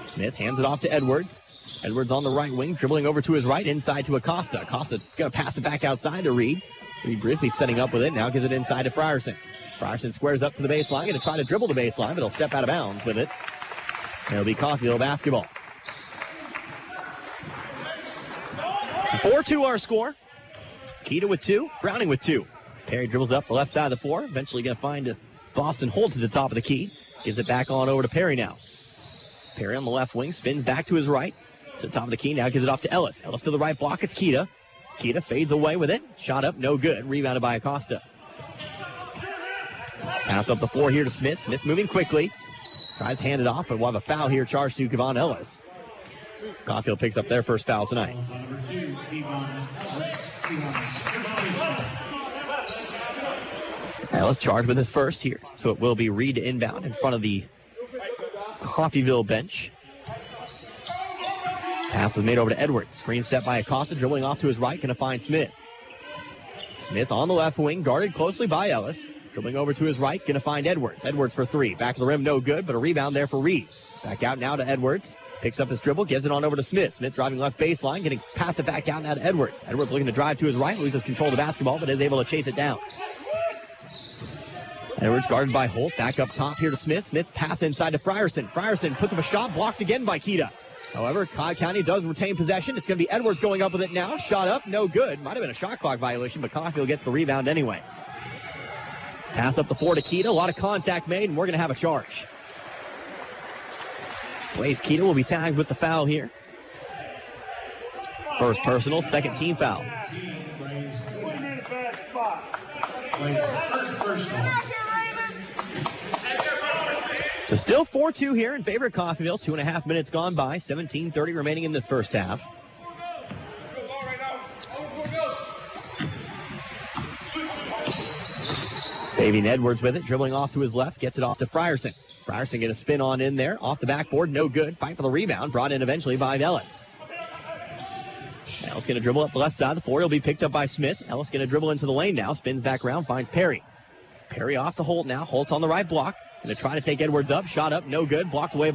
Smith hands it off to Edwards. Edwards on the right wing, dribbling over to his right, inside to Acosta. Acosta going to pass it back outside to Reed. Reed briefly setting up with it, now gives it inside to Frierson. Frierson squares up to the baseline, going to try to dribble the baseline, but he'll step out of bounds with it. And it'll be Coffeyville basketball. So 4-2 our score. Kita with 2, Browning with 2. Perry dribbles up the left side of the floor, eventually going to find Boston Holt at the top of the key. Gives it back on over to Perry now. Perry on the left wing, spins back to his right. To the top of the key, now gives it off to Ellis. Ellis to the right block, it's Kita. Kita fades away with it. Shot up, no good. Rebounded by Acosta. Pass up the floor here to Smith. Smith moving quickly. Tries to hand it off, but we'll have a foul here charged to Kevon Ellis. Coffeyville picks up their first foul tonight. Ellis charged with his first here, so it will be Reed to inbound in front of the Coffeyville bench. Pass is made over to Edwards. Screen set by Acosta, dribbling off to his right, going to find Smith. Smith on the left wing, guarded closely by Ellis. Dribbling over to his right, going to find Edwards. Edwards for three. Back of the rim, no good, but a rebound there for Reed. Back out now to Edwards. Picks up his dribble, gives it on over to Smith. Smith driving left baseline, getting past it back out now to Edwards. Edwards looking to drive to his right, loses control of the basketball, but is able to chase it down. Edwards guarded by Holt. Back up top here to Smith. Smith pass inside to Frierson. Frierson puts up a shot, blocked again by Keita. However, Cobb County does retain possession. It's going to be Edwards going up with it now. Shot up, no good. Might have been a shot clock violation, but Caulfield gets the rebound anyway. Pass up the floor to Keita. A lot of contact made, and we're going to have a charge. Blaze Keita will be tagged with the foul here. First personal, second team foul. So still 4-2 here in favor of Coffeyville. 2.5 minutes gone by. 17:30 remaining in this first half. Saving Edwards with it, dribbling off to his left, gets it off to Frierson. Frierson going to spin on in there, off the backboard, no good. Fight for the rebound, brought in eventually by Ellis. Ellis going to dribble up the left side of the floor. He'll be picked up by Smith. Ellis going to dribble into the lane now, spins back around, finds Perry. Perry off to Holt now. Holt on the right block. Going to try to take Edwards up, shot up, no good. Blocked away by